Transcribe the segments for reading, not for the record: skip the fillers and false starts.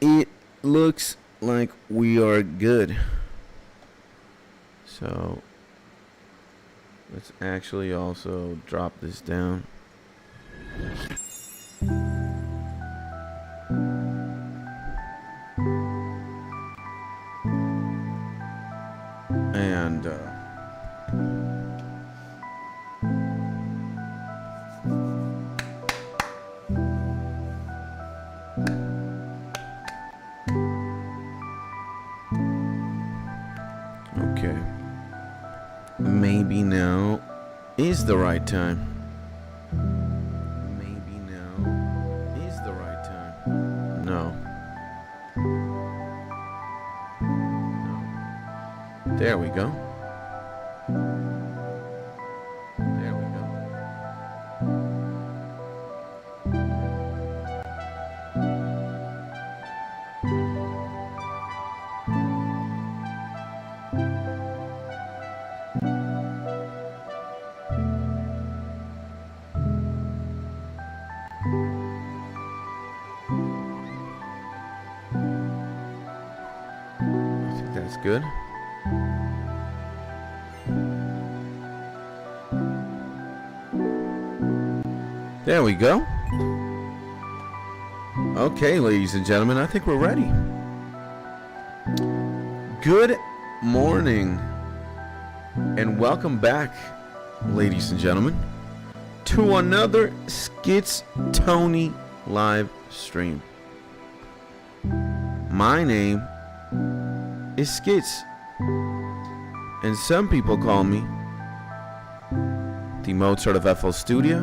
it looks like we are good. So let's actually also drop this down. And okay, maybe now is the right time. Maybe now is the right time. No. There we go. There we go. I think that's good. There we go. Okay, ladies and gentlemen, I think we're ready. Good morning and welcome back, ladies and gentlemen, to another SKITS Tony live stream. My name is SKITS, and some people call me the Mozart of FL Studio,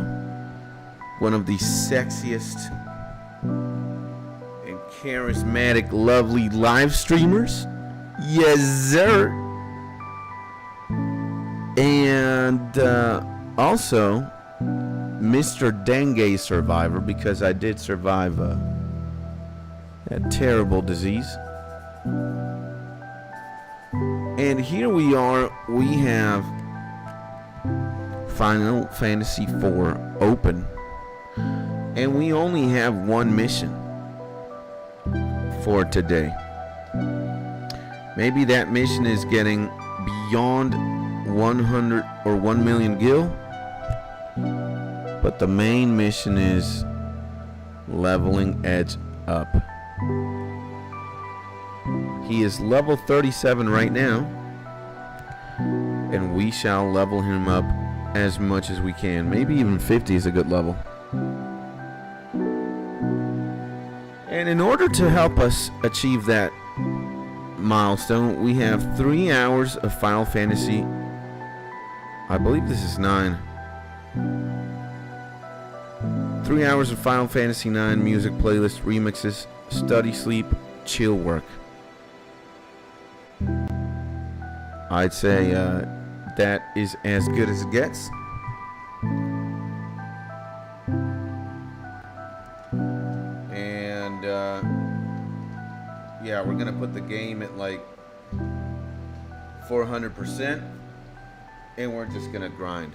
one of the sexiest and charismatic, lovely live streamers. Yes, sir. And also Mr. Dengue survivor, because I did survive that terrible disease. And here we are. We have Final Fantasy IV open. And we only have one mission for today. Maybe that mission is getting beyond 100 or 1 million gil. But the main mission is leveling Edge up. He is level 37 right now. And we shall level him up as much as we can. Maybe even 50 is a good level. And in order to help us achieve that milestone, we have 3 hours of Final Fantasy. I believe this is 9. 3 hours of Final Fantasy 9 music playlist, remixes, study, sleep, chill work. I'd say that is as good as it gets. Yeah, we're gonna put the game at like 400%, and we're just gonna grind,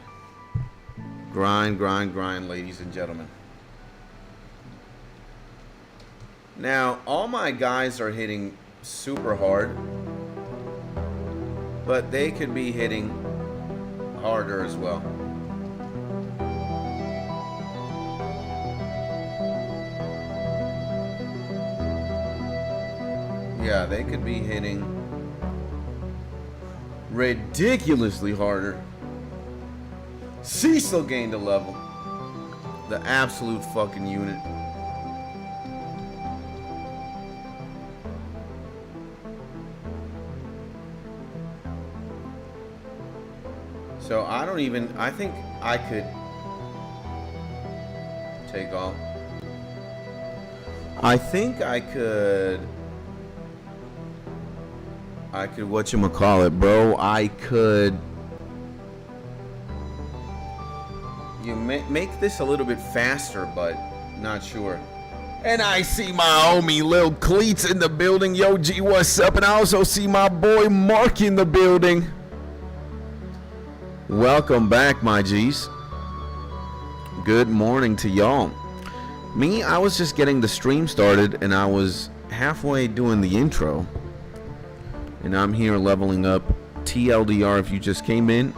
ladies and gentlemen. Now, all my guys are hitting super hard, but they could be hitting harder as well. Yeah, they could be hitting ridiculously harder. Cecil gained a level. The absolute fucking unit. So I think I could take off. I think I could whatchamacallit, bro. I could make this a little bit faster, but not sure. And I see my homie Lil Cleats in the building. Yo, G, what's up? And I also see my boy Mark in the building. Welcome back, my G's. Good morning to y'all. Me, I was just getting the stream started, and I was halfway doing the intro, and I'm here leveling up. TLDR, if you just came in,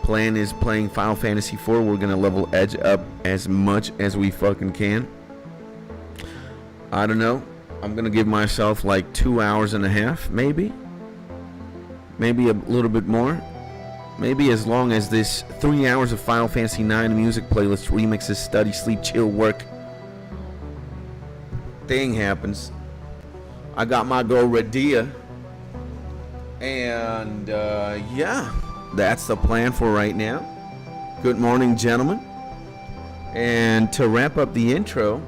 plan is playing Final Fantasy IV. We're gonna level Edge up as much as we fucking can. I don't know. I'm gonna give myself like 2 hours and a half, maybe a little bit more, maybe as long as this 3 hours of Final Fantasy IX music playlist, remixes, study, sleep, chill, work thing happens. I got my girl Radia, and yeah, that's the plan for right now. Good morning, gentlemen. And to wrap up the intro,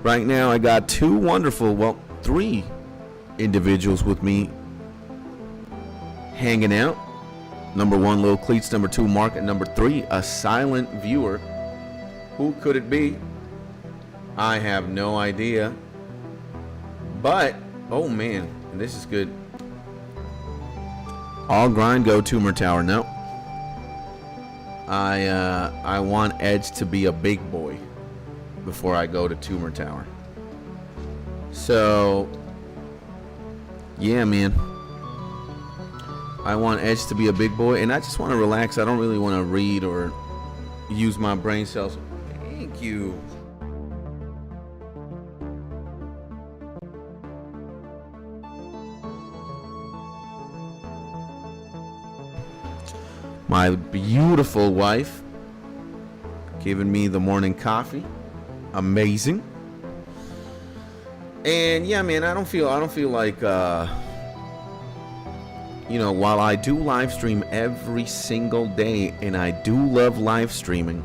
right now I got three individuals with me hanging out. Number 1, Lil Cleats. Number 2, Mark. And number 3, a silent viewer. Who could it be? I have no idea. But, oh man, this is good. All grind, go Tumor Tower. No. I want Edge to be a big boy before I go to Tumor Tower. So, yeah, man. I want Edge to be a big boy, and I just want to relax. I don't really want to read or use my brain cells. Thank you. My beautiful wife giving me the morning coffee. Amazing. And yeah, man, I don't feel like while I do live stream every single day, and I do love live streaming,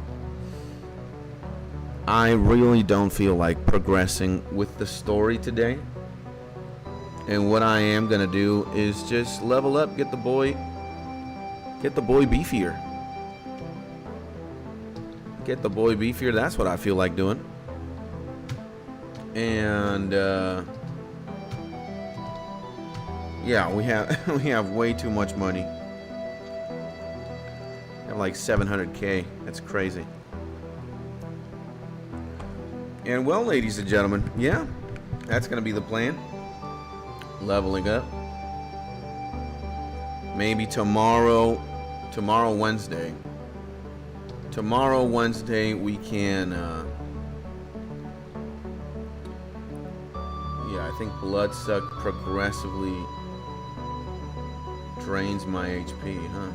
I really don't feel like progressing with the story today. And what I am gonna do is just level up, get the boy beefier. Get the boy beefier. That's what I feel like doing. And yeah, we have way too much money. We have like 700K. That's crazy. And well, ladies and gentlemen, yeah, that's gonna be the plan. Leveling up. Maybe tomorrow Wednesday. Tomorrow Wednesday we can. Yeah, I think Bloodsuck progressively drains my HP, huh?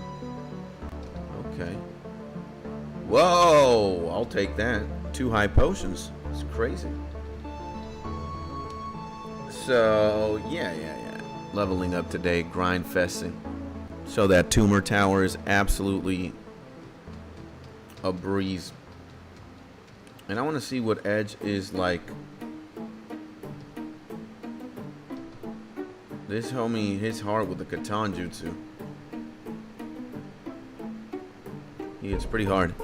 Okay. Whoa! I'll take that. 2 high potions. It's crazy. So, yeah. Leveling up today, grind festing. So that Tumor Tower is absolutely a breeze. And I want to see what Edge is like. This homie hits hard with the Katan Jutsu. He hits pretty hard.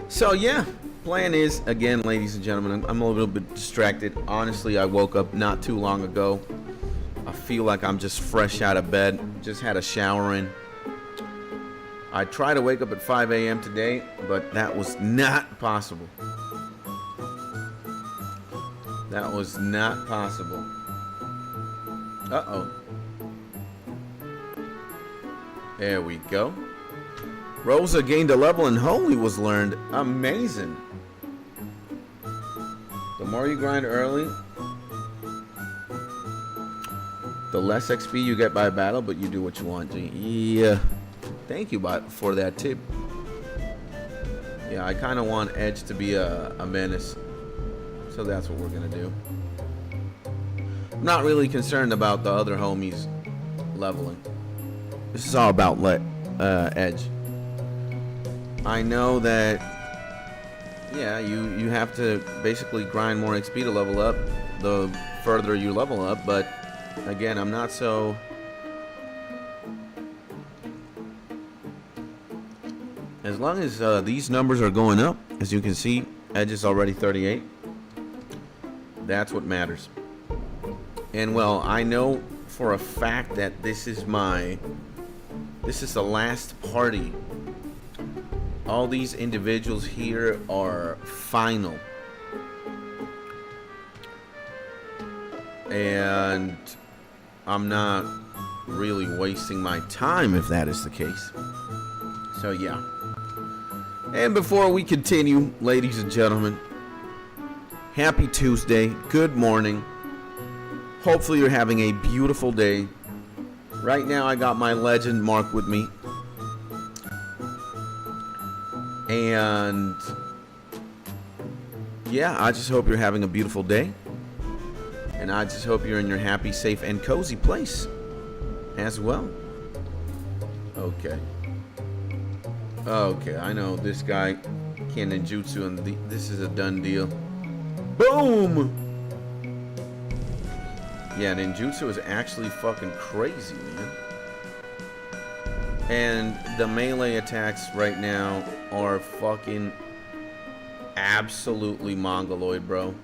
So yeah, plan is, again, ladies and gentlemen, I'm a little bit distracted. Honestly, I woke up not too long ago. I feel like I'm just fresh out of bed. Just had a shower in. I tried to wake up at 5 a.m. today, but that was not possible. That was not possible. Uh-oh. There we go. Rosa gained a level and Holy was learned. Amazing. The more you grind early, the less XP you get by battle, but you do what you want to. Yeah. Thank you for that tip. Yeah, I kind of want Edge to be a menace. So that's what we're going to do. I'm not really concerned about the other homies leveling. This is all about Edge. I know that, yeah, you have to basically grind more XP to level up the further you level up, but again, I'm not so... As long as these numbers are going up, as you can see, Edge is already 38. That's what matters. And well, I know for a fact that this is the last party. All these individuals here are final. And I'm not really wasting my time if that is the case. So yeah. And before we continue, ladies and gentlemen, happy Tuesday. Good morning. Hopefully you're having a beautiful day. Right now I got my legend Mark with me. And yeah, I just hope you're having a beautiful day. And I just hope you're in your happy, safe, and cozy place as well. Okay. Okay, I know this guy can't ninjutsu, and this is a done deal. Boom! Yeah, ninjutsu is actually fucking crazy, man. And the melee attacks right now are fucking absolutely mongoloid, bro.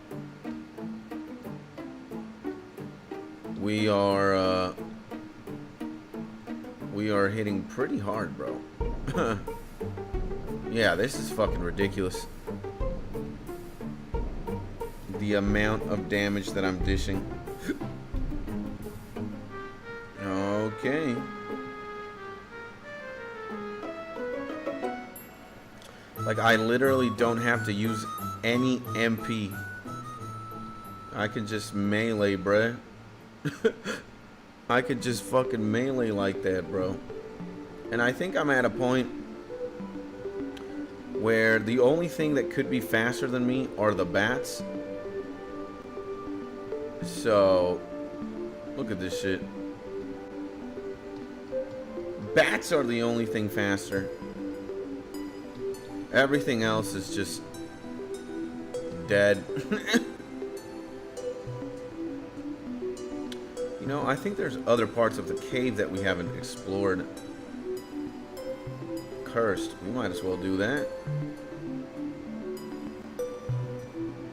We are hitting pretty hard, bro. Yeah, this is fucking ridiculous. The amount of damage that I'm dishing. Okay. Like, I literally don't have to use any MP. I can just melee, bruh. I could just fucking melee like that, bro. And I think I'm at a point where the only thing that could be faster than me are the bats. So, look at this shit. Bats are the only thing faster. Everything else is just dead. You know, I think there's other parts of the cave that we haven't explored. Cursed. We might as well do that.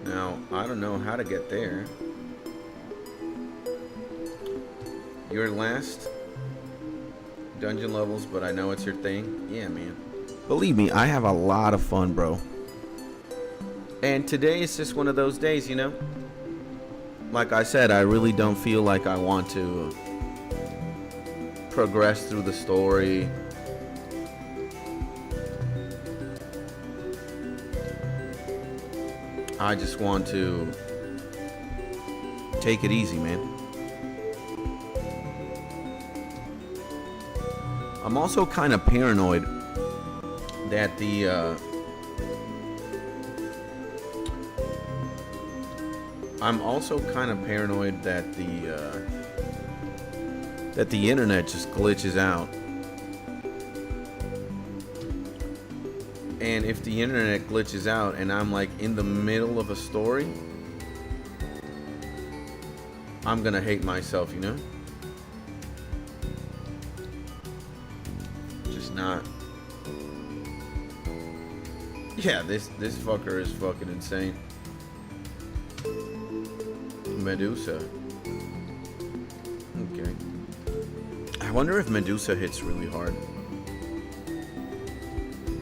Now, I don't know how to get there. Your last dungeon levels, but I know it's your thing. Yeah, man. Believe me, I have a lot of fun, bro. And today is just one of those days, you know? Like I said, I really don't feel like I want to progress through the story. I just want to take it easy, man. I'm also kind of paranoid that the internet just glitches out. And if the internet glitches out and I'm like in the middle of a story, I'm gonna hate myself, you know? Just not. Yeah, this fucker is fucking insane. Medusa. Okay. I wonder if Medusa hits really hard.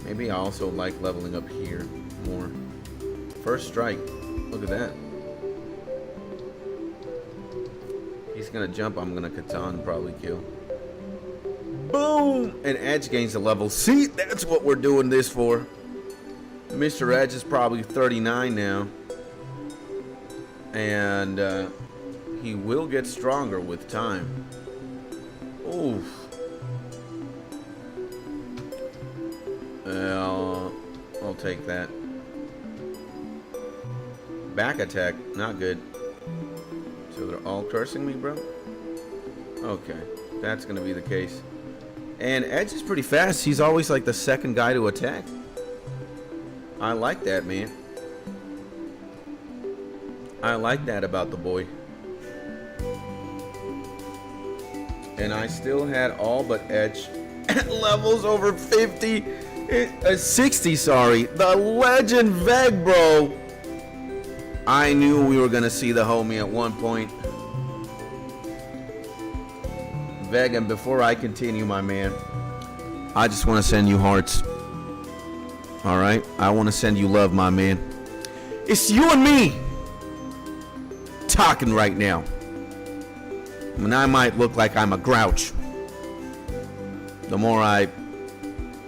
Maybe I also like leveling up here more. First strike. Look at that. He's gonna jump. I'm gonna Katan probably kill. Boom! And Edge gains a level. See, that's what we're doing this for. Mr. Edge is probably 39 now. And he will get stronger with time. Oof. I'll take that. Back attack, not good. So they're all cursing me, bro? Okay, that's gonna be the case. And Edge is pretty fast. He's always like the second guy to attack. I like that, man. I like that about the boy. And I still had all but Edge at levels over 50. 60, sorry. The legend Veg, bro. I knew we were going to see the homie at one point. Veg, and before I continue, my man, I just want to send you hearts. Alright? I want to send you love, my man. It's you and me talking right now. And I might look like I'm a grouch. The more I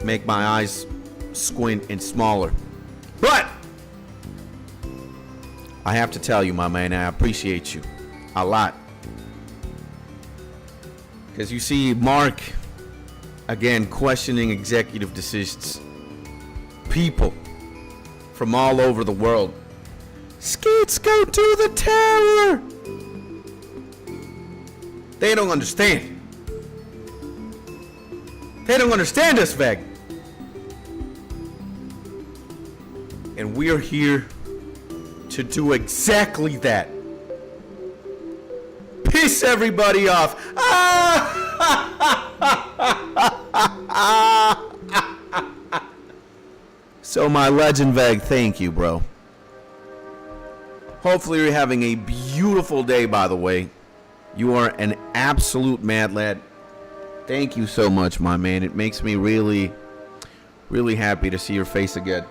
make my eyes squint and smaller. But I have to tell you, my man, I appreciate you a lot. Because you see, Mark, again, questioning executive decisions. People from all over the world. Skits, go to the tower. They don't understand. They don't understand us, Veg. And we're here to do exactly that. Piss everybody off. So my legend Veg, thank you, bro. Hopefully you're having a beautiful day, by the way. You are an absolute mad lad. Thank you so much, my man. It makes me really, really happy to see your face again.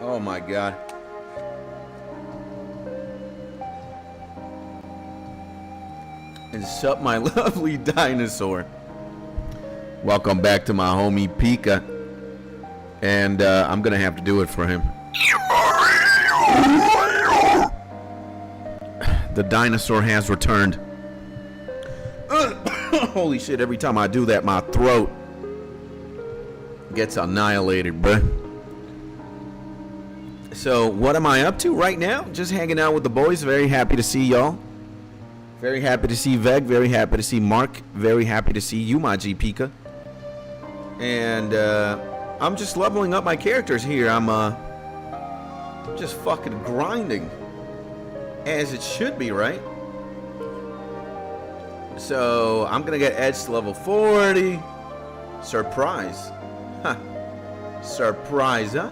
Oh my God. And sup, my lovely dinosaur. Welcome back to my homie Pika. And I'm gonna have to do it for him. The dinosaur has returned. Holy shit, every time I do that, my throat gets annihilated, bruh. So, what am I up to right now? Just hanging out with the boys. Very happy to see y'all. Very happy to see Veg. Very happy to see Mark. Very happy to see you, my G Pika. And, I'm just leveling up my characters here. I'm, just fucking grinding. As it should be, right? So, I'm gonna get Edge to level 40. Surprise. Huh. Surprise, huh?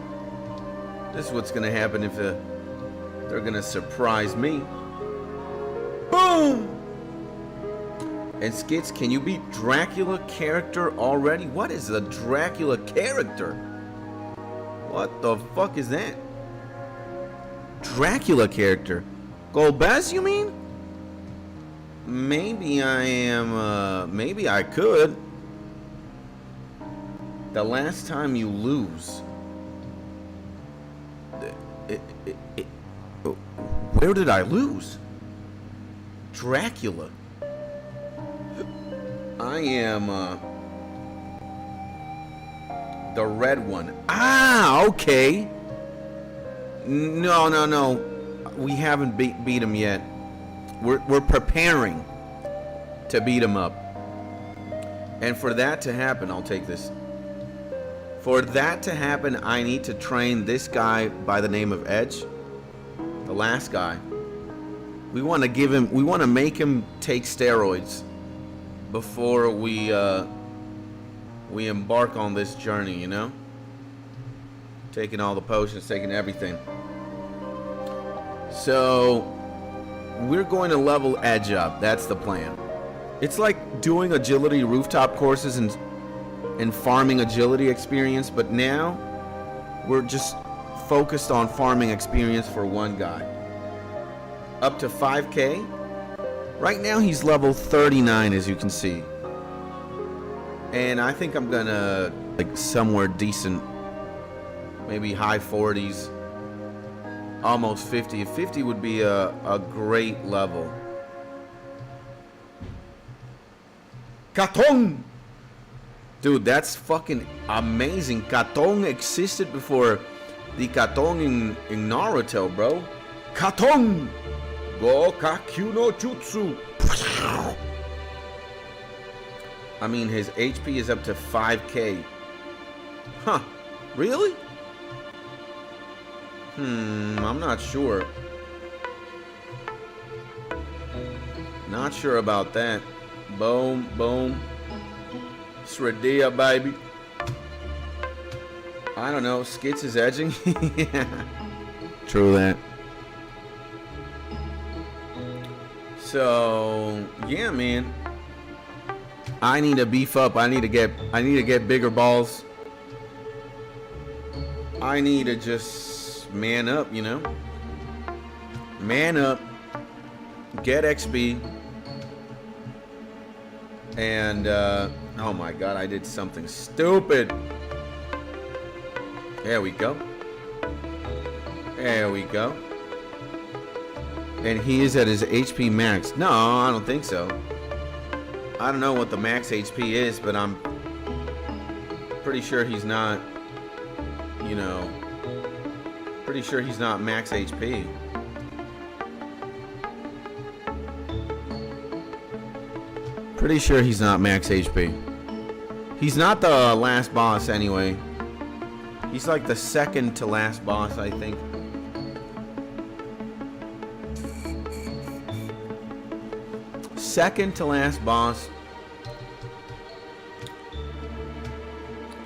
This is what's gonna happen if they're gonna surprise me. Boom! And Skits, can you beat Dracula character already? What is a Dracula character? What the fuck is that? Dracula character? Golbez, you mean? Maybe I am, maybe I could. The last time you lose. Where did I lose? Dracula. I am, the red one. Ah, okay. No. We haven't beat him yet. We're preparing to beat him up. And for that to happen, I'll take this. For that to happen, I need to train this guy by the name of Edge. The last guy. We want to make him take steroids before we embark on this journey, you know? Taking all the potions, taking everything. So, we're going to level Edge up. That's the plan. It's like doing agility rooftop courses and farming agility experience, but now we're just focused on farming experience for one guy. Up to 5K. Right now he's level 39, as you can see. And I think I'm gonna, like, somewhere decent. Maybe high 40s. Almost 50. 50 would be a great level. Katong! Dude, that's fucking amazing. Katong existed before the Katong in Naruto, bro. Katong! Go Kakyu no Jutsu. I mean, his HP is up to 5K. Huh. Really? I'm not sure. Not sure about that. Boom, boom. Sradia, baby. I don't know. Skits is edging. Yeah. True that. So, yeah, man. I need to beef up. I need to get bigger balls. I need to just man up, you know? Man up. get XP, and oh my god, I did something stupid. There we go. There we go. And he is at his HP max. No, I don't think so. I don't know what the max HP is, but I'm pretty sure he's not, you know, pretty sure he's not max HP. Pretty sure he's not max HP. He's not the last boss anyway. He's like the second to last boss, I think. Second to last boss.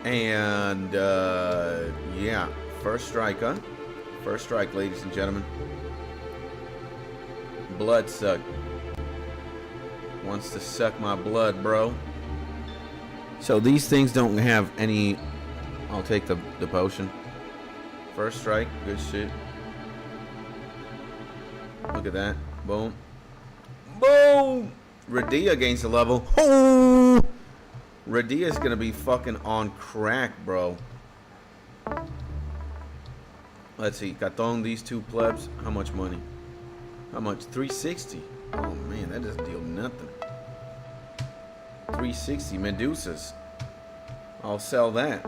And yeah, first strike, huh? First strike, ladies and gentlemen. Blood suck. Wants to suck my blood, bro. So these things don't have any. I'll take the potion. First strike, good shit. Look at that. Boom. Boom! Radia gains a level. Oh! Radia's gonna be fucking on crack, bro. Let's see. Caton, these two plebs. How much money? How much? 360. Oh man, that doesn't deal nothing. 360 Medusas. I'll sell that.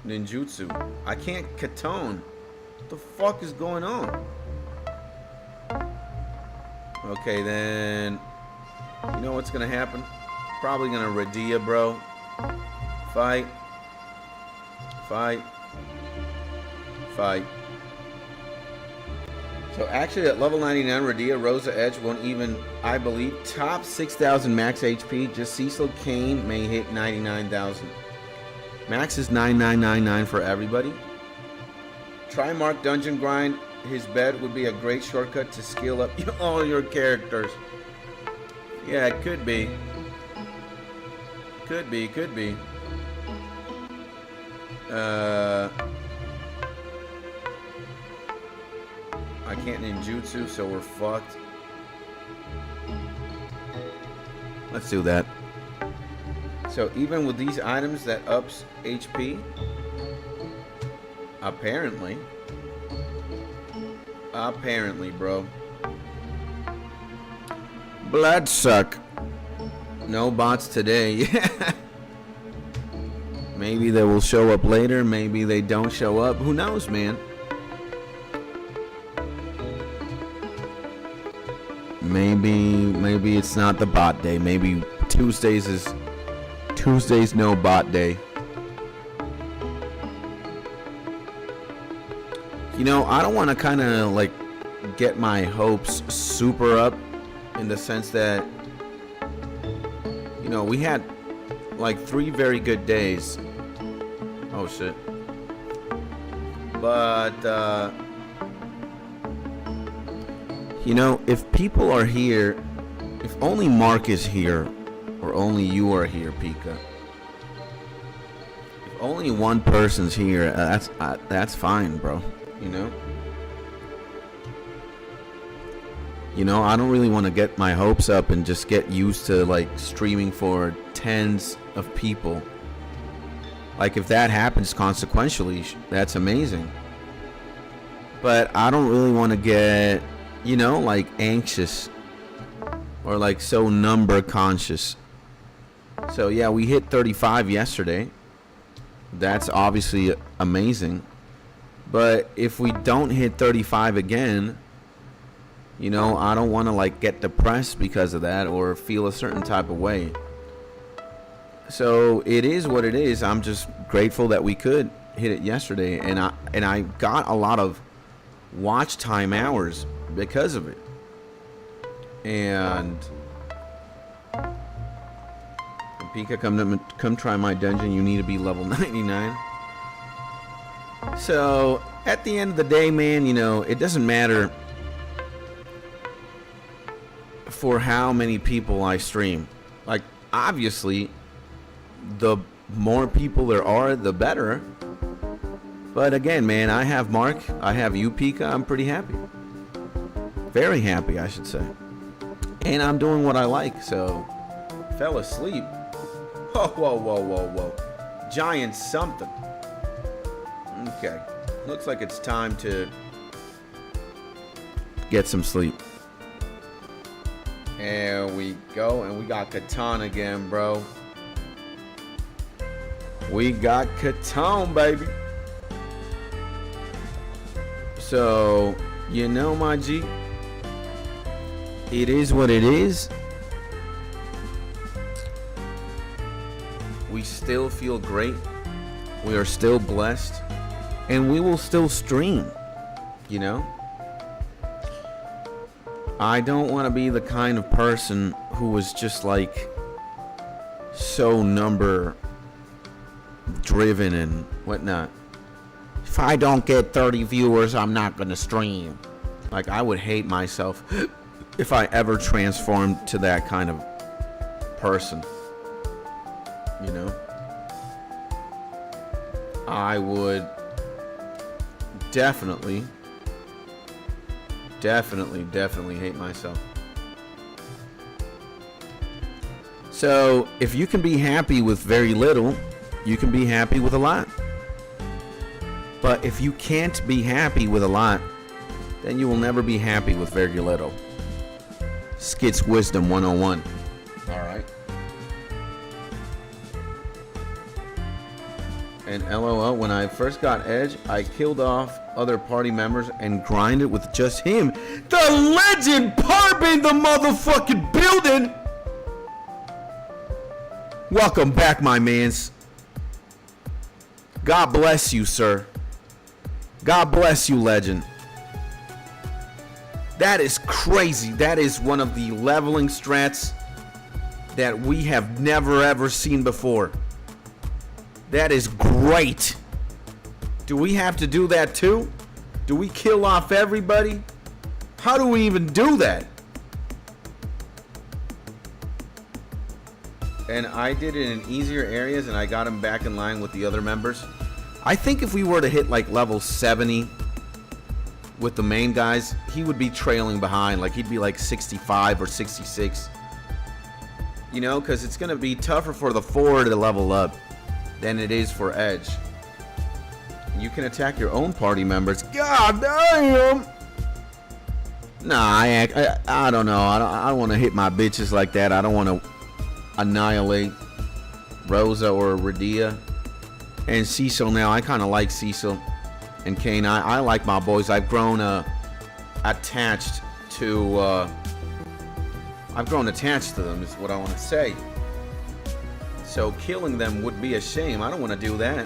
Ninjutsu. I can't Caton. What the fuck is going on? Okay, then. You know what's gonna happen? Probably gonna Radia, bro. Fight. Fight. Fight. So actually at level 99, Radia Rosa Edge won't even, I believe, top 6,000 max HP. Just Cecil Kane may hit 99,000. Max is 9999 for everybody. Try Mark Dungeon Grind. His bed would be a great shortcut to skill up all your characters. Yeah, it could be. Could be, could be. I can't ninjutsu, so we're fucked. Let's do that. So even with these items that ups HP, apparently, bro. Bloodsuck. No bots today. Maybe they will show up later. Maybe they don't show up. Who knows, man? Maybe it's not the bot day. Maybe Tuesday's no bot day. You know, I don't want to kind of like get my hopes super up in the sense that, you know, we had like 3 very good days. Oh shit. But you know, if people are here, if only Mark is here, or only you are here, Pika. If only one person's here, that's fine, bro. You know, I don't really want to get my hopes up and just get used to like streaming for tens of people. Like if that happens consequentially, that's amazing. But I don't really want to get, you know, like anxious or like so number conscious. So yeah, we hit 35 yesterday. That's obviously amazing. But if we don't hit 35 again, you know, I don't want to like get depressed because of that or feel a certain type of way. So it is what it is. I'm just grateful that we could hit it yesterday, and I got a lot of watch time hours because of it. And Pika, come try my dungeon. You need to be level 99. So at the end of the day, man, you know, it doesn't matter for how many people I stream. Like obviously the more people there are, the better. But again, man, I have Mark, I have you, Pika. I'm pretty happy. Very happy, I should say. And I'm doing what I like, so fell asleep. Whoa, whoa, whoa, whoa, whoa. Giant something. Okay. Looks like it's time to get some sleep. There we go. And we got Catan again, bro. We got Catan, baby. So, you know, my G, it is what it is. We still feel great. We are still blessed. And we will still stream, you know? I don't want to be the kind of person who was just like so number driven and whatnot. If I don't get 30 viewers, I'm not going to stream. Like, I would hate myself if I ever transformed to that kind of person. You know? I would definitely hate myself. So, if you can be happy with very little, you can be happy with a lot. But if you can't be happy with a lot, then you will never be happy with very little. Skits Wisdom 101. Alright. And LOL, when I first got Edge, I killed off other party members and grinded with just him. The legend Parb in the motherfucking building! Welcome back, my mans. God bless you, sir. God bless you, legend. That is crazy. That is one of the leveling strats that we have never ever seen before. That is great. Do we have to do that too? Do we kill off everybody? How do we even do that? And I did it in easier areas and I got him back in line with the other members. I think if we were to hit like level 70 with the main guys, he would be trailing behind. Like he'd be like 65 or 66. You know, because it's going to be tougher for the 4 to level up than it is for Edge. You can attack your own party members. God damn! Nah, I don't know. I don't want to hit my bitches like that. I don't want to annihilate Rosa or Radia. And Cecil now. I kind of like Cecil and Kane. I like my boys. I've grown attached to them is what I want to say. So killing them would be a shame. I don't want to do that.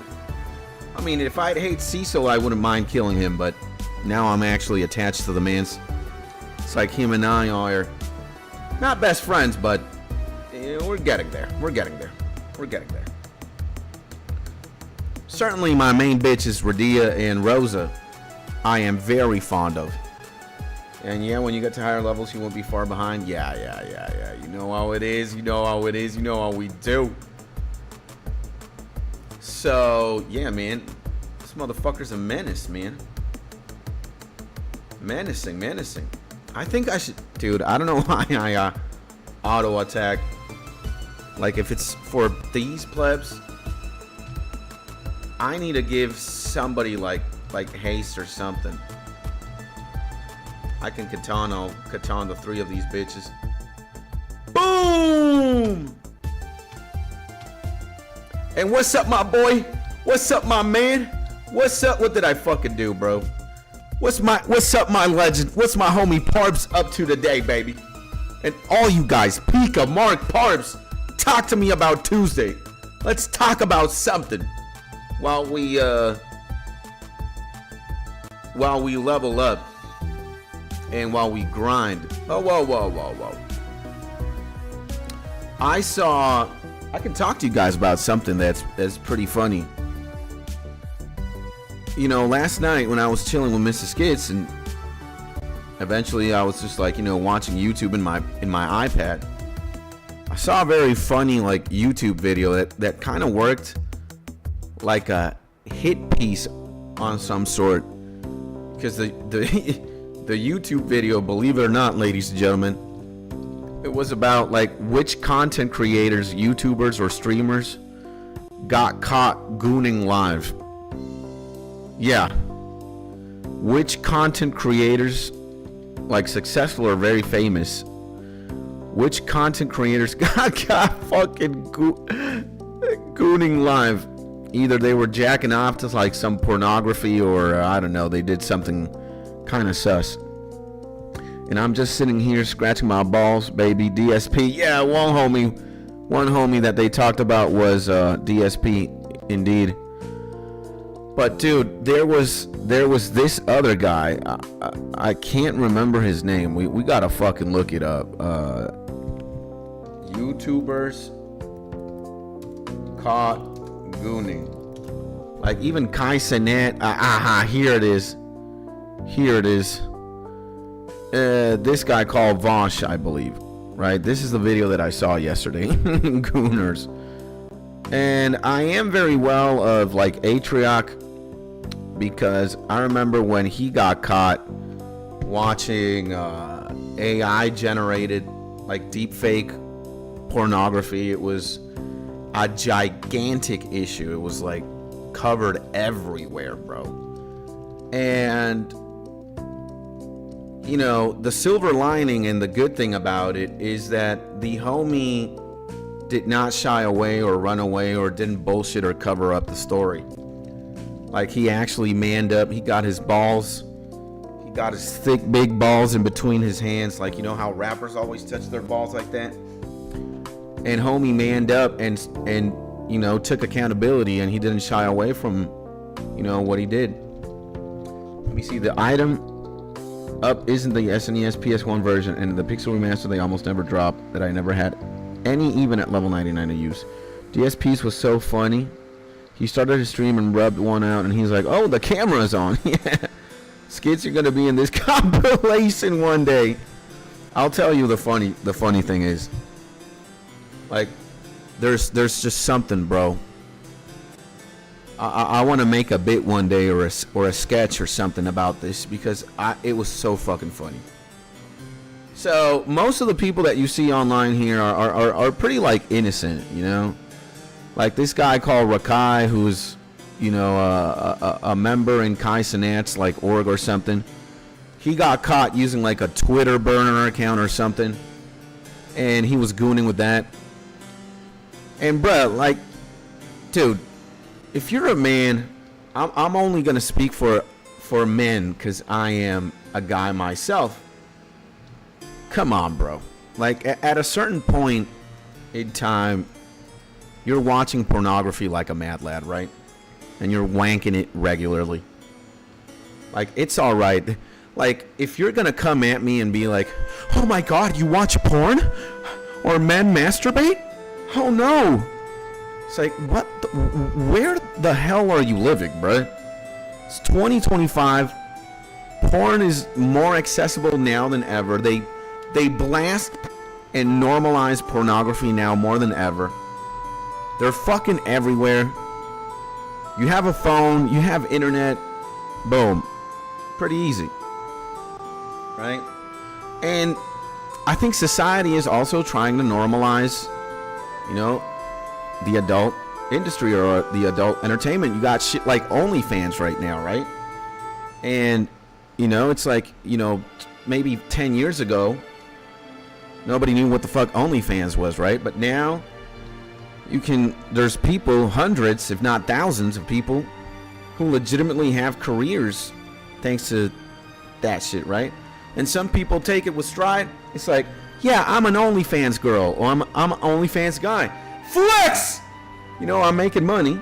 I mean, if I'd hate Cecil, I wouldn't mind killing him, but now I'm actually attached to the mans. It's like him and I are not best friends, but we're getting there. We're getting there. We're getting there. Certainly my main bitches, Radia and Rosa, I am very fond of. And yeah, when you get to higher levels, you won't be far behind. Yeah. You know how it is. You know how it is. You know how we do. So, yeah, man. This motherfucker's a menace, man. Menacing. I think I should... Dude, I don't know why I auto-attack. Like, if it's for these plebs, I need to give somebody, like haste or something. I can Catan the 3 of these bitches. Boom! And what's up, my boy? What's up, my man? What's up? What did I fucking do, bro? What's up, my legend? What's my homie Parbs up to today, baby? And all you guys, Pika, Mark, Parbs, talk to me about Tuesday. Let's talk about something while we level up and while we grind. Oh, whoa. I can talk to you guys about something that's pretty funny. You know, last night when I was chilling with Mrs. Skits, and eventually I was just like, you know, watching YouTube in my iPad, I saw a very funny like YouTube video that kind of worked like a hit piece on some sort, because the YouTube video, believe it or not, ladies and gentlemen, it was about like which content creators, YouTubers or streamers got caught gooning live. Yeah. Which content creators, like successful or very famous, which content creators got fucking gooning live? Either they were jacking off to like some pornography, or I don't know, they did something kind of sus. And I'm just sitting here scratching my balls, baby. DSP, yeah, one homie that they talked about was DSP, indeed. But dude, there was this other guy. I can't remember his name. We gotta fucking look it up. YouTubers caught gooning. Like even Kai Cenat. Here it is. This guy called Vosh, I believe. Right? This is the video that I saw yesterday. Gooners. And I am very well of like Atrioc, because I remember when he got caught watching AI generated like deepfake pornography. It was a gigantic issue. It was like covered everywhere, bro. And you know, the silver lining and the good thing about it is that the homie did not shy away or run away or didn't bullshit or cover up the story. Like, he actually manned up. He got his balls. He got his thick, big balls in between his hands. Like, you know how rappers always touch their balls like that? And homie manned up and you know, took accountability, and he didn't shy away from, you know, what he did. Let me see. The item up isn't the SNES PS1 version, and the Pixel Remaster they almost never drop, that I never had any even at level 99 to use. DSP's was so funny. He started his stream and rubbed one out, and he's like, oh, the camera's on. Yeah. Skits are going to be in this compilation one day. I'll tell you the funny thing is, like, there's just something, bro. I want to make a bit one day or a sketch or something about this, because it was so fucking funny. So most of the people that you see online here are pretty like innocent, you know. Like this guy called Rakai, who's, you know, a member in Kai Cenat's like org or something. He got caught using like a Twitter burner account or something, and he was gooning with that. And bruh, like, dude, if you're a man, I'm only gonna speak for men, because I am a guy myself. Come on, bro. Like, at a certain point in time, you're watching pornography like a mad lad, right? And you're wanking it regularly. Like, it's all right. Like, if you're gonna come at me and be like, oh my god, you watch porn? Or men masturbate? Oh no. It's like, what? Where the hell are you living, bro? It's 2025. Porn is more accessible now than ever. They blast and normalize pornography now more than ever. They're fucking everywhere. You have a phone, you have internet, boom. Pretty easy. Right? And I think society is also trying to normalize, you know, the adult industry or the adult entertainment. You got shit like OnlyFans right now, right? And, you know, it's like, you know, maybe 10 years ago, nobody knew what the fuck OnlyFans was, right? But now, there's people, hundreds, if not thousands of people, who legitimately have careers thanks to that shit, right? And some people take it with stride. It's like, yeah, I'm an OnlyFans girl, or I'm an OnlyFans guy. Flex! You know, I'm making money.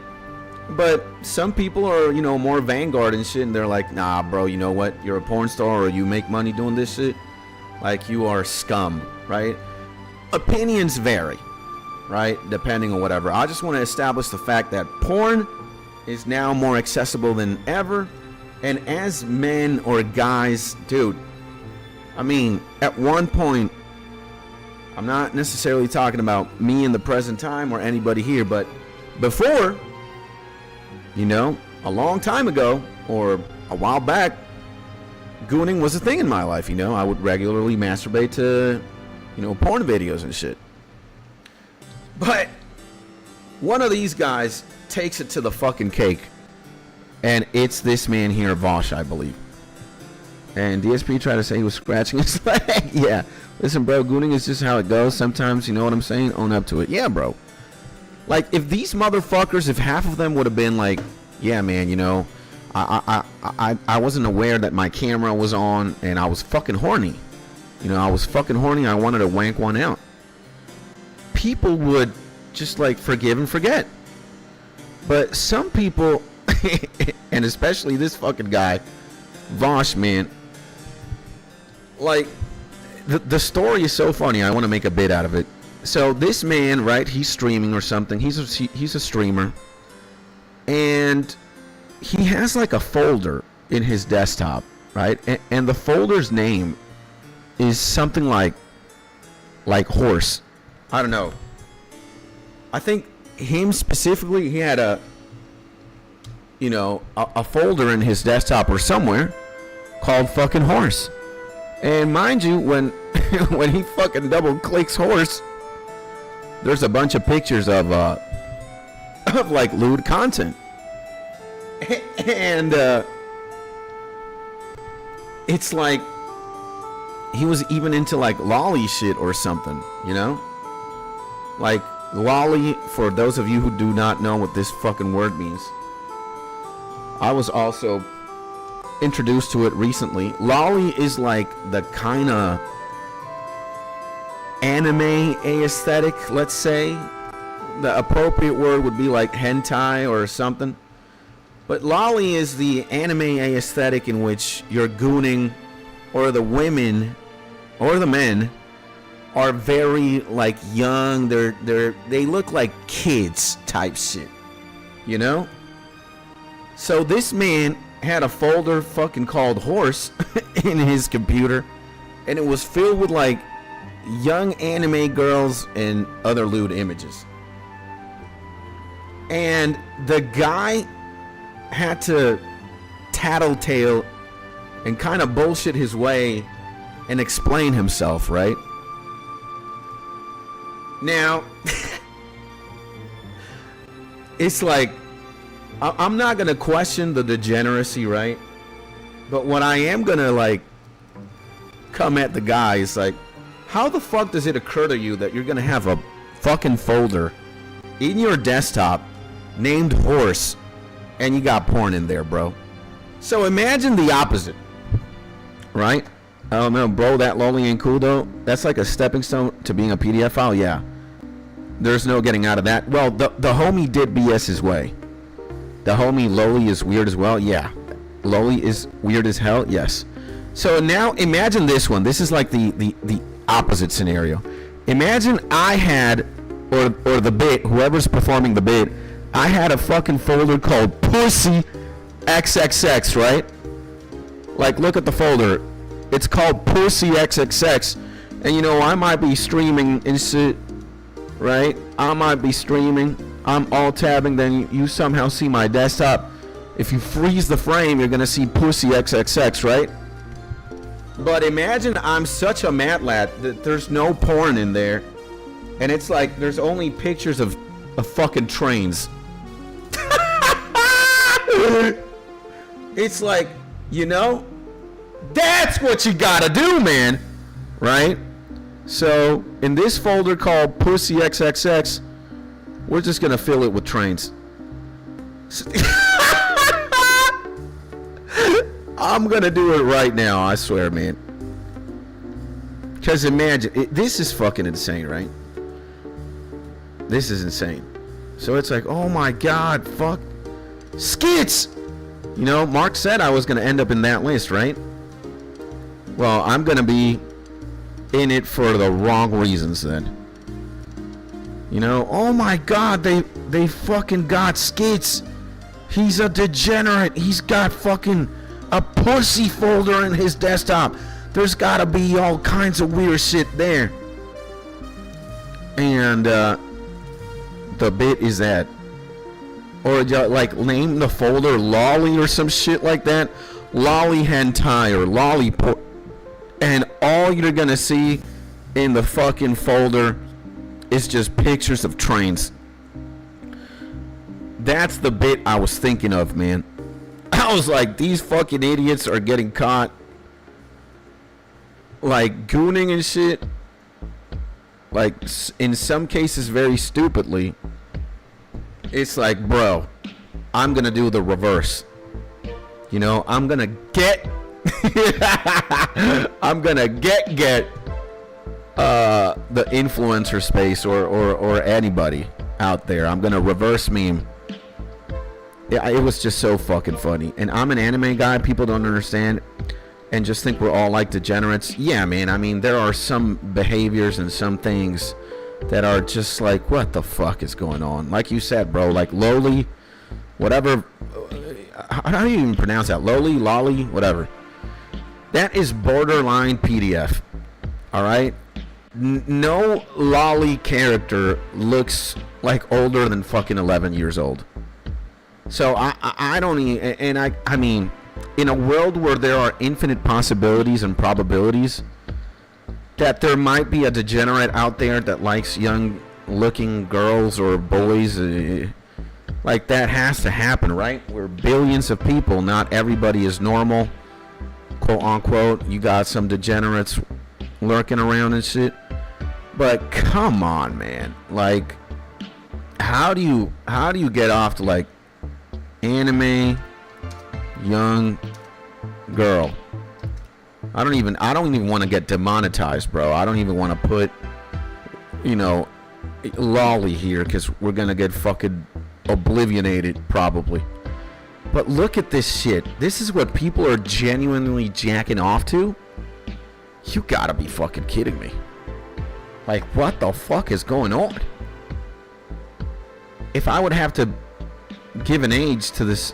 But some people are, you know, more vanguard and shit, and they're like, nah, bro, you know what? You're a porn star, or you make money doing this shit. Like, you are scum, right? Opinions vary, right? Depending on whatever. I just want to establish the fact that porn is now more accessible than ever. And as men or guys, dude, I mean, at one point, I'm not necessarily talking about me in the present time or anybody here, but before, you know, a long time ago or a while back, gooning was a thing in my life, you know. I would regularly masturbate to, you know, porn videos and shit. But one of these guys takes it to the fucking cake. And it's this man here, Vosh, I believe. And DSP tried to say he was scratching his leg. Yeah. Listen, bro, gooning is just how it goes. Sometimes, you know what I'm saying? Own up to it. Yeah, bro. Like, if these motherfuckers, if half of them would have been like, yeah, man, you know, I wasn't aware that my camera was on and I was fucking horny. You know, I was fucking horny. I wanted to wank one out. People would just, like, forgive and forget. But some people, and especially this fucking guy, Vosh, man, like, the story is so funny. I want to make a bit out of it. So this man, right, he's streaming or something. He's a streamer. And he has like a folder in his desktop, right? And the folder's name is something like horse. I don't know. I think him specifically, he had a folder in his desktop or somewhere called fucking horse. And mind you, when when he fucking double clicks horse, there's a bunch of pictures of like lewd content. And it's like he was even into like lolly shit or something, you know? Like lolly, for those of you who do not know what this fucking word means, I was also introduced to it recently. Lolly is like the kind of anime aesthetic, let's say. The appropriate word would be like hentai or something. But lolly is the anime aesthetic in which you're gooning, or the women or the men are very like young. They look like kids type shit, you know? So this man had a folder fucking called horse in his computer, and it was filled with like young anime girls and other lewd images. And the guy had to tattletale and kind of bullshit his way and explain himself, right? Now, it's like, I'm not going to question the degeneracy, right? But what I am going to, like, come at the guy is like, how the fuck does it occur to you that you're going to have a fucking folder in your desktop named horse and you got porn in there, bro? So imagine the opposite, right? I don't know, bro, that lolly ain't cool, though. That's like a stepping stone to being a PDF file, yeah. There's no getting out of that. Well, the homie did BS his way. The homie Loli is weird as well. Yeah. Loli is weird as hell. Yes. So now imagine this one. This is like the opposite scenario. Imagine I had, or the bit, whoever's performing the bit, I had a fucking folder called Pussy XXX, right? Like, look at the folder. It's called Pussy XXX. And you know, I might be streaming and shit, right? I might be streaming. I'm alt tabbing, then you somehow see my desktop. If you freeze the frame, you're gonna see Pussy XXX, right? But imagine I'm such a mad lad that there's no porn in there, and it's like there's only pictures of fucking trains. It's like, you know, that's what you gotta do, man, right? So in this folder called Pussy XXX, we're just gonna fill it with trains. I'm gonna do it right now, I swear, man. Because imagine, this is fucking insane, right? This is insane. So it's like, oh my god, fuck. Skits! You know, Mark said I was gonna end up in that list, right? Well, I'm gonna be in it for the wrong reasons then. You know, oh my god, they fucking got Skits. He's a degenerate. He's got fucking a pussy folder in his desktop. There's gotta be all kinds of weird shit there. And the bit is that, or like name the folder Lolly or some shit like that. lolly hentai or lolly and all you're gonna see in the fucking folder is just pictures of trains. That's the bit I was thinking of, man. I was like, these fucking idiots are getting caught like gooning and shit, like in some cases very stupidly. It's like, bro, I'm gonna do the reverse. You know, I'm gonna get the influencer space or anybody out there. I'm gonna reverse meme. Yeah, it was just so fucking funny. And I'm an anime guy. People don't understand and just think we're all like degenerates. Yeah, man. I mean, there are some behaviors and some things that are just like, what the fuck is going on? Like you said, bro, like lowly, whatever. How do you even pronounce that? Lowly, lolly, whatever. That is borderline PDF. All right? No lolly character looks like older than fucking 11 years old. So I don't even, and I mean, in a world where there are infinite possibilities and probabilities that there might be a degenerate out there that likes young looking girls or boys, like that has to happen, right? We're billions of people. Not everybody is normal, quote unquote. You got some degenerates lurking around and shit. But come on, man. Like, how do you get off to like anime young girl? I don't even want to get demonetized, bro. I don't even want to put, you know, lolly here because we're gonna get fucking oblivionated probably. But look at this shit. This is what people are genuinely jacking off to? You gotta be fucking kidding me. Like, what the fuck is going on? If I would have to give an age to this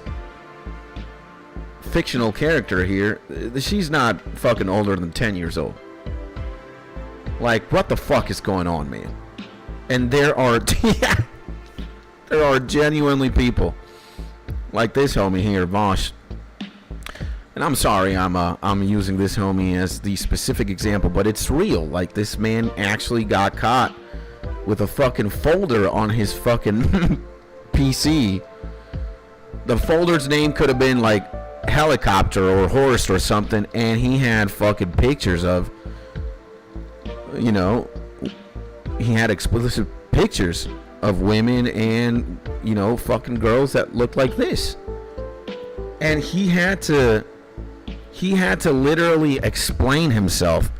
fictional character here, she's not fucking older than 10 years old. Like, what the fuck is going on, man? And there are there are genuinely people like this homie here, Vosh. And I'm sorry I'm using this homie as the specific example, but it's real. Like, this man actually got caught with a fucking folder on his fucking PC. The folder's name could have been like helicopter or horse or something, and he had fucking pictures of, you know, he had explicit pictures of women and, you know, fucking girls that looked like this. And he had to literally explain himself.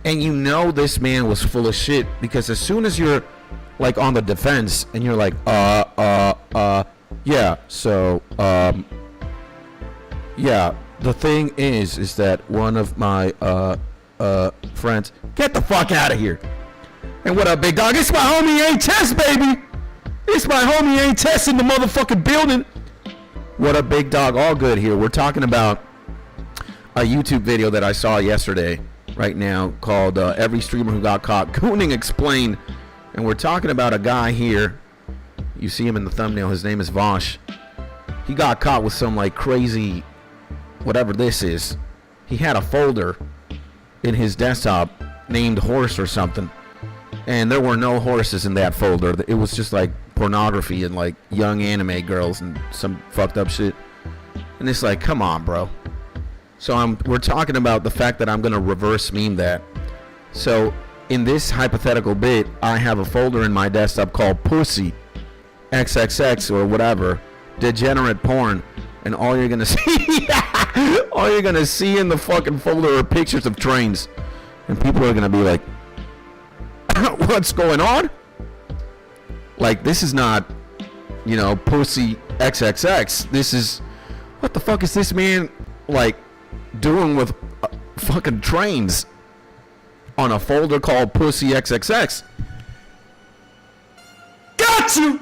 And you know this man was full of shit, because as soon as you're like on the defense and you're like, yeah, so, yeah, the thing is that one of my, friends, get the fuck out of here. And what up, big dog? It's my homie A-Test, baby. It's my homie A-Test in the motherfucking building. What up, big dog? All good here. We're talking about a YouTube video that I saw yesterday, right now, called Every Streamer Who Got Caught Gooning Explained. And we're talking about a guy here. You see him in the thumbnail. His name is Vosh. He got caught with some like crazy, whatever this is. He had a folder in his desktop named horse or something. And there were no horses in that folder. It was just like pornography and like young anime girls and some fucked up shit. And it's like, come on, bro. So we're talking about the fact that I'm going to reverse meme that. So in this hypothetical bit, I have a folder in my desktop called Pussy XXX or whatever, degenerate porn, and all you're going to see all you're going to see in the fucking folder are pictures of trains. And people are going to be like, what's going on? Like, this is not, you know, Pussy XXX. This is, what the fuck is this man like doing with fucking trains on a folder called Pussy XXX? Got you!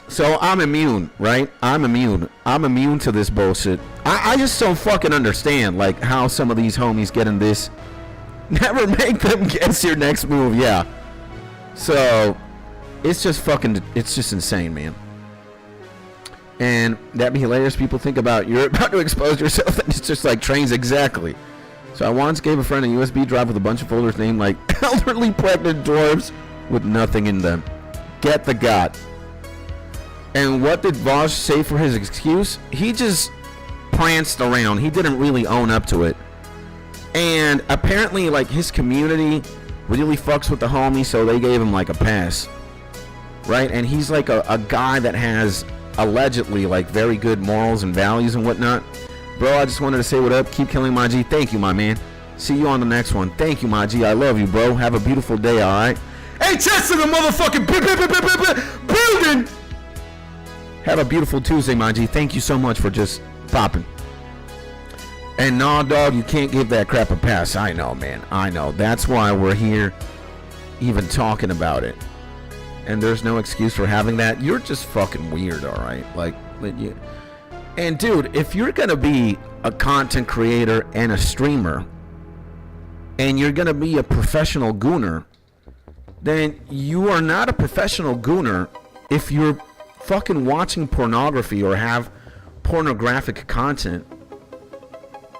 So I'm immune, right? I'm immune to this bullshit. I just don't fucking understand, like, how some of these homies get in this. Never make them guess your next move, yeah. So it's just fucking, it's just insane, man. And that'd be hilarious. People think about you're about to expose yourself, and it's just like trains exactly. So I once gave a friend a USB drive with a bunch of folders named like elderly pregnant dwarves with nothing in them. Get the got. And what did Vosh say for his excuse? He just pranced around. He didn't really own up to it. And apparently like his community really fucks with the homie, so they gave him like a pass. Right? And he's like a guy that has allegedly like very good morals and values and whatnot. Bro, I just wanted to say what up. Keep killing my G. Thank you, my man. See you on the next one. Thank you, my G. I love you, bro. Have a beautiful day, alright? Hey, chest to the motherfucking building! Have a beautiful Tuesday, my G. Thank you so much for just popping. And nah, dog, you can't give that crap a pass. I know, man. I know. That's why we're here even talking about it. And there's no excuse for having that. You're just fucking weird, alright? Like, you... And dude, if you're gonna be a content creator and a streamer, and you're gonna be a professional gooner, then you are not a professional gooner if you're fucking watching pornography or have pornographic content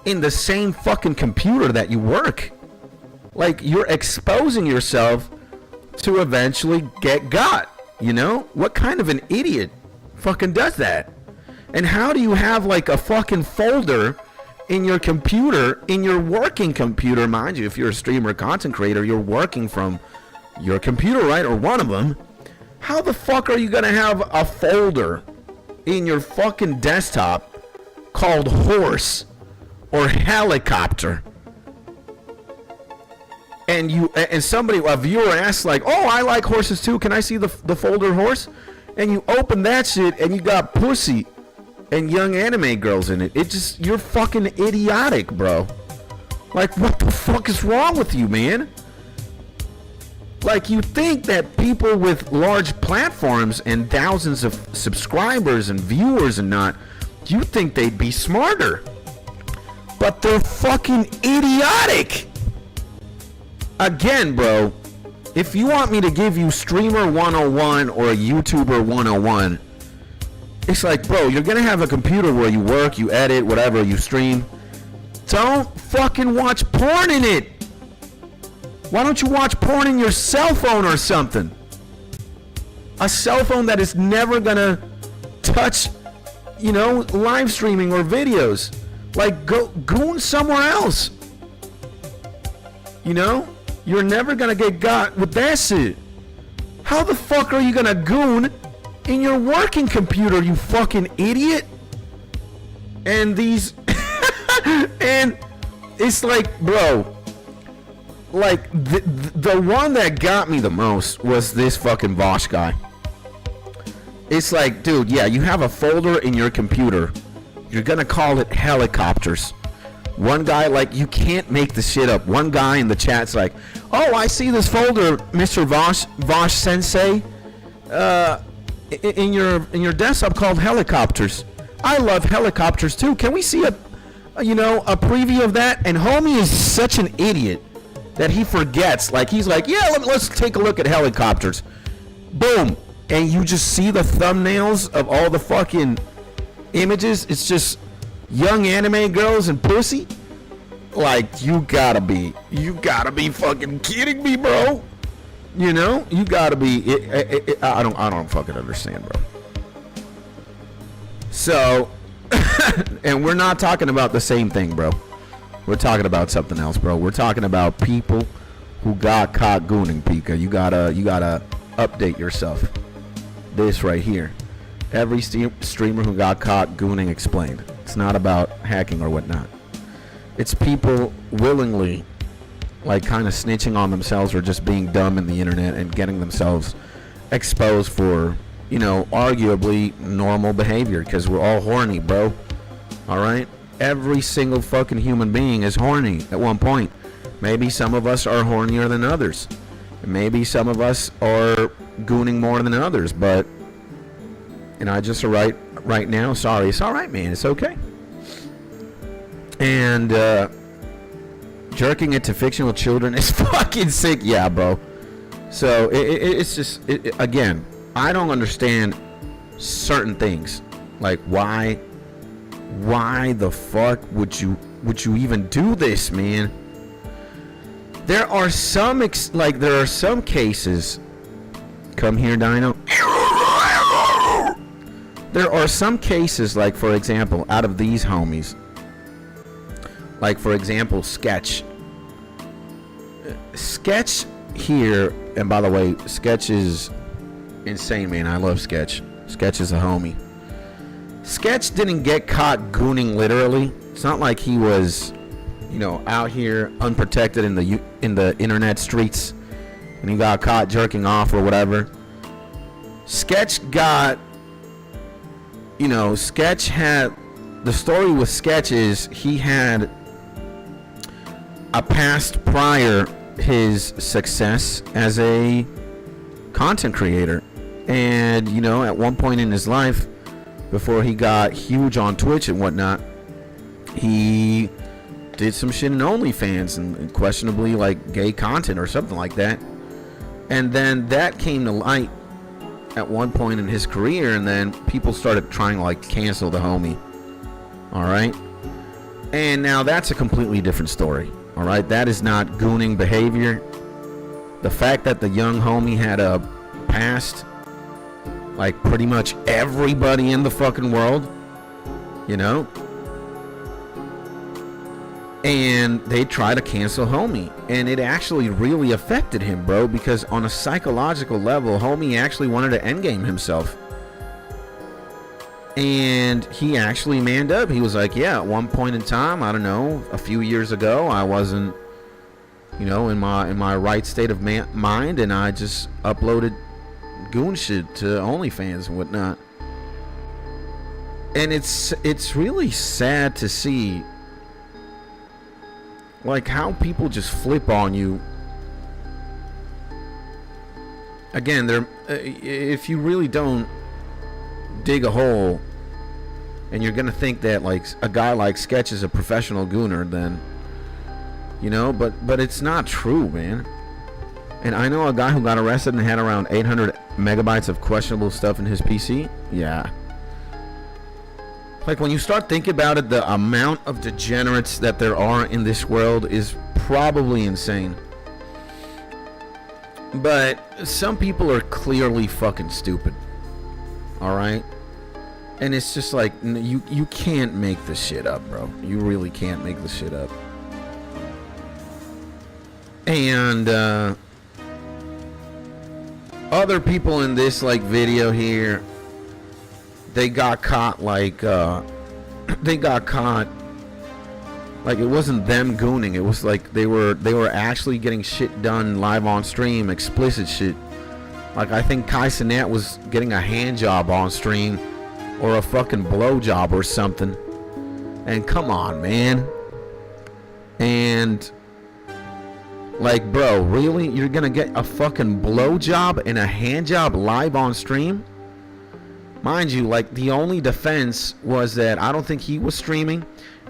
in the same fucking computer that you work. Like, you're exposing yourself to eventually get got, you know? What kind of an idiot fucking does that? And how do you have like a fucking folder in your computer, in your working computer, mind you, if you're a streamer, content creator, you're working from your computer, right? Or one of them. How the fuck are you gonna have a folder in your fucking desktop called horse or helicopter? And somebody, a viewer asks like, oh, I like horses too. Can I see the folder horse? And you open that shit and you got pussy and young anime girls in it. It just, you're fucking idiotic, bro. Like, what the fuck is wrong with you, man? Like, you think that people with large platforms and thousands of subscribers and viewers and not, you think they'd be smarter. But they're fucking idiotic. Again, bro, if you want me to give you Streamer 101 or a YouTuber 101, it's like, bro, you're gonna have a computer where you work, you edit, whatever, you stream. Don't fucking watch porn in it. Why don't you watch porn in your cell phone or something? A cell phone that is never gonna touch, you know, live streaming or videos. Like, go goon somewhere else. You know? You're never gonna get got with that shit. How the fuck are you gonna goon in your working computer, you fucking idiot? And these and it's like, bro, like the one that got me the most was this fucking Vosh guy. It's like, dude, yeah, you have a folder in your computer. You're gonna call it helicopters. One guy, like, you can't make the shit up. One guy in the chat's like, oh, I see this folder, Mr. Vosh Sensei, in your desktop called helicopters. I love helicopters too. Can we see a preview of that? And homie is such an idiot that he forgets. Like, he's like, yeah, let's take a look at helicopters. Boom. And you just see the thumbnails of all the fucking images. It's just young anime girls and pussy. Like, you gotta be fucking kidding me, bro. You know, you gotta be. I don't fucking understand, bro. So, and we're not talking about the same thing, bro. We're talking about something else, bro. We're talking about people who got caught gooning, Pika. You gotta update yourself. This right here. Every streamer who got caught gooning explained. It's not about hacking or whatnot. It's people willingly, like, kind of snitching on themselves or just being dumb in the internet and getting themselves exposed for, you know, arguably normal behavior, because we're all horny, bro. Alright? Every single fucking human being is horny at one point. Maybe some of us are hornier than others. Maybe some of us are gooning more than others, but, you know, I just right now, sorry, it's alright, man, it's okay. And jerking it to fictional children is fucking sick, yeah, bro. So it's just, again, I don't understand certain things. Like, why the fuck would you even do this, man? There are some cases. Come here, Dino. There are some cases, like, for example, out of these homies, like, for example, Sketch here. And by the way, Sketch is insane, man. I love Sketch. Sketch is a homie. Sketch didn't get caught gooning literally. It's not like he was, out here unprotected in the internet streets and he got caught jerking off or whatever. Sketch got, Sketch had, the story with Sketch is he had a past prior his success as a content creator. And, at one point in his life, before he got huge on Twitch and whatnot, he did some shit in OnlyFans and questionably like gay content or something like that. And then that came to light at one point in his career, and then people started trying to like cancel the homie. All right. And now that's a completely different story. All right. That is not gooning behavior. The fact that the young homie had a past like pretty much everybody in the fucking world, and they try to cancel homie, and it actually really affected him, bro, because on a psychological level, homie actually wanted to endgame himself, and he actually manned up. He was like, yeah, at one point in time, I don't know, a few years ago, I wasn't, in my right state of mind, and I just uploaded goon shit to OnlyFans and whatnot. And it's really sad to see like how people just flip on you. Again, if you really don't dig a hole and you're gonna think that like a guy like Sketch is a professional gooner, then but it's not true, man. And I know a guy who got arrested and had around 800 megabytes of questionable stuff in his PC. Yeah. Like, when you start thinking about it, the amount of degenerates that there are in this world is probably insane. But some people are clearly fucking stupid. Alright? And it's just like, you can't make this shit up, bro. You really can't make this shit up. And, other people in this like video here, they got caught like it wasn't them gooning. It was like they were actually getting shit done live on stream, explicit shit. Like, I think Kai Cenat was getting a hand job on stream or a fucking blow job or something. And come on, man. And like, bro, really? You're gonna get a fucking blow job and a hand job live on stream? Mind you, like, the only defense was that I don't think he was streaming,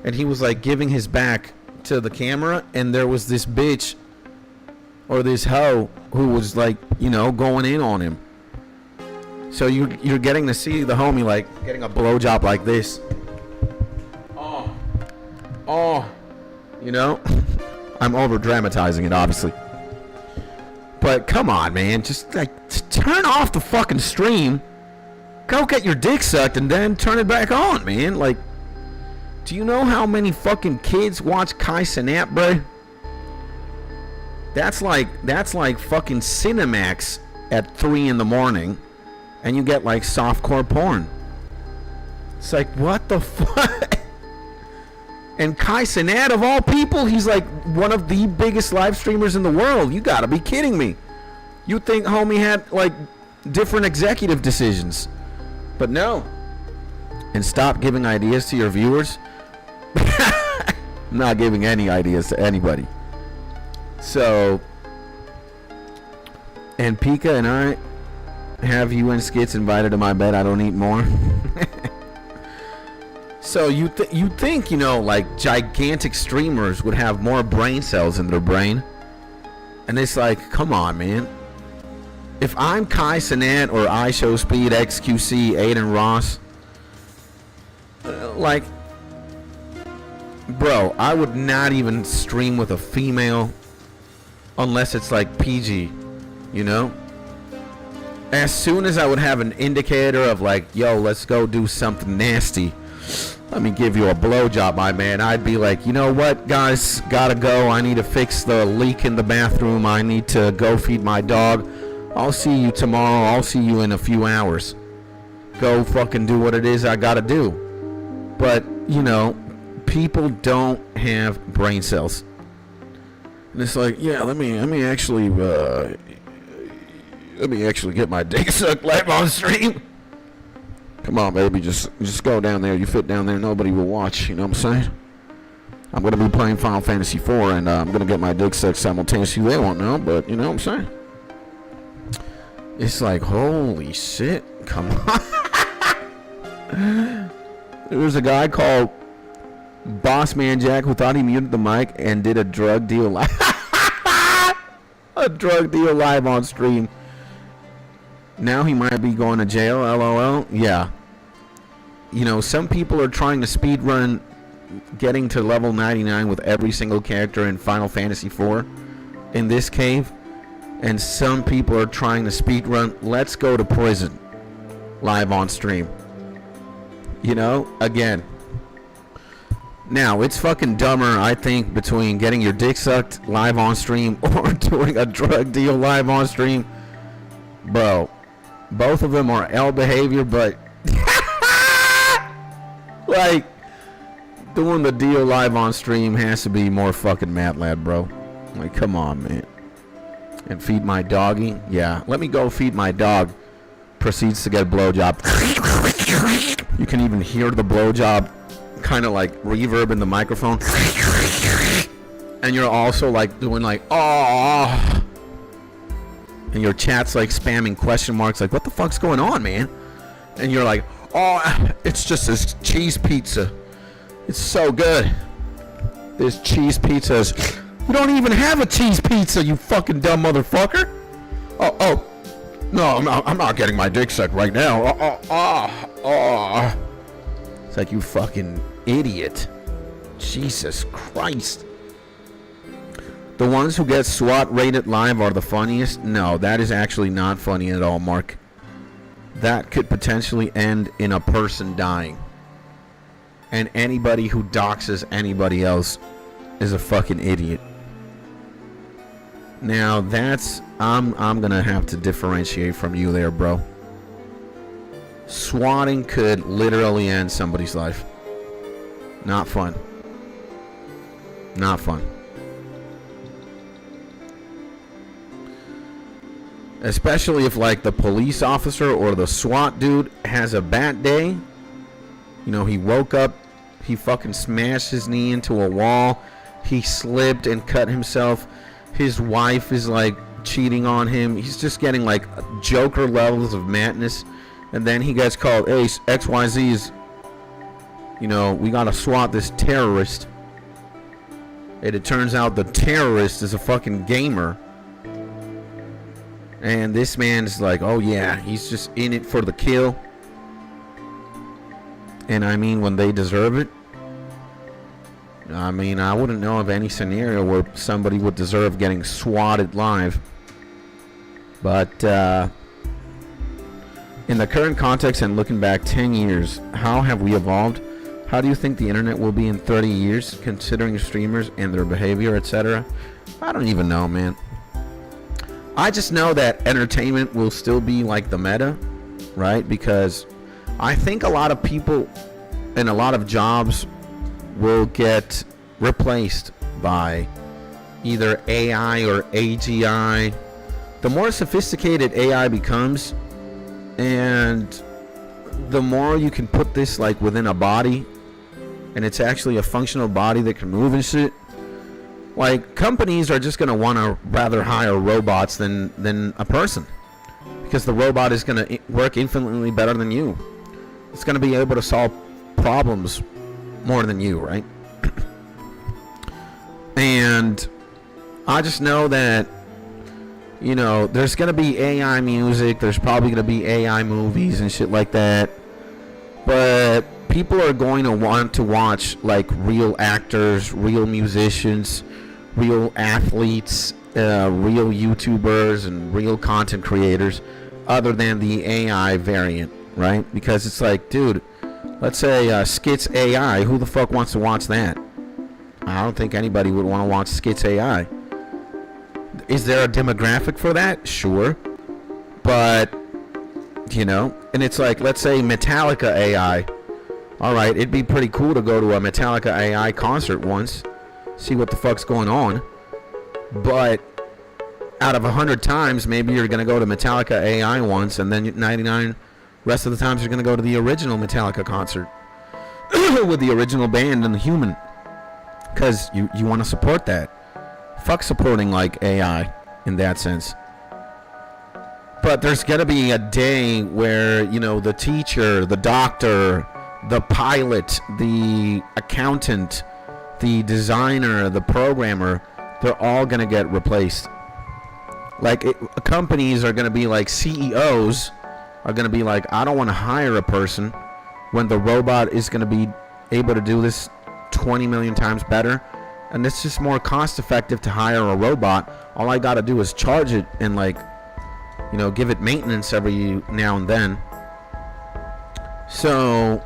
and he was like giving his back to the camera, and there was this bitch or this hoe who was like, going in on him. So you're getting to see the homie like getting a blow job like this. I'm over dramatizing it, obviously. But come on, man. Just like turn off the fucking stream. Go get your dick sucked and then turn it back on, man. Like, do you know how many fucking kids watch Kai Cenat, bro? That's like fucking Cinemax at 3 in the morning, and you get like softcore porn. It's like, what the fuck? And Kai Cenat, of all people, he's like one of the biggest live streamers in the world. You gotta be kidding me. You think homie had like different executive decisions. But no. And stop giving ideas to your viewers. I'm not giving any ideas to anybody. So, and Pika and I have you and Skits invited to my bed. I don't eat more. So you think, like gigantic streamers would have more brain cells in their brain. And it's like, come on, man. If I'm Kai Cenat or iShowSpeed, XQC, Aiden Ross, Like, bro, I would not even stream with a female unless it's like PG, you know? As soon as I would have an indicator of like, yo, let's go do something nasty, let me give you a blowjob, my man, I'd be like, you know what, guys, gotta go. I need to fix the leak in the bathroom. I need to go feed my dog. I'll see you tomorrow. I'll see you in a few hours. Go fucking do what it is I gotta do. But, you know, people don't have brain cells. And it's like, yeah, let me actually get my dick sucked live on stream. Come on, baby, just go down there. You fit down there, nobody will watch. You know what I'm saying? I'm gonna be playing Final Fantasy 4, and I'm gonna get my dick sucked simultaneously. They won't know, but you know what I'm saying? It's like, holy shit! Come on. There was a guy called Boss Man Jack who thought he muted the mic and did a drug deal live. A drug deal live on stream. Now he might be going to jail, LOL. Yeah. You know, some people are trying to speed run getting to level 99 with every single character in Final Fantasy 4 in this cave. And some people are trying to speed run Let's Go to Prison live on stream. You know, again. Now, it's fucking dumber, I think, between getting your dick sucked live on stream or doing a drug deal live on stream. Bro, both of them are L behavior, but like, doing the deal live on stream has to be more fucking mad lad, bro. Like, come on, man. And feed my doggy? Yeah, let me go feed my dog. Proceeds to get a blowjob. You can even hear the blowjob kind of like reverb in the microphone. And you're also like doing like, oh. And your chat's like spamming question marks like, what the fuck's going on, man? And you're like, oh, it's just this cheese pizza. It's so good. This cheese pizza is... We don't even have a cheese pizza, you fucking dumb motherfucker. Oh. No, I'm not getting my dick sucked right now. It's like, you fucking idiot. Jesus Christ. The ones who get SWAT rated live are the funniest? No, that is actually not funny at all, Mark. That could potentially end in a person dying. And anybody who doxes anybody else is a fucking idiot. Now that's... I'm gonna have to differentiate from you there, bro. Swatting could literally end somebody's life. Not fun. Not fun. Especially if like the police officer or the SWAT dude has a bad day. You know, he woke up, he fucking smashed his knee into a wall, he slipped and cut himself, his wife is like cheating on him, he's just getting like Joker levels of madness, and then he gets called, hey, XYZ is, you know, we gotta SWAT this terrorist, and it turns out the terrorist is a fucking gamer. And this man's like, oh yeah, he's just in it for the kill. And I mean, when they deserve it. I mean, I wouldn't know of any scenario where somebody would deserve getting swatted live. But in the current context and looking back 10 years, how have we evolved? How do you think the internet will be in 30 years, considering streamers and their behavior, etc.? I don't even know, man. I just know that entertainment will still be like the meta, right? Because I think a lot of people and a lot of jobs will get replaced by either AI or AGI. The more sophisticated AI becomes, and the more you can put this like within a body, and it's actually a functional body that can move and shit. Like, companies are just going to want to rather hire robots than a person. Because the robot is going to work infinitely better than you. It's going to be able to solve problems more than you, right? And I just know that, you know, there's going to be AI music. There's probably going to be AI movies and shit like that. But people are going to want to watch like real actors, real musicians, real athletes, real YouTubers, and real content creators, other than the AI variant, right? Because it's like, dude, let's say SKITS AI. Who the fuck wants to watch that? I don't think anybody would want to watch SKITS AI. Is there a demographic for that? Sure. But, you know, and it's like, let's say Metallica AI. All right, it'd be pretty cool to go to a Metallica AI concert once, see what the fuck's going on. But out of 100 times, maybe you're going to go to Metallica AI once, and then 99 rest of the times you're going to go to the original Metallica concert with the original band and the human, because you want to support that. Fuck supporting like AI in that sense. But there's going to be a day where, you know, the teacher, the doctor, the pilot, the accountant, the designer, the programmer, they're all going to get replaced. Like, companies are going to be like, CEOs are going to be like, I don't want to hire a person when the robot is going to be able to do this 20 million times better. And it's just more cost effective to hire a robot. All I got to do is charge it and, like, you know, give it maintenance every now and then. So,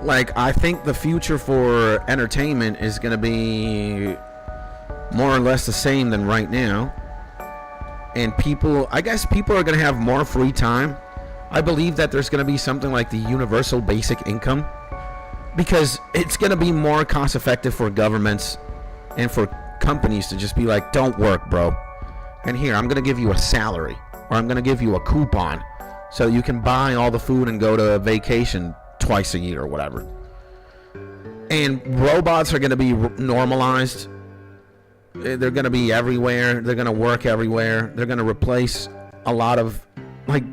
like, I think the future for entertainment is going to be more or less the same than right now. And I guess people are going to have more free time. I believe that there's going to be something like the universal basic income, because it's going to be more cost effective for governments and for companies to just be like, don't work, bro. And here, I'm going to give you a salary, or I'm going to give you a coupon so you can buy all the food and go to a vacation twice a year or whatever. And robots are going to be normalized. They're going to be everywhere. They're going to work everywhere. They're going to replace a lot of, like,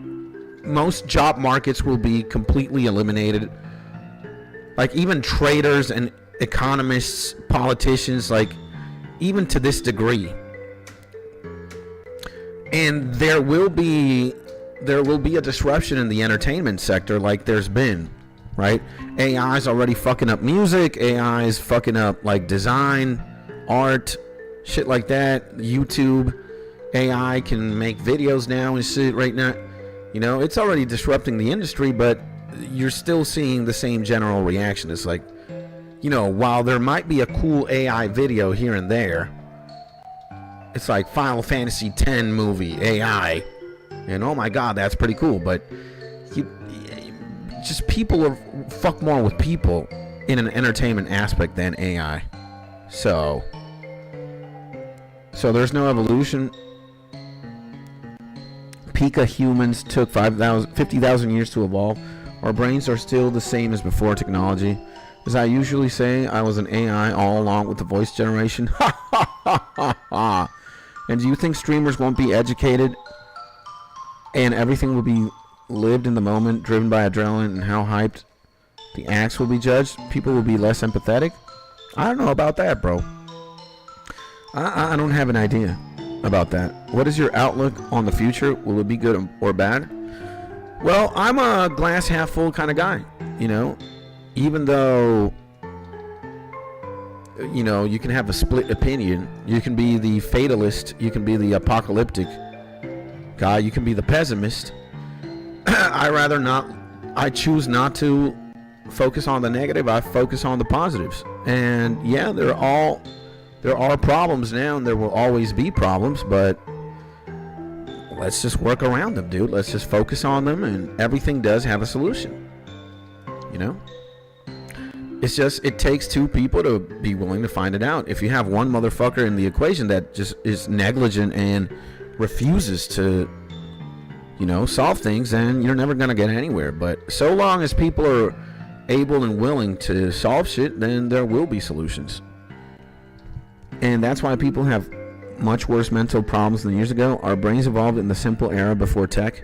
most job markets will be completely eliminated. Like, even traders and economists, politicians, like, even to this degree. And there will be a disruption in the entertainment sector, like there's been, right? AI is already fucking up music. AI is fucking up, like, design, art, shit like that. YouTube, AI can make videos now and shit right now. You know, it's already disrupting the industry, but you're still seeing the same general reaction. It's like, you know, while there might be a cool AI video here and there, it's like Final Fantasy X movie, AI. And oh my god, that's pretty cool. But just people are fuck more with people in an entertainment aspect than AI. So there's no evolution. Pika humans took 50,000 years to evolve. Our brains are still the same as before technology. As I usually say, I was an AI all along with the voice generation. Ha ha ha ha ha. And do you think streamers won't be educated and everything will be lived in the moment, driven by adrenaline and how hyped the acts will be judged? People will be less empathetic? I don't know about that, bro. I don't have an idea about that. What is your outlook on the future? Will it be good or bad? Well, I'm a glass half full kind of guy, you know, even though, you know, you can have a split opinion. You can be the fatalist. You can be the apocalyptic guy. You can be the pessimist. I choose not to focus on the negative. I focus on the positives. And yeah, there are problems now, and there will always be problems, but let's just work around them, dude. Let's just focus on them, and everything does have a solution. You know? It's just, it takes two people to be willing to find it out. If you have one motherfucker in the equation that just is negligent and refuses to, you know, solve things, then you're never going to get anywhere. But so long as people are able and willing to solve shit, then there will be solutions. And that's why people have much worse mental problems than years ago. Our brains evolved in the simple era before tech.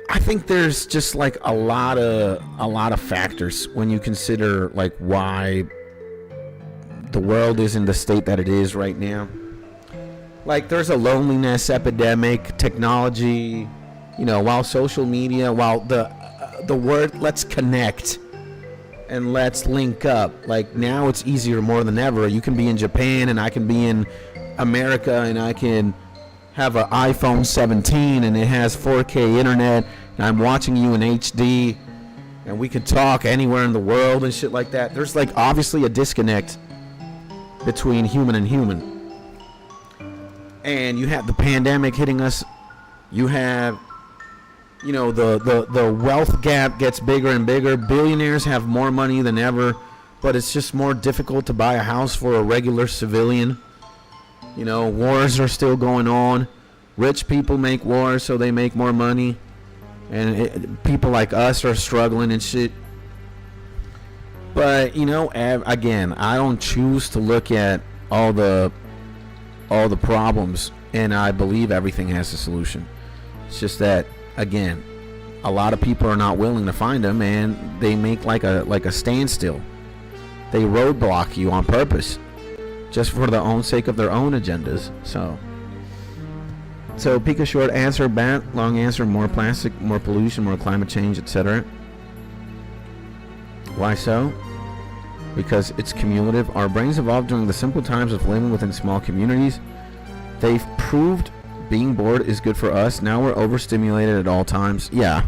I think there's just like a lot of factors when you consider like why the world is in the state that it is right now. Like, there's a loneliness epidemic, technology, you know, while social media, while the the word let's connect and let's link up. Like, now it's easier more than ever. You can be in Japan and I can be in America, and I can have an iPhone 17 and it has 4K internet, and I'm watching you in HD, and we could talk anywhere in the world and shit like that. There's like obviously a disconnect between human and human. And you have the pandemic hitting us. You have, you know, the wealth gap gets bigger and bigger. Billionaires have more money than ever, but it's just more difficult to buy a house for a regular civilian. You know, wars are still going on. Rich people make wars so they make more money, and people like us are struggling and shit. But, you know, again, I don't choose to look at all the problems, and I believe everything has a solution. It's just that, again, a lot of people are not willing to find them, and they make like a standstill. They roadblock you on purpose, just for the own sake of their own agendas. So Pika short answer, bat, long answer, more plastic, more pollution, more climate change, etc. Why so? Because it's cumulative. Our brains evolved during the simple times of living within small communities. They've proved being bored is good for us. Now we're overstimulated at all times. Yeah.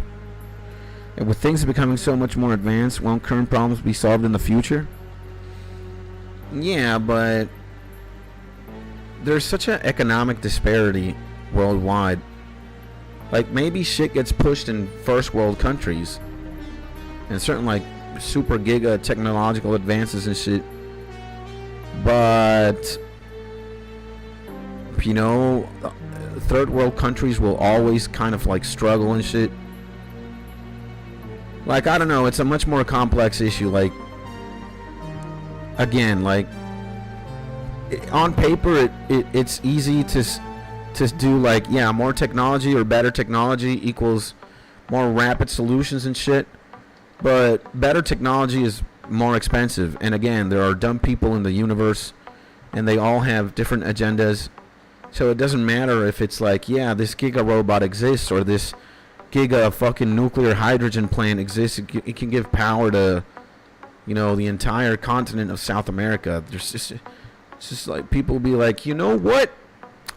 And with things becoming so much more advanced, won't current problems be solved in the future? Yeah, but there's such an economic disparity worldwide. Like, maybe shit gets pushed in first world countries and certain like super giga technological advances and shit, but you know, third world countries will always kind of like struggle and shit. Like, I don't know, it's a much more complex issue. Like, again, like, on paper it's easy to do, like, yeah, more technology or better technology equals more rapid solutions and shit, but better technology is more expensive. And again, there are dumb people in the universe, and they all have different agendas. So it doesn't matter if it's like, yeah, this giga robot exists, or this giga fucking nuclear hydrogen plant exists. It can give power to, you know, the entire continent of South America. It's just like, people be like, you know what?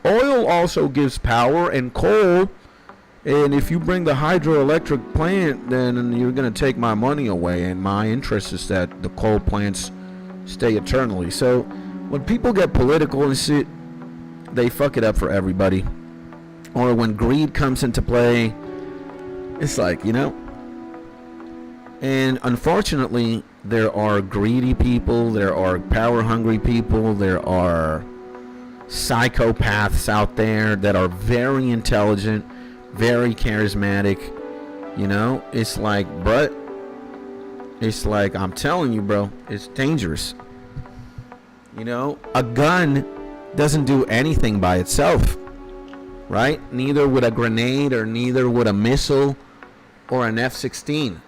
Oil also gives power, and coal. And if you bring the hydroelectric plant, then you're going to take my money away. And my interest is that the coal plants stay eternally. So when people get political and shit, they fuck it up for everybody. Or when greed comes into play, it's like, you know. And unfortunately, there are greedy people, there are power hungry people, there are psychopaths out there that are very intelligent, very charismatic. You know, it's like, but it's like, I'm telling you, bro, it's dangerous. You know, a gun doesn't do anything by itself, right? Neither would a grenade, or neither would a missile or an F-16.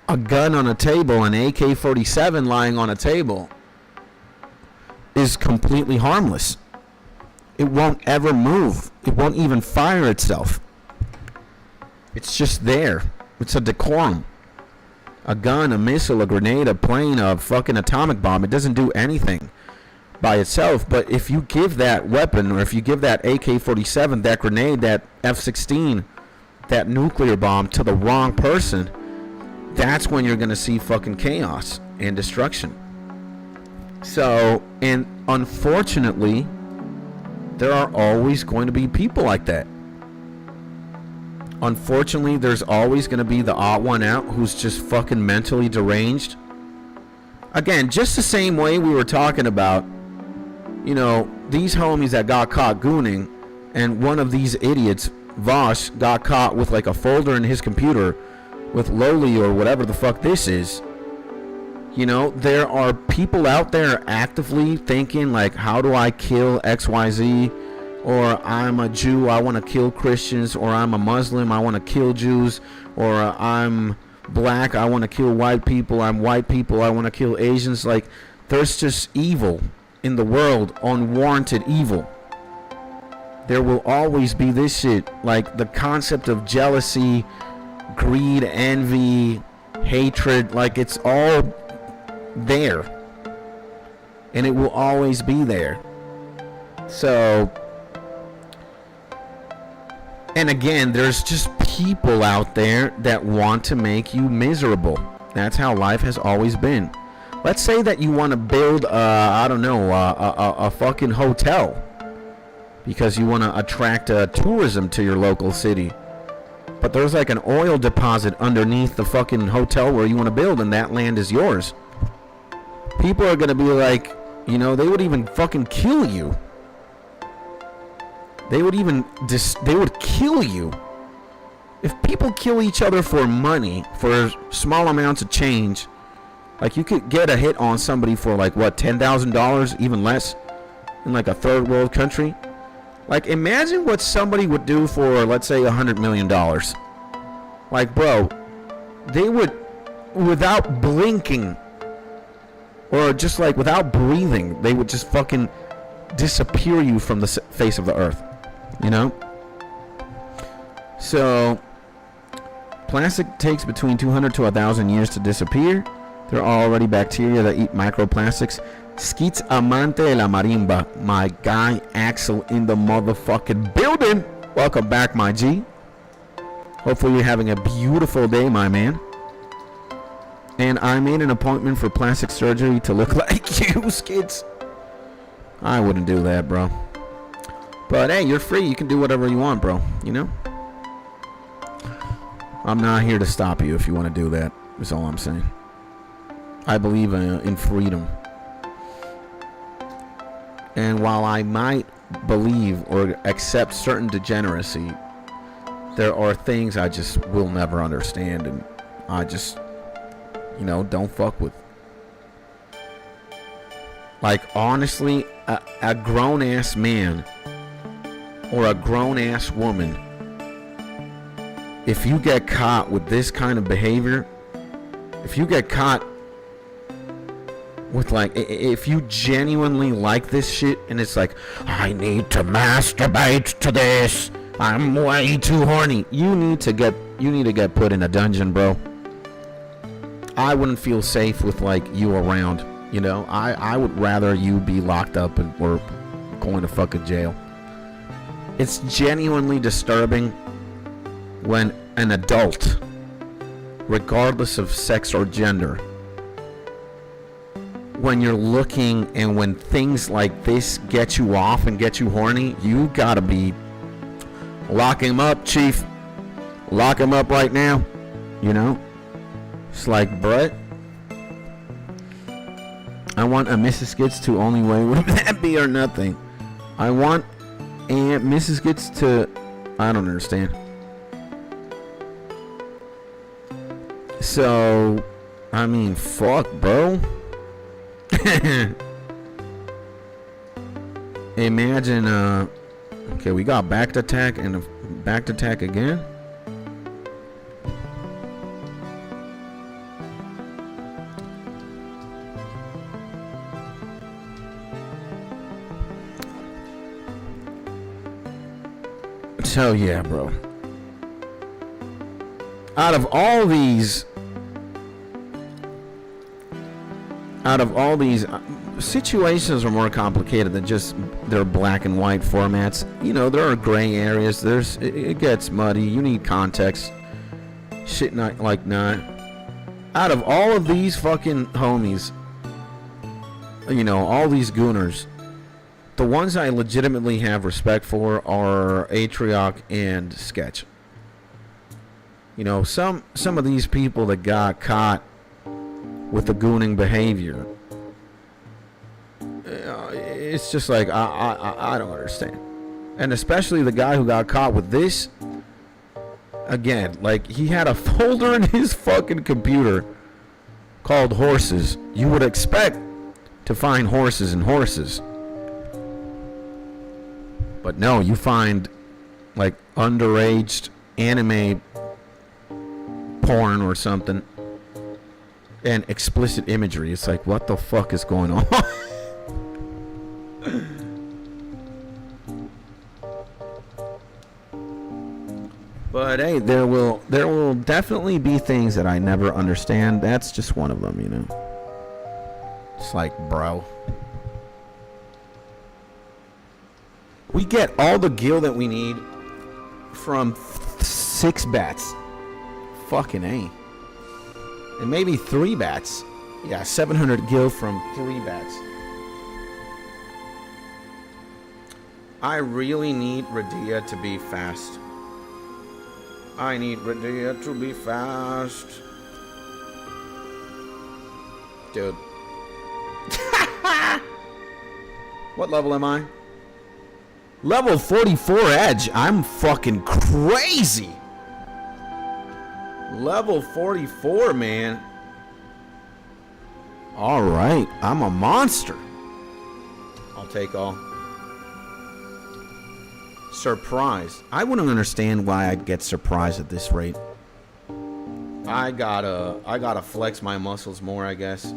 A gun on a table, an AK-47 lying on a table, is completely harmless. It won't ever move. It won't even fire itself. It's just there. It's a decorum. A gun, a missile, a grenade, a plane, a fucking atomic bomb, it doesn't do anything by itself. But if you give that weapon, or if you give that AK-47, that grenade, that F-16, that nuclear bomb to the wrong person, that's when you're going to see fucking chaos and destruction. So, and unfortunately, there are always going to be people like that. Unfortunately, there's always going to be the odd one out who's just fucking mentally deranged. Again, just the same way we were talking about, you know, these homies that got caught gooning, and one of these idiots, Vosh, got caught with like a folder in his computer with Loli or whatever the fuck this is. You know, there are people out there actively thinking like, how do I kill XYZ? Or I'm a Jew, I want to kill Christians. Or I'm a Muslim, I want to kill Jews. Or I'm black, I want to kill white people. I'm white people, I want to kill Asians. Like, there's just evil in the world, unwarranted evil. There will always be this shit. Like, the concept of jealousy, greed, envy, hatred, like it's all there. And it will always be there. So, and again, there's just people out there that want to make you miserable. That's how life has always been. Let's say that you want to build, a fucking hotel because you want to attract tourism to your local city. But there's like an oil deposit underneath the fucking hotel where you want to build, and that land is yours. People are going to be like, they would even fucking kill you. They would kill you. If people kill each other for money, for small amounts of change, like you could get a hit on somebody for like what, $10,000, even less, in like a third world country. Like imagine what somebody would do for, let's say, $100 million. Like, bro, they would, without blinking, or just like without breathing, they would just fucking disappear you from the face of the earth. So plastic takes between 200 to 1,000 years to disappear. There are already bacteria that eat microplastics. SKITS Amante de la Marimba, my guy Axel in the motherfucking building. Welcome back, my G. Hopefully you're having a beautiful day, my man. And I made an appointment for plastic surgery to look like you, SKITS. I wouldn't do that, bro. But hey, you're free. You can do whatever you want, bro. I'm not here to stop you if you want to do that. That's all I'm saying. I believe in freedom. And while I might believe or accept certain degeneracy, there are things I just will never understand, and I just, don't fuck with. Like, honestly, a grown-ass man or a grown-ass woman, if you get caught with this kind of behavior, if you get caught with, like, if you genuinely like this shit and it's like, I need to masturbate to this, I'm way too horny, you need to get put in a dungeon, bro. I wouldn't feel safe with, like, you around. I would rather you be locked up or going to fucking jail. It's genuinely disturbing when an adult, regardless of sex or gender, when you're looking and when things like this get you off and get you horny, you gotta be lock him up, chief. Lock him up right now. It's like, Brett, I want a Mrs. Skits to only way. Would that be or nothing? I want and Mrs. Skits to, I don't understand. So, I mean, fuck, bro. Imagine, okay, we got back attack and a back attack again. So yeah, bro. Out of all these situations are more complicated than just their black and white formats. There are gray areas. It gets muddy. You need context. Shit not like not. Out of all of these fucking homies, all these gooners, the ones I legitimately have respect for are Atrioc and Sketch. Some of these people that got caught with the gooning behavior, it's just like I don't understand. And especially the guy who got caught with this, again, like, he had a folder in his fucking computer called horses. You would expect to find horses and horses, but no, you find like underage anime porn or something and explicit imagery. It's like, what the fuck is going on? But hey, there will definitely be things that I never understand. That's just one of them, you know. It's like, bro. We get all the gil that we need from 6 bats. Fucking A. And maybe 3 bats. Yeah, 700 gil from 3 bats. I really need Radia to be fast. I need Radia to be fast. Dude. What level am I? Level 44 edge. I'm fucking crazy. Level 44, man. Alright, I'm a monster. I'll take all. Surprise. I wouldn't understand why I'd get surprised at this rate. I gotta flex my muscles more, I guess.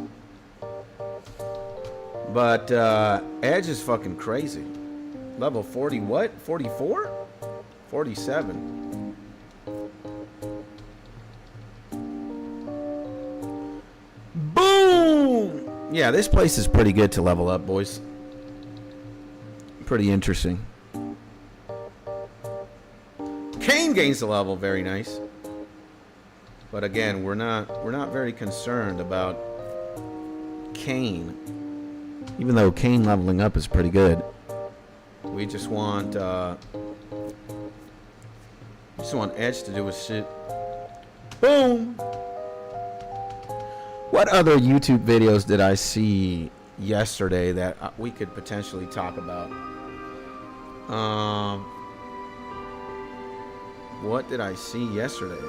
But edge is fucking crazy. Level 40 what? 44? 47. Boom! Yeah, this place is pretty good to level up, boys. Pretty interesting. Kane gains the level, very nice. But again, we're not very concerned about Kane. Even though Kane leveling up is pretty good. We just want Edge to do his shit. Boom! What other YouTube videos did I see yesterday that we could potentially talk about? What did I see yesterday?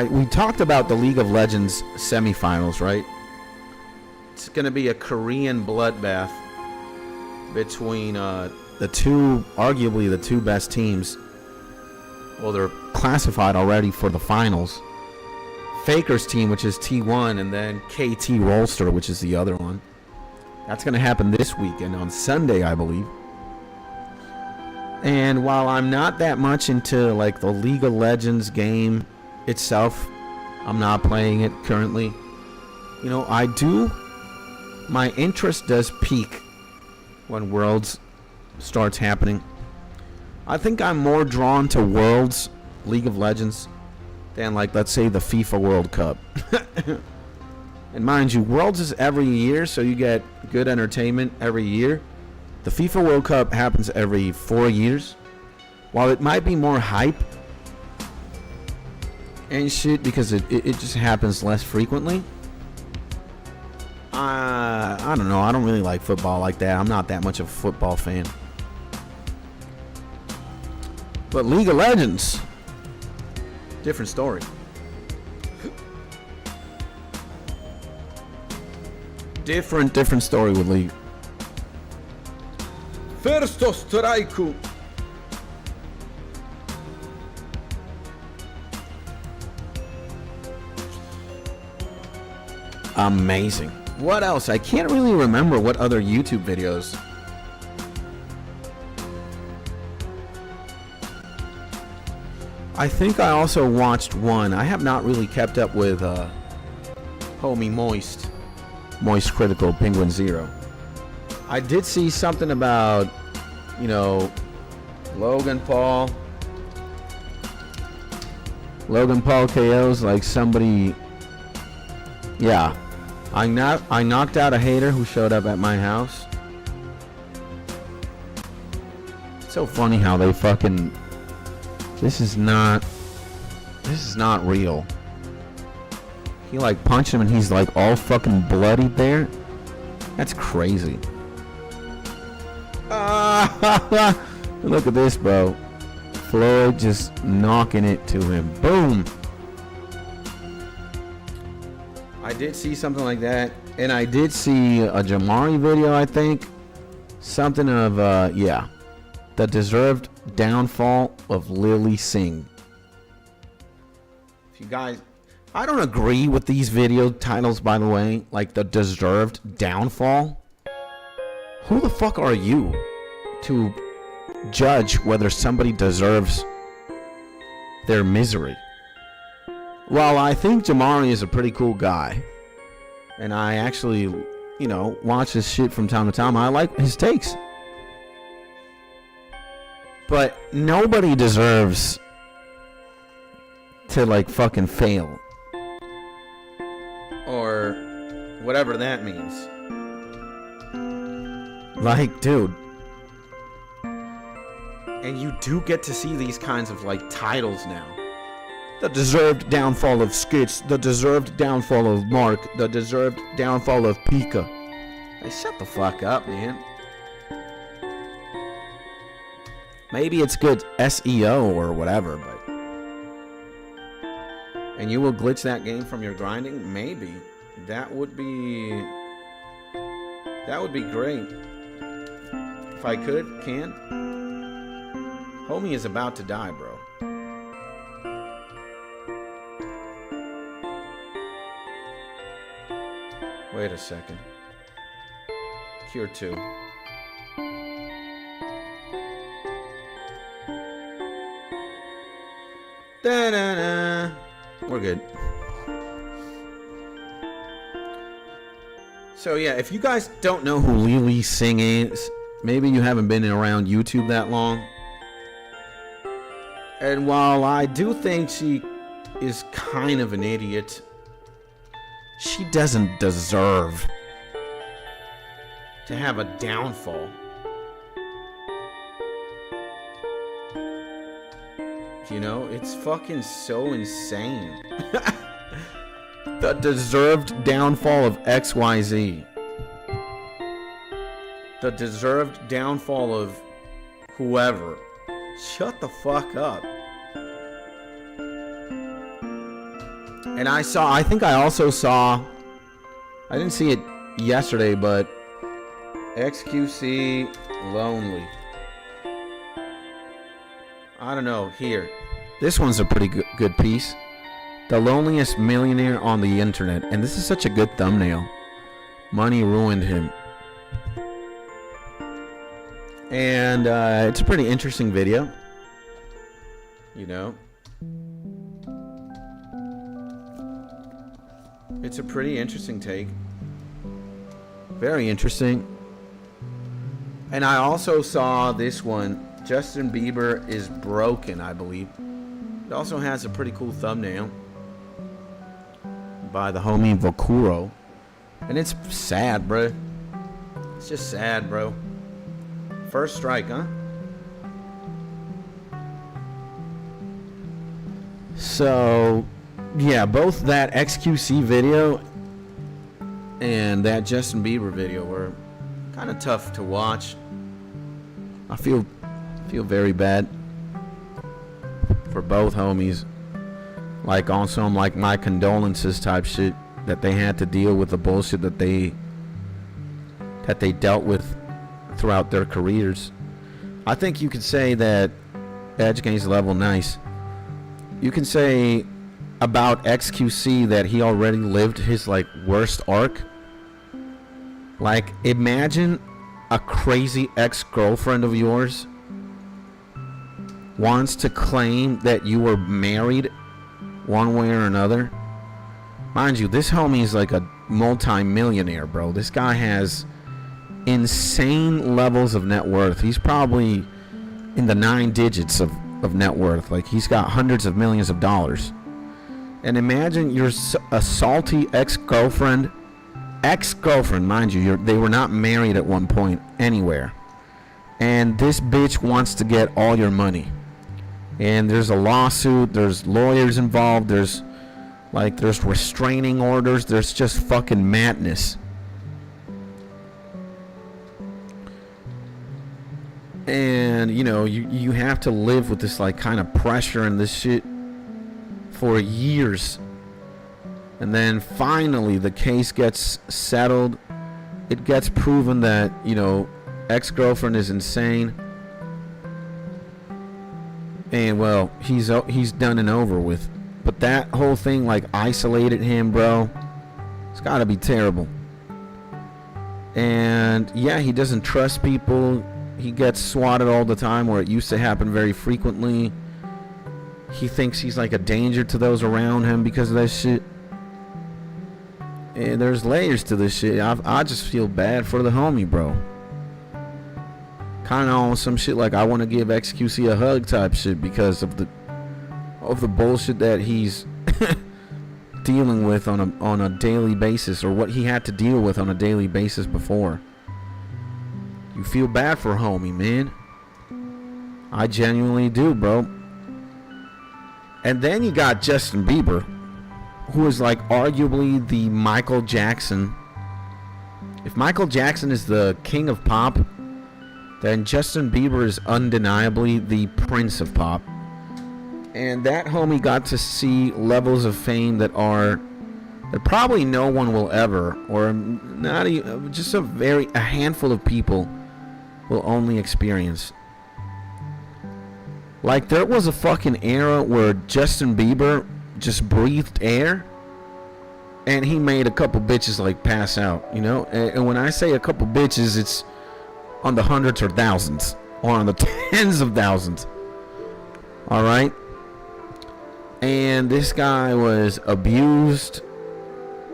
We talked about the League of Legends semifinals, right? It's going to be a Korean bloodbath between arguably the two best teams. Well, they're classified already for the finals. Faker's team, which is T1, and then KT Rolster, which is the other one. That's going to happen this weekend on Sunday, I believe. And while I'm not that much into like the League of Legends game itself, I'm not playing it currently. You know, my interest does peak when Worlds starts happening. I think I'm more drawn to Worlds, League of Legends, than like, let's say, the FIFA World Cup. And mind you, Worlds is every year, so you get good entertainment every year. The FIFA World Cup happens every 4 years. While it might be more hype and shit because it just happens less frequently, I don't know. I don't really like football like that. I'm not that much of a football fan. But League of Legends, different story. Different story with League. First strike. Amazing. What else? I can't really remember what other YouTube videos. I think I also watched one. I have not really kept up with homie Moist Critical Penguin Zero. I did see something about, you know, Logan Paul KOs, like somebody. Yeah, I knocked out a hater who showed up at my house. It's so funny how they fucking. This is not real. He like punched him and he's like all fucking bloodied there. That's crazy. Look at this, bro. Floyd just knocking it to him. Boom. I did see something like that. And I did see a Jamari video, I think. Something of, the deserved downfall of Lily Singh. If you guys... I don't agree with these video titles, by the way. Like, the deserved downfall. Who the fuck are you to judge whether somebody deserves their misery. Well, I think Jamari is a pretty cool guy, and I actually, you know, watch his shit from time to time. I like his takes. But nobody deserves to, like, fucking fail. Or whatever that means. Like, dude. And you do get to see these kinds of, like, titles now. The deserved downfall of Skits. The deserved downfall of Mark. The deserved downfall of Pika. Hey, shut the fuck up, man. Maybe it's good SEO or whatever, but... And you will glitch that game from your grinding? Maybe. That would be great. If I can. Homie is about to die, bro. Wait a second. Cure 2. Da-da-da. We're good. So yeah, if you guys don't know who Lily Singh is, maybe you haven't been around YouTube that long. And while I do think she is kind of an idiot, she doesn't deserve to have a downfall. You know, it's fucking so insane. The deserved downfall of XYZ. The deserved downfall of whoever. Shut the fuck up. And I think I also saw, I didn't see it yesterday, but XQC Lonely. I don't know, here. This one's a pretty good piece. The loneliest millionaire on the internet. And this is such a good thumbnail. Money ruined him. And it's a pretty interesting video. You know. It's a pretty interesting take. Very interesting. And I also saw this one. Justin Bieber is broken, I believe. It also has a pretty cool thumbnail by the homie Vokuro. And it's sad, bro. It's just sad, bro. First strike, huh? So, yeah, both that XQC video and that Justin Bieber video were kind of tough to watch. I feel very bad for both homies. Like, on some, like, my condolences type shit that they had to deal with the bullshit that they dealt with throughout their careers. I think you could say that Edge Gains level nice. You can say about XQC that he already lived his, like, worst arc. Like, imagine a crazy ex-girlfriend of yours wants to claim that you were married one way or another. Mind you, this homie is like a multi-millionaire, bro. This guy has insane levels of net worth. He's probably in the 9 digits of net worth. Like, he's got hundreds of millions of dollars. And imagine you're a salty ex-girlfriend, mind you, they were not married at one point anywhere. And this bitch wants to get all your money. And there's a lawsuit, there's lawyers involved, there's restraining orders, there's just fucking madness. And, you know, you have to live with this, like, kind of pressure and this shit for years. And then finally the case gets settled. It gets proven that, you know, ex-girlfriend is insane. And, well, he's done and over with. But that whole thing, like, isolated him, bro. It's gotta be terrible. And, yeah, he doesn't trust people. He gets swatted all the time where it used to happen very frequently. He thinks he's like a danger to those around him because of that shit. And there's layers to this shit. I just feel bad for the homie, bro. Kind of on some shit like I want to give XQC a hug type shit because of the bullshit that he's dealing with on a daily basis, or what he had to deal with on a daily basis before. You feel bad for homie, man. I genuinely do, bro. And then you got Justin Bieber, who is like arguably the Michael Jackson. If Michael Jackson is the king of pop, then Justin Bieber is undeniably the prince of pop. And that homie got to see levels of fame that probably no one will ever, or not even, just a handful of people will only experience. Like, there was a fucking era where Justin Bieber just breathed air and he made a couple bitches like pass out, you know? And when I say a couple bitches, it's on the hundreds or thousands, or on the tens of thousands. All right? And this guy was abused.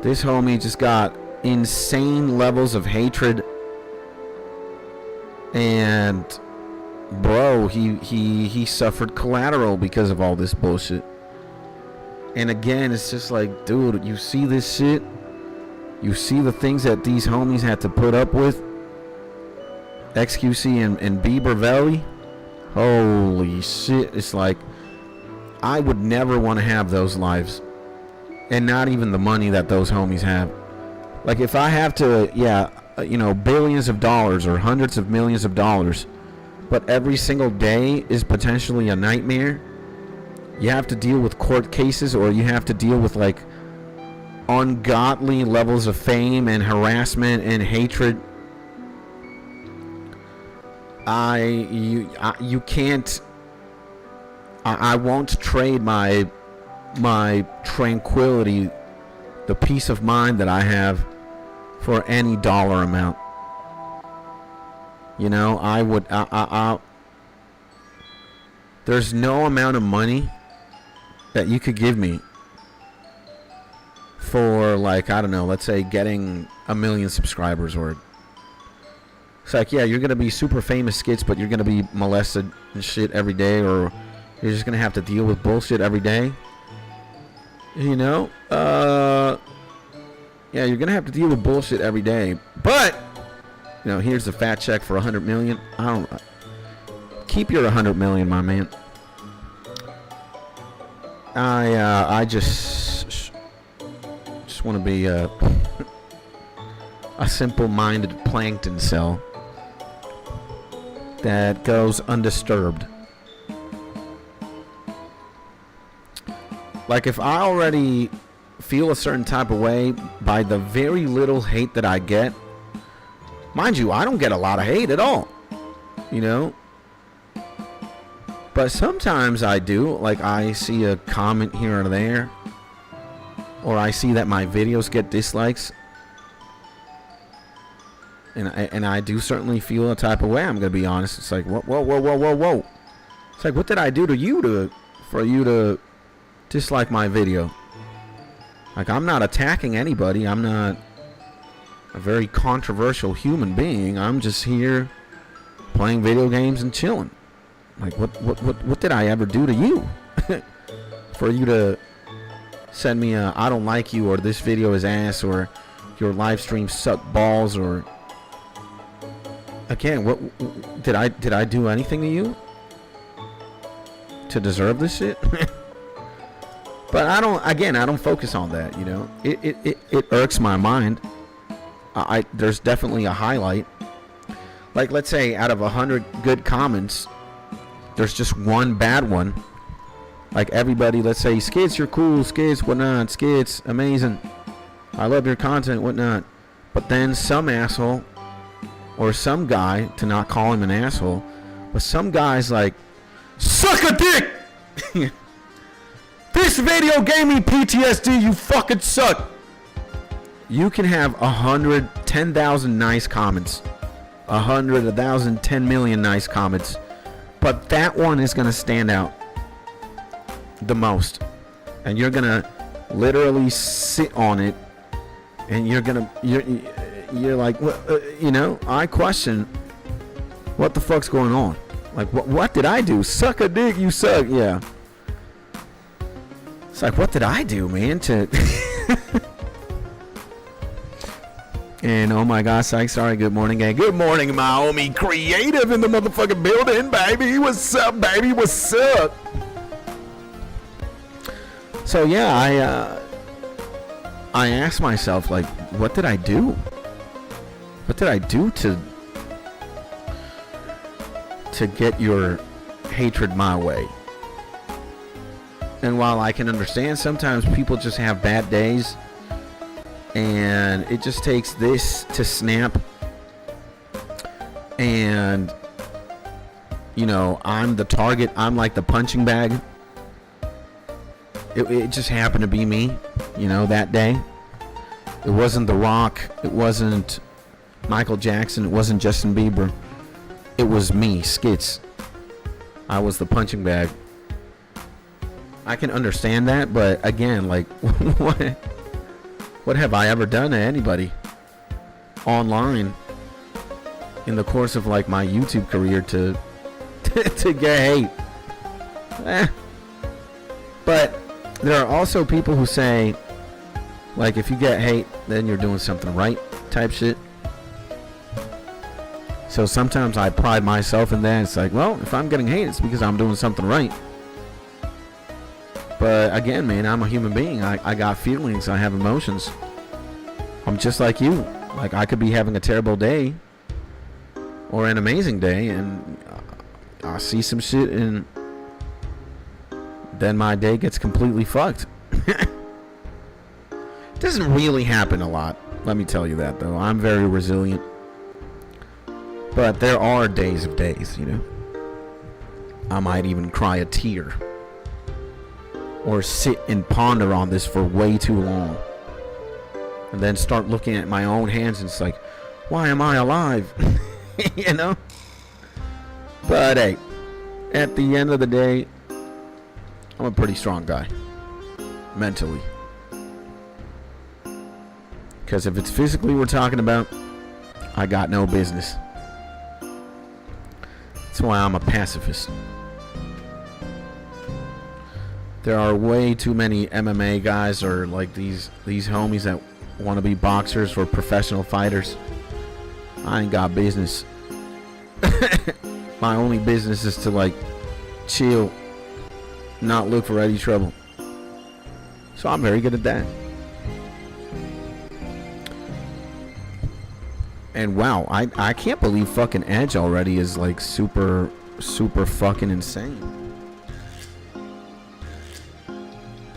This homie just got insane levels of hatred. And bro, he suffered collateral because of all this bullshit. And again, it's just like, dude, you see this shit? You see the things that these homies had to put up with? XQC and Bieber Valley? Holy shit. It's like, I would never want to have those lives. And not even the money that those homies have. Like, if I have to, billions of dollars or hundreds of millions of dollars, but every single day is potentially a nightmare. You have to deal with court cases, or you have to deal with like ungodly levels of fame and harassment and hatred. You can't. I won't trade my tranquility, the peace of mind that I have, for any dollar amount. You know, I would. There's no amount of money that you could give me for, like, I don't know, let's say getting 1 million subscribers, or it's like, yeah, you're gonna be super famous, Skits, but you're gonna be molested and shit every day, or you're just gonna have to deal with bullshit every day. You know, yeah, you're gonna have to deal with bullshit every day. But you know, here's the fat check for 100 million. Keep your 100 million, my man. I just want to be a simple-minded plankton cell that goes undisturbed. Like, if I already feel a certain type of way by the very little hate that I get, mind you, I don't get a lot of hate at all, you know? But sometimes I do. Like, I see a comment here or there, or I see that my videos get dislikes, and I do certainly feel a type of way. I'm gonna be honest. It's like, whoa. It's like, what did I do to you for you to dislike my video? Like, I'm not attacking anybody. I'm not a very controversial human being. I'm just here playing video games and chilling. Like, what did I ever do to you for you to send me a I don't like you, or this video is ass, or your live stream suck balls, or again, what did I do anything to you to deserve this shit? But I don't focus on that, you know. It irks my mind. There's definitely a highlight. Like, let's say out of 100 good comments, there's just one bad one. Like, everybody, let's say, Skits, you're cool, Skits, whatnot, Skits, amazing, I love your content, whatnot. But then some asshole, or some guy, to not call him an asshole, but some guy's like, suck a dick! This video gave me PTSD, you fucking suck! You can have 10,000 nice comments, 100, 1,000, 10 million nice comments. But that one is going to stand out the most. And you're going to literally sit on it. And you're like, well, I question what the fuck's going on. Like, what did I do? Suck a dick, you suck. Yeah. It's like, what did I do, man? And oh my gosh, Psych, sorry, good morning, gang. Good morning, my homie Creative in the motherfucking building, baby. What's up, baby? What's up? So yeah, I asked myself, like, what did I do? What did I do to get your hatred my way? And while I can understand sometimes people just have bad days and it just takes this to snap, and I'm the target, I'm like the punching bag. It just happened to be me, that day. It wasn't The Rock, it wasn't Michael Jackson, it wasn't Justin Bieber. It was me, Skits. I was the punching bag. I can understand that, but again, like, what have I ever done to anybody online in the course of like my YouTube career to get hate? But there are also people who say, like, if you get hate, then you're doing something right, type shit. So sometimes I pride myself in that. It's like, well, if I'm getting hate, it's because I'm doing something right. But again, man, I'm a human being. I got feelings. I have emotions. I'm just like you. Like, I could be having a terrible day or an amazing day, and I see some shit, and then my day gets completely fucked. It doesn't really happen a lot. Let me tell you that, though. I'm very resilient. But there are days of days, I might even cry a tear. Or sit and ponder on this for way too long. And then start looking at my own hands and it's like, why am I alive? But hey, at the end of the day, I'm a pretty strong guy. Mentally. Because if it's physically we're talking about, I got no business. That's why I'm a pacifist. There are way too many MMA guys or like these homies that want to be boxers or professional fighters. I ain't got business. My only business is to like chill, not look for any trouble. So I'm very good at that. And wow, I can't believe fucking Edge already is like super fucking insane.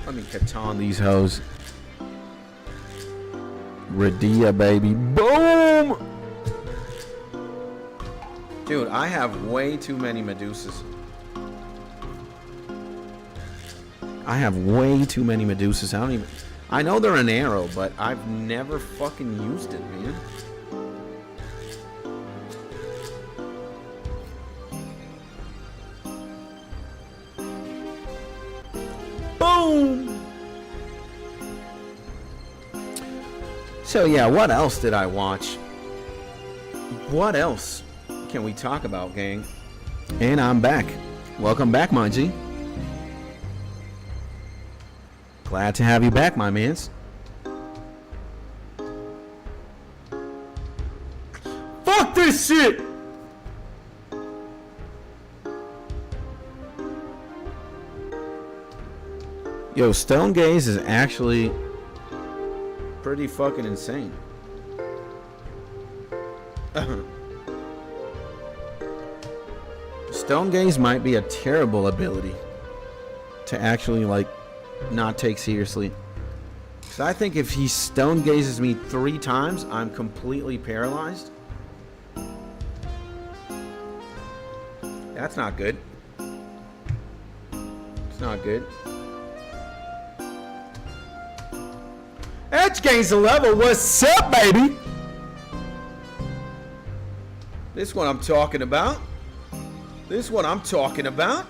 Let me katan these hoes. Radia, baby. Boom! Dude, I have way too many Medusas. I have way too many Medusas. I know they're an arrow, but I've never fucking used it, man. Boom! So yeah, what else did I watch? What else can we talk about, gang? And I'm back. Welcome back, my G. Glad to have you back, my mans. Fuck this shit! Yo, Stone Gaze is actually pretty fucking insane. Stone Gaze might be a terrible ability to actually like not take seriously. Cause I think if he Stone Gazes me 3 times, I'm completely paralyzed. That's not good. It's not good. Edge gains a level. What's up, baby? This is what I'm talking about. This is what I'm talking about.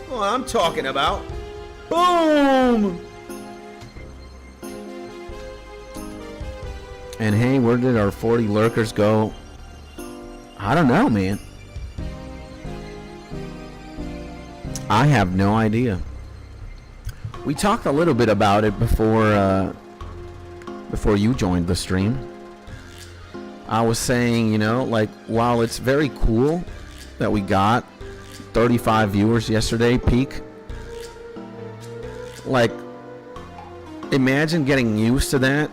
What I'm talking about. Boom! And hey, where did our 40 lurkers go? I don't know, man. I have no idea. We talked a little bit about it before you joined the stream. I was saying, you know, like, while it's very cool that we got 35 viewers yesterday, peak. Like, imagine getting used to that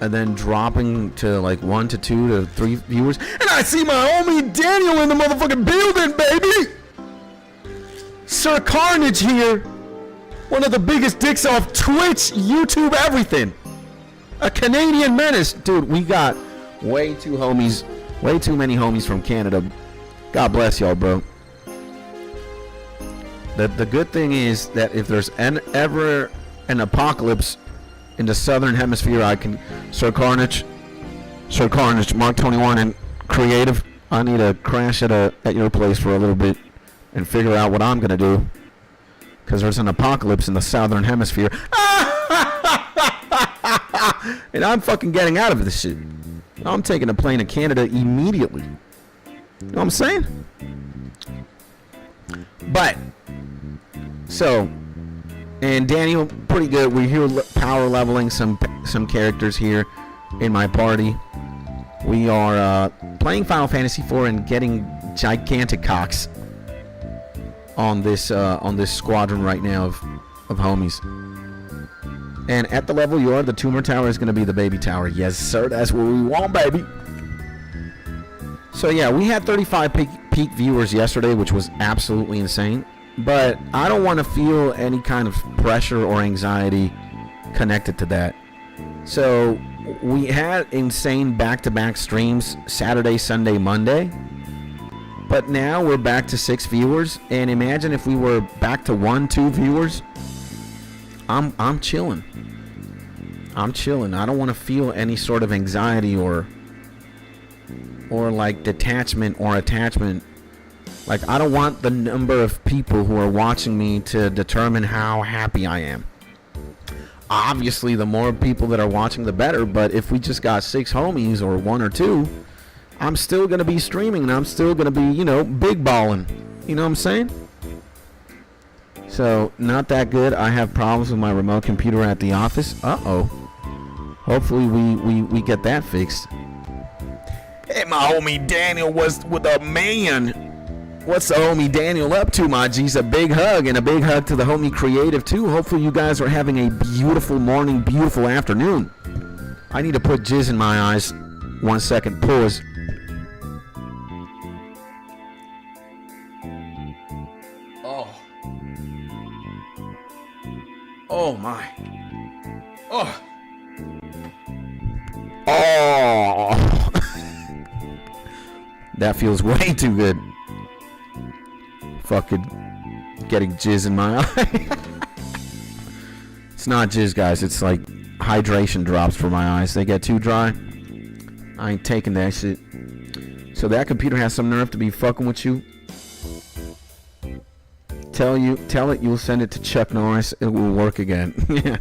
and then dropping to like 1 to 2 to 3 viewers. And I see my homie Daniel in the motherfucking building, baby! Sir Carnage here. One of the biggest dicks off Twitch, YouTube, everything. A Canadian menace. Dude, we got way too many homies from Canada. God bless y'all, bro. The good thing is that if there's ever an apocalypse in the southern hemisphere, I can... Sir Carnage, Mark 21, and Creative, I need to crash at your place for a little bit and figure out what I'm going to do. Because there's an apocalypse in the southern hemisphere. And I'm fucking getting out of this shit. I'm taking a plane to Canada immediately. You know what I'm saying? But, so, and Daniel, pretty good. We're here power leveling some characters here in my party. We are playing Final Fantasy IV and getting gigantic cocks on this squadron right now of homies. And at the level you are, the tumor tower is going to be the baby tower. Yes, sir. That's what we want, baby. So, yeah, we had 35 peak viewers yesterday, which was absolutely insane. But I don't want to feel any kind of pressure or anxiety connected to that. So, we had insane back-to-back streams Saturday, Sunday, Monday. But now we're back to 6 viewers. And imagine if we were back to 1, 2 viewers. I'm chilling. I'm chilling. I don't want to feel any sort of anxiety or like detachment or attachment. Like, I don't want the number of people who are watching me to determine how happy I am. Obviously, the more people that are watching, the better. But if we just got 6 homies or 1 or 2, I'm still going to be streaming and I'm still going to be, you know, big balling. You know what I'm saying? So, not that good. I have problems with my remote computer at the office. Uh-oh. Hopefully we get that fixed. Hey, my homie Daniel was with a man. What's the homie Daniel up to, my G's? A big hug, and a big hug to the homie Creative, too. Hopefully you guys are having a beautiful morning, beautiful afternoon. I need to put jizz in my eyes. 1 second. Pause. Oh my. Oh. Oh. That feels way too good. Fucking getting jizz in my eye. It's not jizz, guys. It's like hydration drops for my eyes. They get too dry. I ain't taking that shit. So that computer has some nerve to be fucking with you. Tell it you'll send it to Chuck Norris. It will work again. Yeah.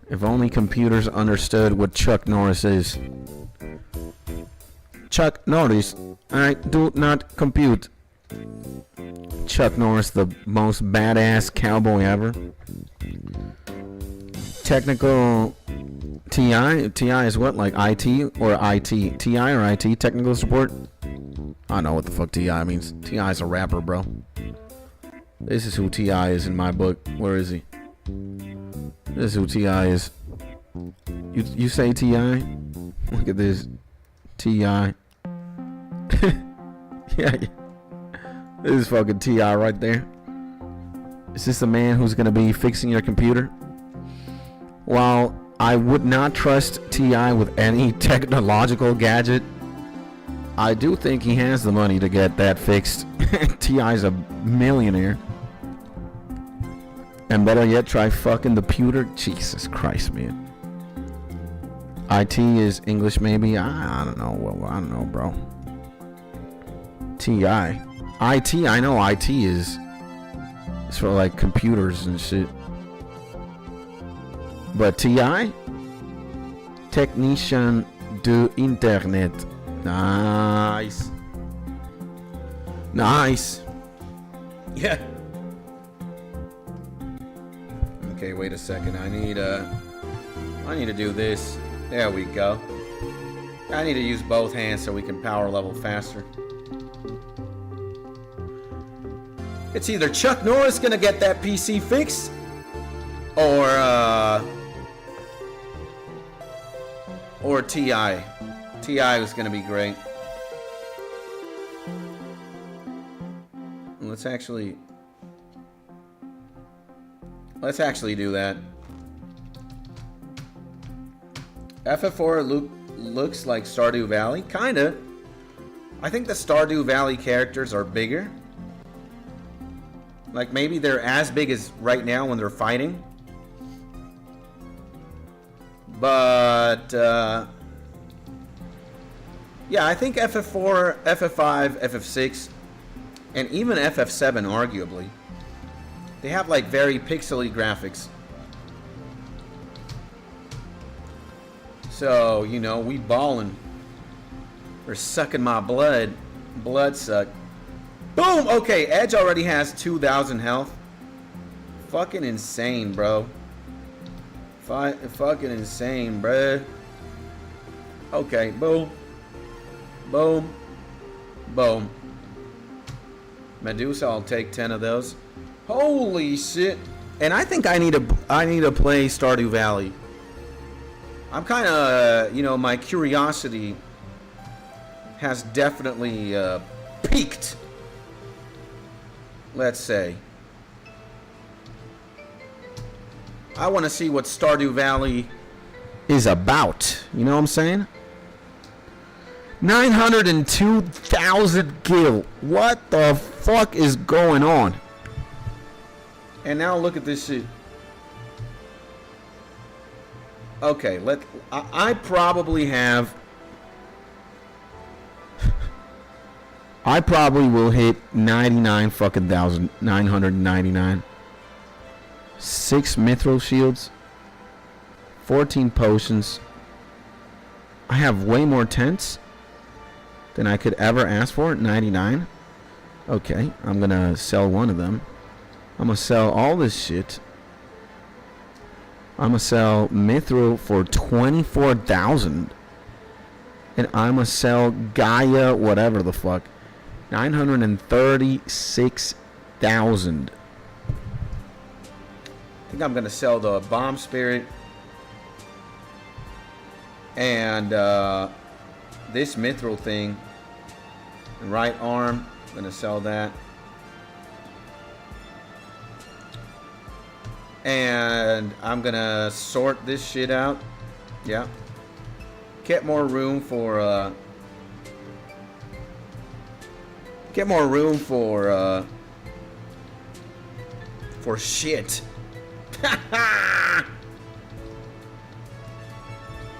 If only computers understood what Chuck Norris is. Chuck Norris, I do not compute. Chuck Norris, the most badass cowboy ever. Technical TI? TI is what? Like IT or IT? TI or IT? Technical support? I don't know what the fuck TI means. TI is a rapper, bro. This is who T.I. is in my book. Where is he? This is who T.I. is. You say T.I.? Look at this. T.I. Yeah. This is fucking T.I. right there. Is this the man who's going to be fixing your computer? While I would not trust T.I. with any technological gadget, I do think he has the money to get that fixed. T.I.'s a millionaire. And better yet, try fucking the pewter. Jesus Christ, man. IT is English, maybe. I don't know. Well, I don't know, bro. TI. IT, I know IT is. It's for like computers and shit. But TI? Technician de Internet. Nice. Nice. Yeah. Okay, wait a second. I need to do this. There we go. I need to use both hands so we can power level faster. It's either Chuck Norris gonna get that PC fixed, or TI. TI was gonna be great. Let's actually do that. FF4 looks like Stardew Valley, kinda. I think the Stardew Valley characters are bigger. Like maybe they're as big as right now when they're fighting. But yeah, I think FF4, FF5, FF6, and even FF7 arguably, they have like very pixely graphics. So, you know, we ballin'. They're sucking my blood. Blood suck. Boom! Okay, Edge already has 2,000 health. Fucking insane, bro. Fucking insane, bro. Okay, boom. Boom. Boom. Medusa, I'll take 10 of those. Holy shit. And I think I need to play Stardew Valley. I'm kind of, you know, my curiosity has definitely peaked. Let's say. I want to see what Stardew Valley is about. You know what I'm saying? 902,000 gil. What the fuck is going on? And now look at this shit. Okay, I probably have. I probably will hit 99 fucking thousand. 999. 6 mithril shields. 14 potions. I have way more tents than I could ever ask for. 99. Okay, I'm gonna sell one of them. I'm gonna sell all this shit. I'm gonna sell mithril for 24,000. And I'm gonna sell Gaia, whatever the fuck, 936,000. I think I'm gonna sell the bomb spirit and this mithril thing. Right arm, I'm gonna sell that. And I'm gonna sort this shit out. Yeah. Get more room for shit.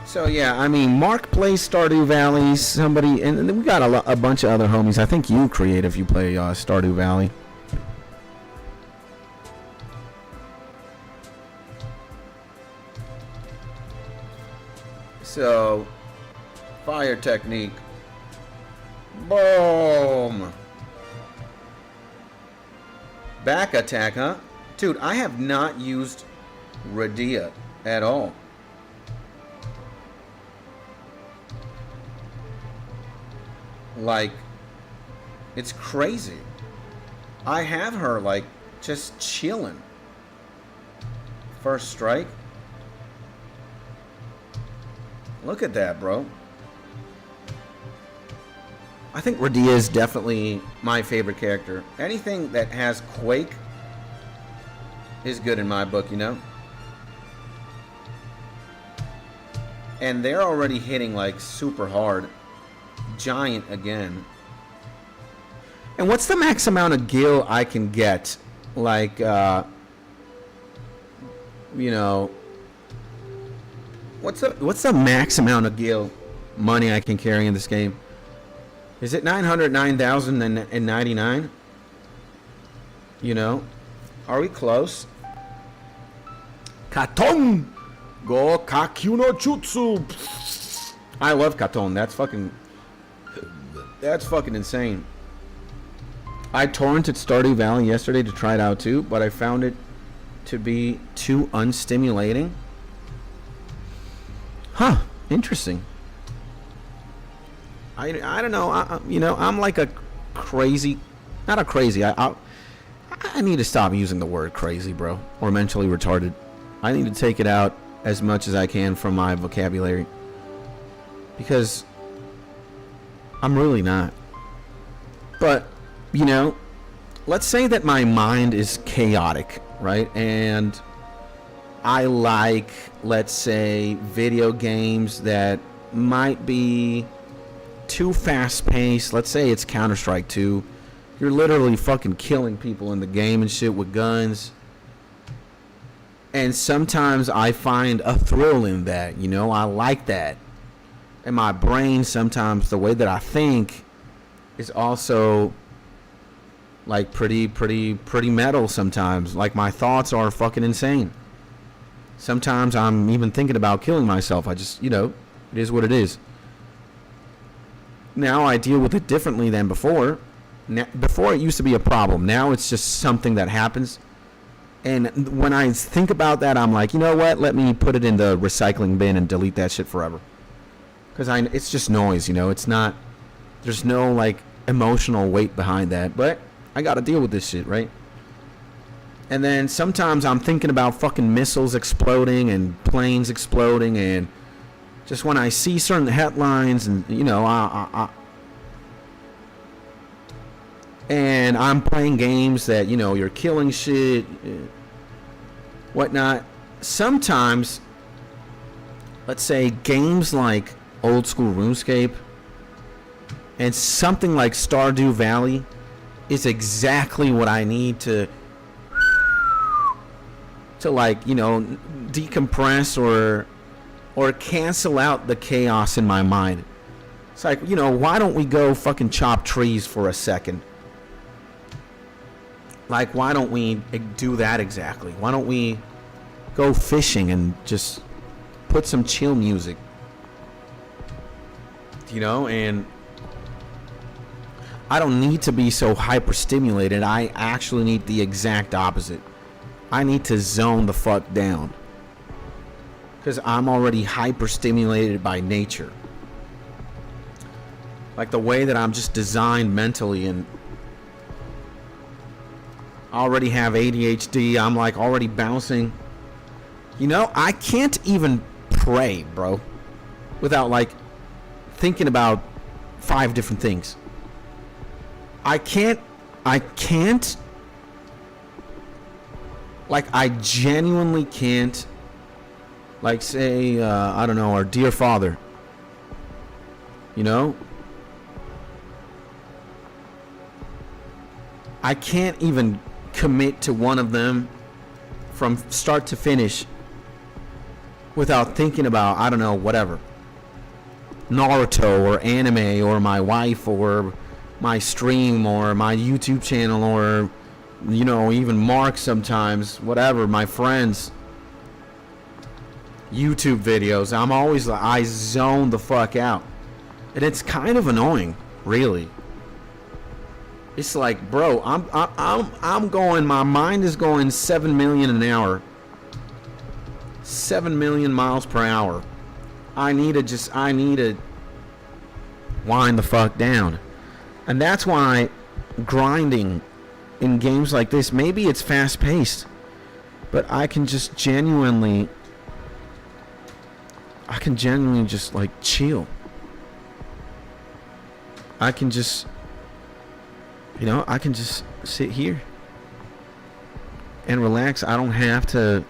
So yeah, I mean, Mark plays Stardew Valley. Somebody, and we got a bunch of other homies. I think you create if you play Stardew Valley. So, fire technique. Boom. Back attack, huh? Dude, I have not used Radia at all. Like, it's crazy. I have her, like, just chilling. First strike. Look at that, bro. I think Radia is definitely my favorite character. Anything that has Quake is good in my book, you know? And they're already hitting, like, super hard. Giant again. And what's the max amount of gil I can get? Like, you know, What's the max amount of gil money I can carry in this game? Is it 909,099? You know, are we close? Katon go kakyu no jutsu. I love Katon. That's fucking insane. I torrented Stardew Valley yesterday to try it out too, but I found it to be too unstimulating. Huh, interesting. I don't know. I'm like a crazy, not a crazy. I need to stop using the word crazy, bro, or mentally retarded. I need to take it out as much as I can from my vocabulary, because I'm really not. But, you know, let's say that my mind is chaotic, right? And I like, let's say, video games that might be too fast-paced. Let's say it's Counter-Strike 2. You're literally fucking killing people in the game and shit with guns. And sometimes I find a thrill in that, you know? I like that. And my brain, sometimes, the way that I think is also like pretty metal sometimes. Like, my thoughts are fucking insane. Sometimes I'm even thinking about killing myself. I just, you know, it is what it is. Now I deal with it differently than before. Before it used to be a problem. Now it's just something that happens. And when I think about that, I'm like, you know what? Let me put it in the recycling bin and delete that shit forever. Because it's just noise, you know? It's not, there's no, like, emotional weight behind that. But I gotta deal with this shit, right? And then sometimes I'm thinking about fucking missiles exploding and planes exploding, and just when I see certain headlines, and, you know, and I'm playing games that, you know, you're killing shit, whatnot. Sometimes, let's say games like old school RuneScape and something like Stardew Valley is exactly what I need to like, you know, decompress or cancel out the chaos in my mind. It's like, you know, why don't we go fucking chop trees for a second? Like, why don't we do that exactly? Why don't we go fishing and just put some chill music? You know, and I don't need to be so hyper-stimulated. I actually need the exact opposite. I need to zone the fuck down. Because I'm already hyper-stimulated by nature. Like the way that I'm just designed mentally, and I already have ADHD. I'm like already bouncing. You know, I can't even pray, bro, without like thinking about 5 different things. I can't, like, I genuinely can't, like, say, I don't know, our dear Father, you know? I can't even commit to one of them from start to finish without thinking about, I don't know, whatever. Naruto or anime or my wife or my stream or my YouTube channel or, you know, even Mark sometimes, whatever, my friends, YouTube videos. I'm always like, I zone the fuck out. And it's kind of annoying, really. It's like, bro, I'm going, my mind is going 7 million an hour. 7 million miles per hour. I need to wind the fuck down. And that's why grinding in games like this, maybe it's fast paced, but I can genuinely just like chill. I can just, you know, I can just sit here and relax. I don't have to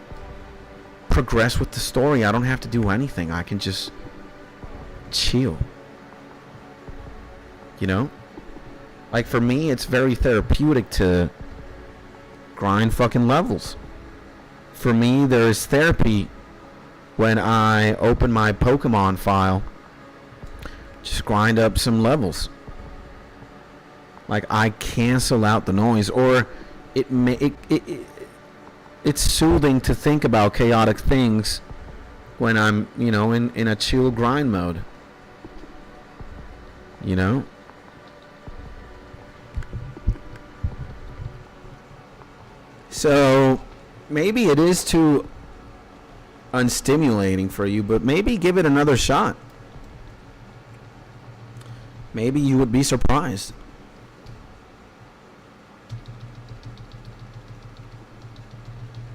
progress with the story. I don't have to do anything. I can just chill. You know? Like, for me, it's very therapeutic to grind fucking levels. For me, there is therapy when I open my Pokemon file, just grind up some levels. Like, I cancel out the noise, or it's soothing to think about chaotic things when I'm, you know, in a chill grind mode. You know? So maybe it is too unstimulating for you, but maybe give it another shot. Maybe you would be surprised.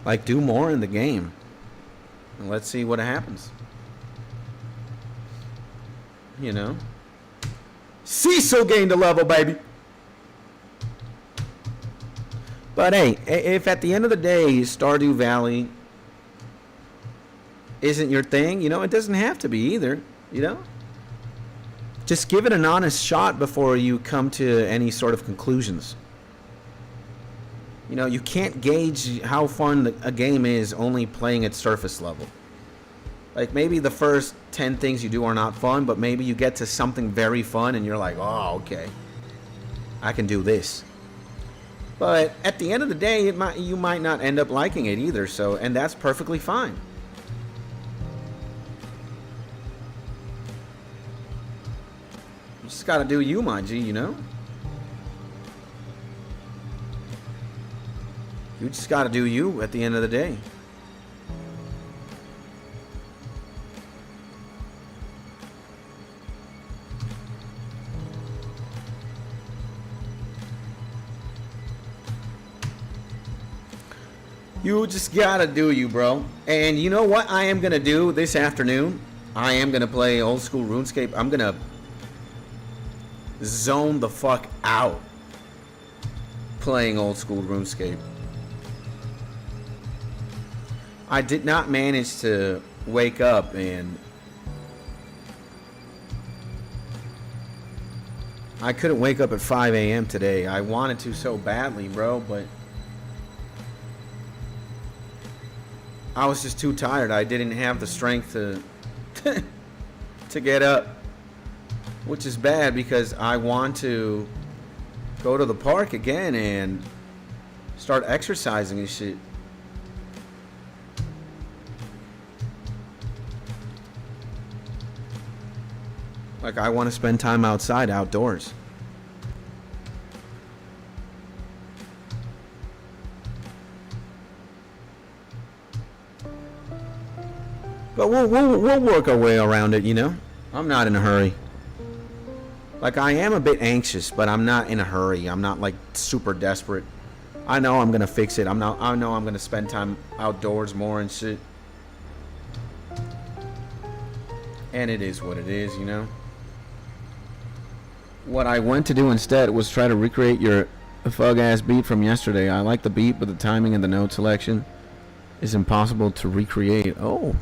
Like, do more in the game. And let's see what happens. You know? Cecil gained a level, baby! But hey, if at the end of the day Stardew Valley isn't your thing, you know, it doesn't have to be either, you know? Just give it an honest shot before you come to any sort of conclusions. You know, you can't gauge how fun a game is only playing at surface level. Like, maybe the first 10 things you do are not fun, but maybe you get to something very fun and you're like, oh, okay, I can do this. But at the end of the day, you might not end up liking it either, so, and that's perfectly fine. You just gotta do you, my G, you know? You just gotta do you at the end of the day. You just gotta do you, bro. And you know what I am gonna do this afternoon? I am gonna play old school RuneScape. I'm gonna zone the fuck out playing old school RuneScape. I did not manage to wake up and I couldn't wake up at 5 a.m. today. I wanted to so badly, bro, but I was just too tired. I didn't have the strength to to get up, which is bad because I want to go to the park again and start exercising and shit. Like, I want to spend time outside, outdoors. But we'll work our way around it, you know? I'm not in a hurry. Like, I am a bit anxious, but I'm not in a hurry. I'm not, like, super desperate. I know I'm going to fix it. I know I'm going to spend time outdoors more and shit. And it is what it is, you know? What I went to do instead was try to recreate your fug-ass beat from yesterday. I like the beat, but the timing and the note selection is impossible to recreate. Oh.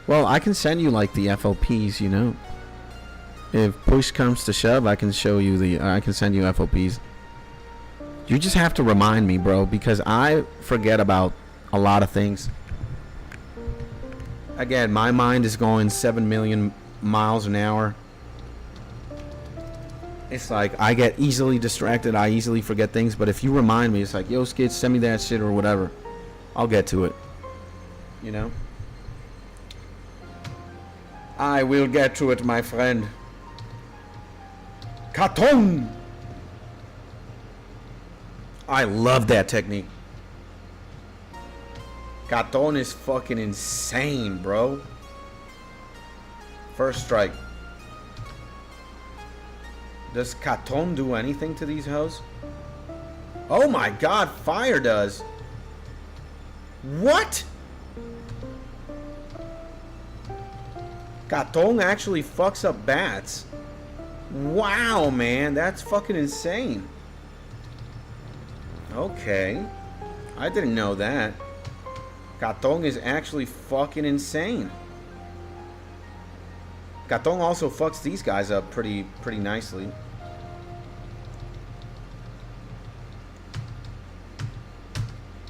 Well, I can send you, like, the FLPs, you know? If push comes to shove, I can show you I can send you FLPs. You just have to remind me, bro, because I forget about a lot of things. Again, my mind is going 7 million miles an hour. It's like I get easily distracted. I easily forget things. But if you remind me, it's like, yo, Skits, send me that shit or whatever. I'll get to it. You know? I will get to it, my friend. Katon! I love that technique. Katon is fucking insane, bro. First strike. Does Katon do anything to these hoes? Oh my god, fire does. What? Katon actually fucks up bats. Wow, man, that's fucking insane. Okay. I didn't know that. Katong is actually fucking insane. Katong also fucks these guys up pretty nicely.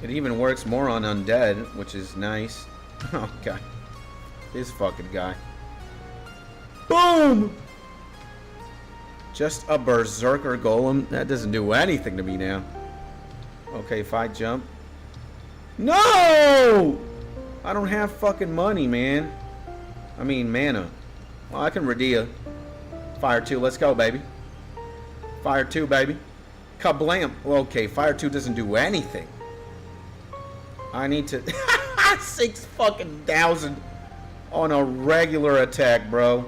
It even works more on undead, which is nice. Oh, God. This fucking guy. Boom! Just a berserker golem? That doesn't do anything to me now. Okay, fight jump. No! I don't have fucking money, man. I mean, mana. Well, I can Radia. Fire 2, let's go, baby. Fire 2, baby. Kablam. Okay, Fire 2 doesn't do anything. I need to... 6 fucking thousand on a regular attack, bro.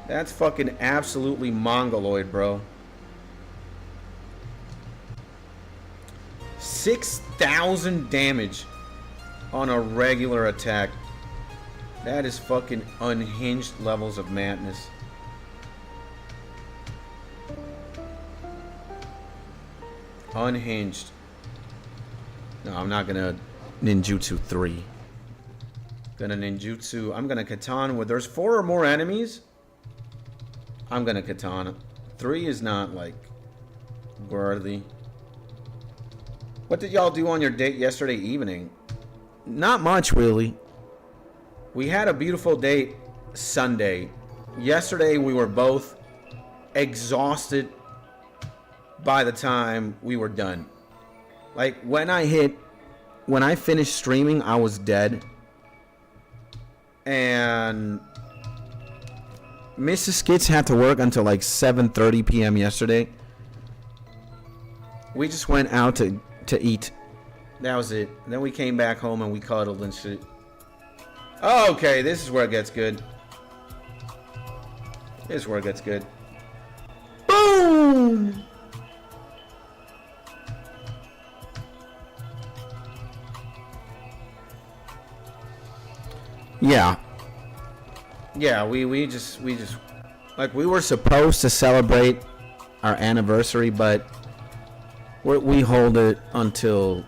That's fucking absolutely mongoloid, bro. 6,000 damage on a regular attack. That is fucking unhinged levels of madness. Unhinged. No, I'm not gonna ninjutsu 3. Gonna ninjutsu. I'm gonna katana. Where there's 4 or more enemies, I'm gonna katana. 3 is not like worthy. What did y'all do on your date yesterday evening? Not much, really. We had a beautiful date Sunday. Yesterday we were both exhausted by the time we were done. Like when I finished streaming, I was dead. And Mrs. Skits had to work until like 7:30 p.m. yesterday. We just went out to eat. That was it. Then we came back home and we cuddled and shit. Oh, okay, this is where it gets good. This is where it gets good. Boom! Yeah. Yeah, we just like we were supposed to celebrate our anniversary, but we hold it until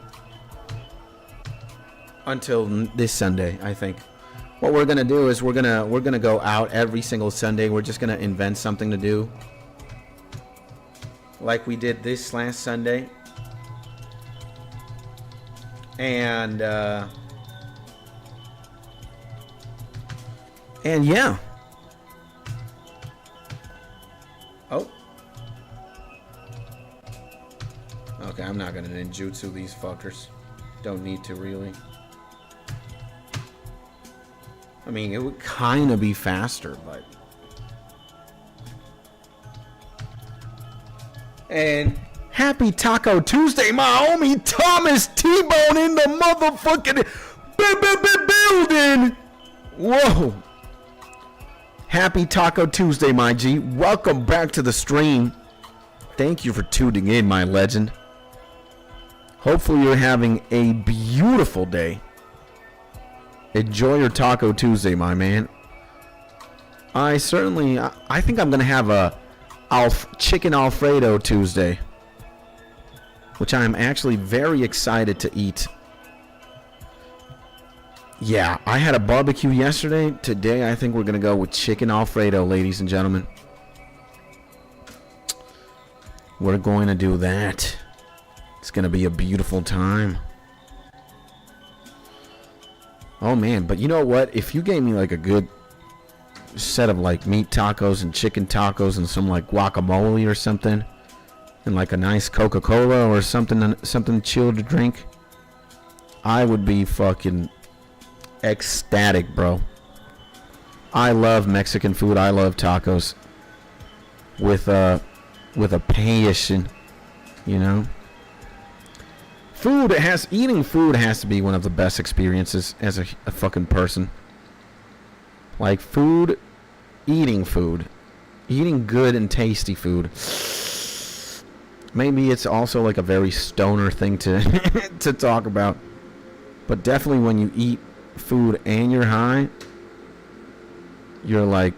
this Sunday, I think. What we're gonna do is we're gonna go out every single Sunday. We're just gonna invent something to do, like we did this last Sunday. And yeah. Oh. Okay, I'm not gonna ninjutsu these fuckers. Don't need to, really. I mean, it would kind of be faster, but... And happy Taco Tuesday, my homie Thomas T-Bone in the motherfucking building! Whoa! Happy Taco Tuesday, my G. Welcome back to the stream. Thank you for tuning in, my legend. Hopefully you're having a beautiful day. Enjoy your Taco Tuesday, my man. I think I'm going to have a chicken Alfredo Tuesday, which I'm actually very excited to eat. Yeah, I had a barbecue yesterday. Today, I think we're going to go with chicken Alfredo, ladies and gentlemen. We're going to do that. It's going to be a beautiful time. Oh, man. But you know what? If you gave me like a good set of like meat tacos and chicken tacos and some like guacamole or something, and like a nice Coca-Cola or something chill to drink, I would be fucking ecstatic, bro. I love Mexican food. I love tacos with a passion, you know. Eating food has to be one of the best experiences as a fucking person. Like eating good and tasty food. Maybe it's also like a very stoner thing to to talk about, but definitely when you eat food and you're high, you're like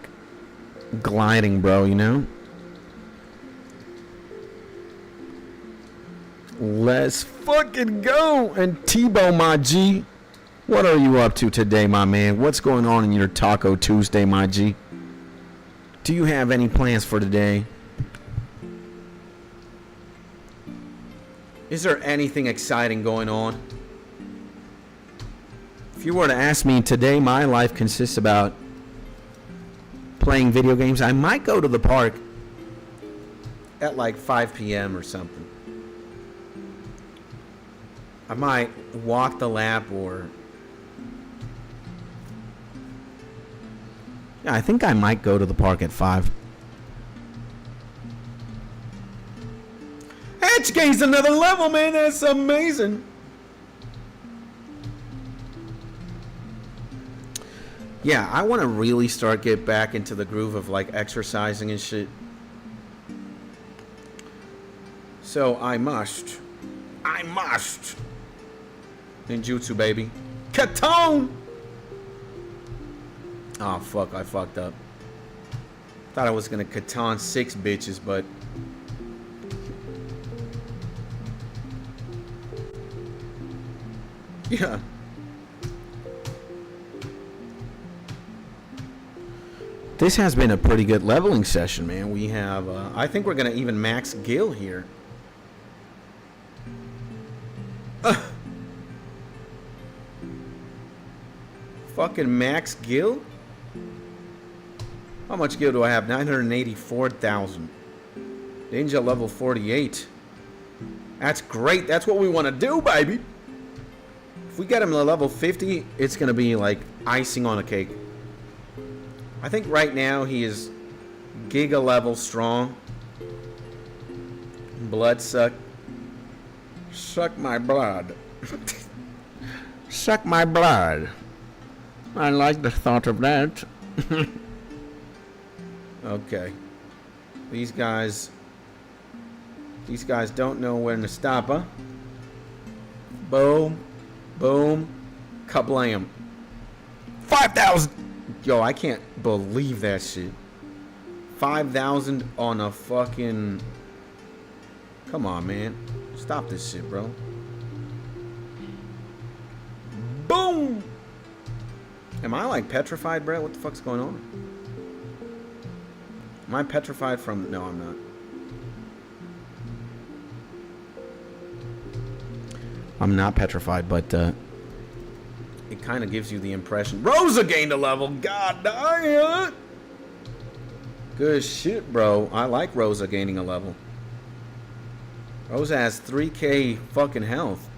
gliding, bro, you know. Let's fucking go. And Tebow, my G, what are you up to today, my man? What's going on in your Taco Tuesday, my G? Do you have any plans for today? Is there anything exciting going on? If you were to ask me today, my life consists about playing video games. I might go to the park at like 5 p.m. or something. I might walk the lap or... Yeah, I think I might go to the park at 5. Edge gains another level, man. That's amazing. Yeah, I want to really start get back into the groove of like exercising and shit. So I must ninjutsu, baby. Katone. Oh fuck, I fucked up. Thought I was gonna katana 6 bitches, but yeah. This has been a pretty good leveling session, man. We have, I think we're gonna even max Gil here. Fucking max Gil? How much Gil do I have? 984,000. Ninja level 48. That's great. That's what we want to do, baby. If we get him to level 50, it's going to be like icing on a cake. I think right now he is Giga level strong. Blood suck. Suck my blood. Suck my blood. I like the thought of that. Okay. These guys don't know when to stop, huh? Boom. Boom. Kablam. 5,000. Yo, I can't believe that shit. 5,000 on a fucking... Come on, man. Stop this shit, bro. Boom! Am I like petrified, bro? What the fuck's going on? Am I petrified from... No, I'm not. I'm not petrified, but it kind of gives you the impression. Rosa gained a level. God damn it. Good shit, bro. I like Rosa gaining a level. Rosa has 3k fucking health.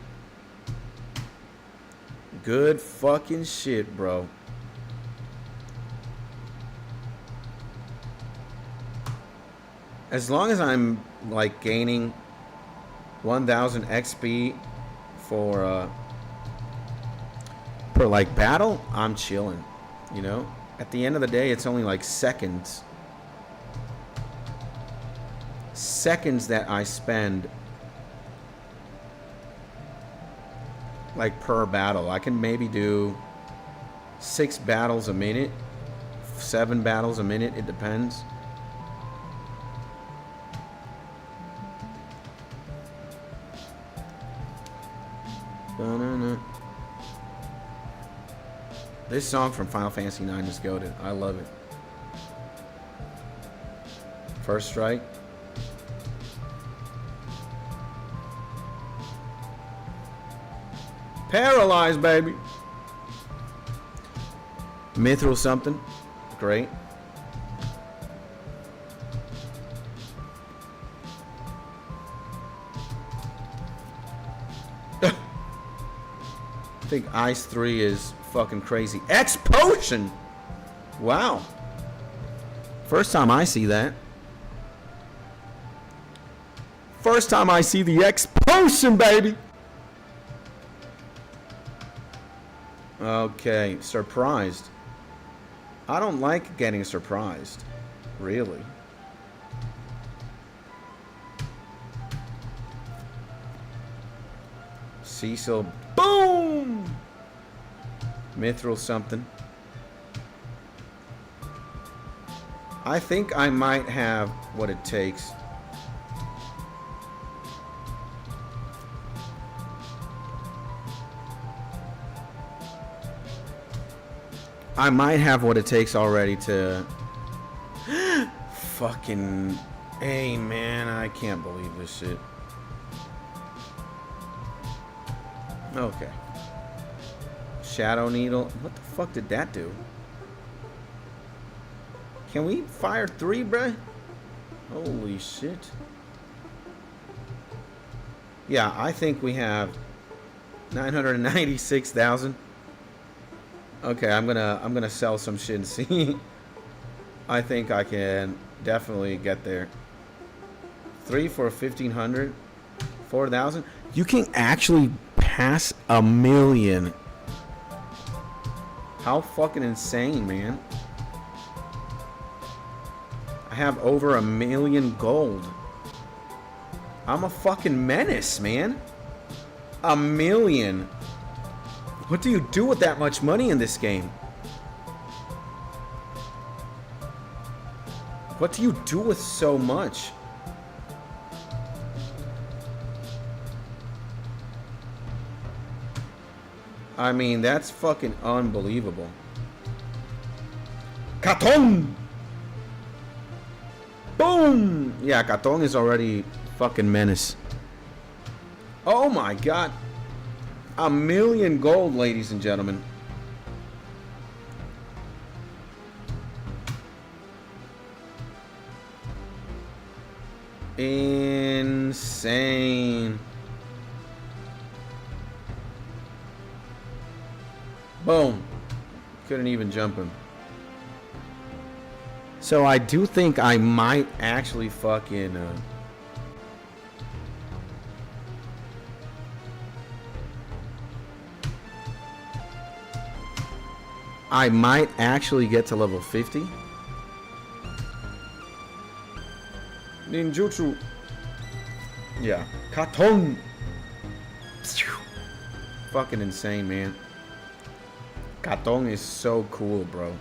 Good fucking shit, bro. As long as I'm like gaining 1,000 XP for per like battle, I'm chilling. You know, at the end of the day, it's only like seconds that I spend like per battle. I can maybe do 6 battles a minute, 7 battles a minute. It depends. This song from Final Fantasy IX is goated. I love it. First strike. Paralyzed, baby. Mithril something. Great. I think Ice 3 is fucking crazy. X Potion! Wow. First time I see that. First time I see the X Potion, baby! Okay, surprised. I don't like getting surprised. Really. Cecil. Boom! Mithril something. I think I might have what it takes. I might have what it takes already to... Fucking... Hey, man, I can't believe this shit. Okay. Shadow Needle. What the fuck did that do? Can we fire 3, bruh? Holy shit. Yeah, I think we have 996,000. Okay, I'm gonna sell some shit and see. I think I can definitely get there. 3 for 1,500, 4,000. You can actually pass 1 million. How fucking insane, man! I have over 1 million gold. I'm a fucking menace, man. 1 million. What do you do with that much money in this game? What do you do with so much? I mean, that's fucking unbelievable. Katong! Boom! Yeah, Katong is already fucking menace. Oh my god. 1 million gold, ladies and gentlemen. Insane. Boom. Couldn't even jump him. So I do think I might actually fucking I might actually get to level 50. Ninjutsu. Yeah. Katong. Fucking insane, man. Katong is so cool, bro.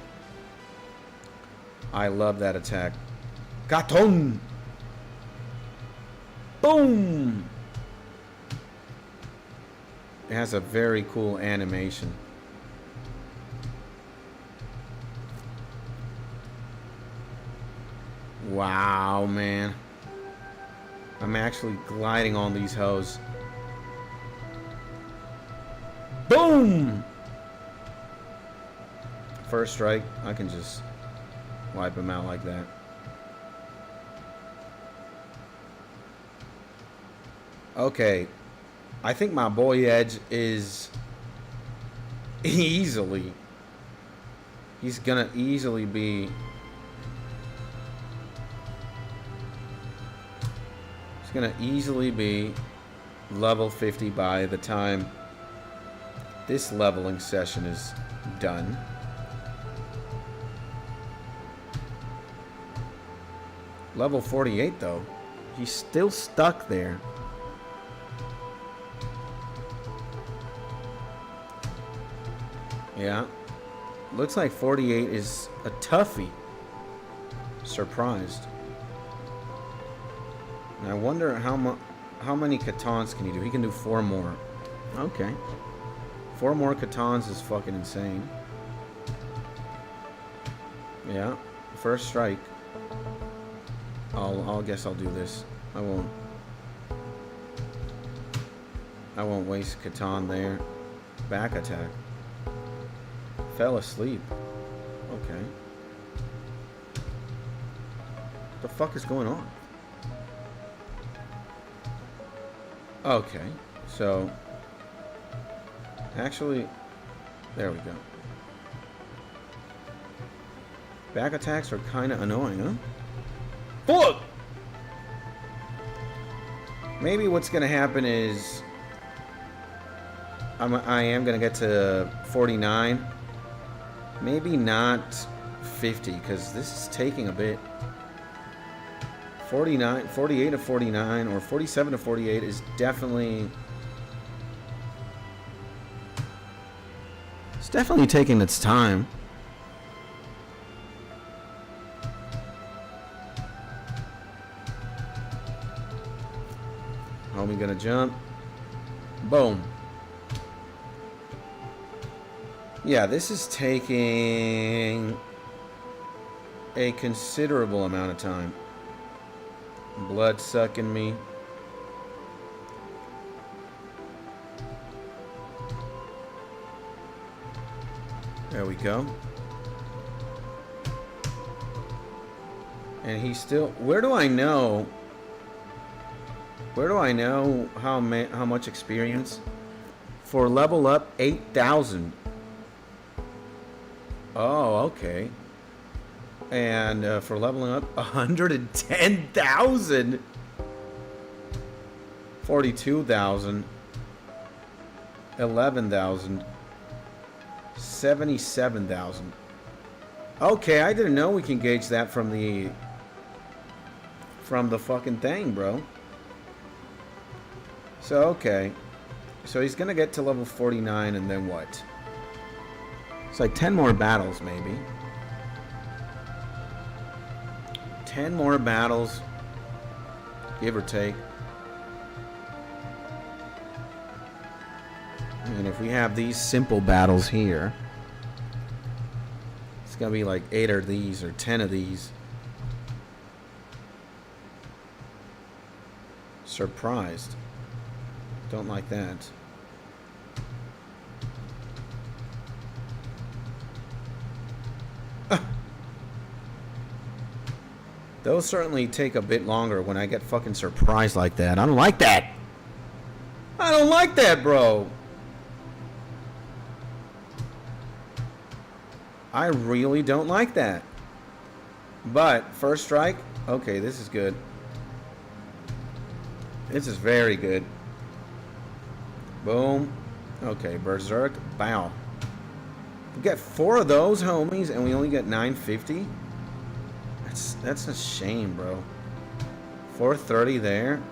I love that attack. Katong. Boom. It has a very cool animation. Wow, man. I'm actually gliding on these hoes. Boom! First strike, I can just wipe him out like that. Okay. I think my boy Edge is easily... He's gonna easily be... Gonna easily be level 50 by the time this leveling session is done. Level 48 though. He's still stuck there. Yeah. Looks like 48 is a toughie. Surprised. I wonder how many katans can he do? He can do 4 more. Okay. 4 more katans is fucking insane. Yeah. First strike. I'll guess I'll do this. I won't waste katan there. Back attack. Fell asleep. Okay. What the fuck is going on? Okay, so actually, there we go. Back attacks are kind of annoying, huh? Fuck! Maybe what's gonna happen is I am gonna get to 49. Maybe not 50, because this is taking a bit. 49, 48 to 49, or 47 to 48 is definitely... It's definitely taking its time. Homie gonna jump. Boom. Yeah, this is taking a considerable amount of time. Blood sucking me. There we go. And he's still... Where do I know? Where do I know how much experience? For level up, 8,000. Oh, okay. And for leveling up, 110,000. 42,000. 11,000. 77,000. Okay, I didn't know we can gauge that from the fucking thing, bro. So, okay. So he's gonna get to level 49 and then what? It's like 10 more battles, maybe. 10 more battles, give or take. I mean, if we have these simple battles here, it's gonna be like 8 of these or 10 of these. Surprised. Don't like that. Those certainly take a bit longer when I get fucking surprised like that. I don't like that. I don't like that, bro. I really don't like that. But first strike, okay, this is good. This is very good. Boom. Okay, Berserk. Bow. We get 4 of those, homies, and we only get 950. That's a shame, bro. 430 there.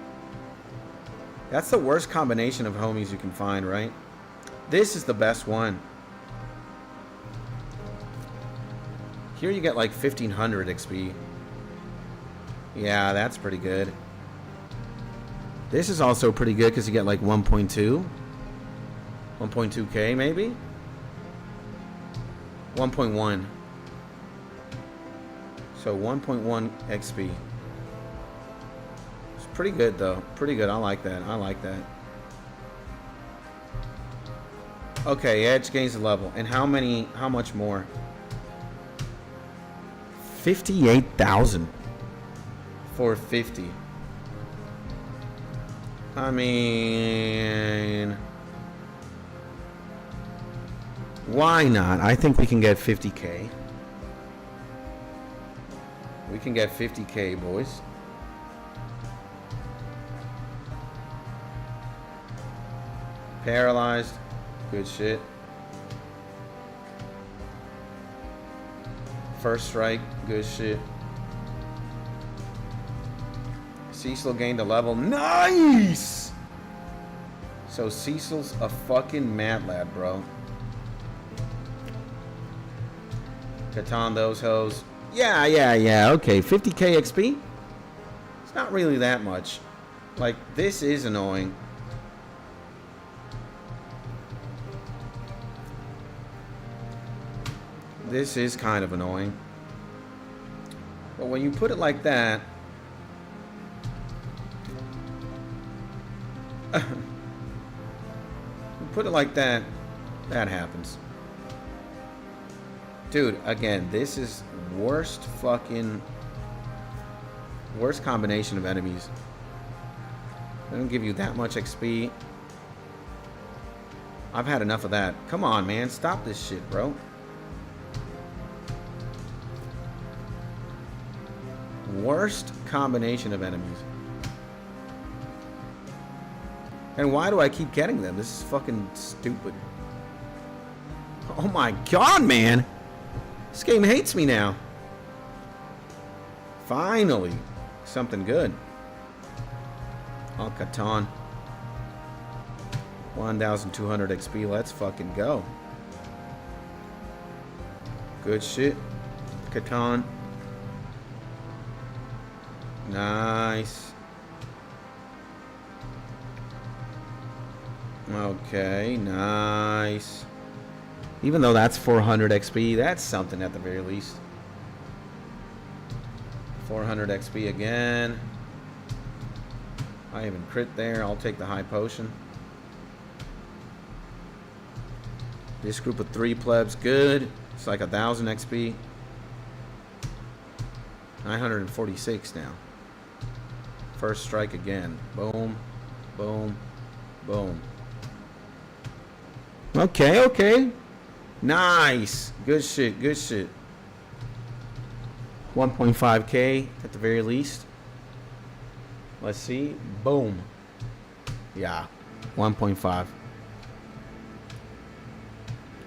That's the worst combination of homies you can find, right? This is the best one. Here you get like 1,500 XP. Yeah, that's pretty good. This is also pretty good because you get like 1.2. 1.2k maybe? 1.1. So 1.1 XP. It's pretty good though. Pretty good. I like that. I like that. Okay, Edge gains a level. And how much more? 58,000 for 50. I mean, why not? I think we can get 50k. We can get 50k, boys. Paralyzed. Good shit. First strike. Good shit. Cecil gained a level. Nice! So Cecil's a fucking mad lad, bro. Catan those hoes. Yeah. Okay, 50k XP? It's not really that much. Like, this is annoying. This is kind of annoying. But when you put it like that... put it like that, that happens. Dude, again, this is worst combination of enemies. They don't give you that much XP. I've had enough of that. Come on, man. Stop this shit, bro. Worst combination of enemies. And why do I keep getting them? This is fucking stupid. Oh my god, man! This game hates me now. Finally, something good. Al-Qatan. 1,200 XP. Let's fucking go. Good shit. Qatan. Nice. Okay, nice. Even though that's 400 XP, that's something at the very least. 400 XP again. I even crit there. I'll take the high potion. This group of 3 plebs, good. It's like 1,000 XP. 946 now. First strike again. Boom, boom, boom. Okay, okay. Nice. Good shit, good shit. 1.5K at the very least. Let's see. Boom. Yeah, 1.5.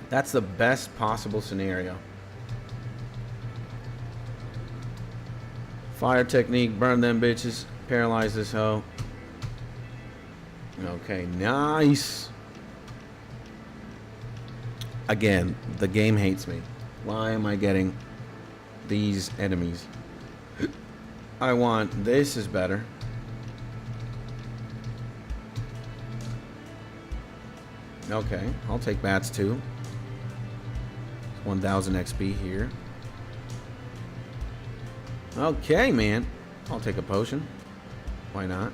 That's the best possible scenario. Fire technique, burn them bitches, paralyze this hoe. Okay, nice. Again, the game hates me. Why am I getting these enemies? I want, this is better. Okay, I'll take bats too. 1,000 XP here. Okay, man. I'll take a potion. Why not?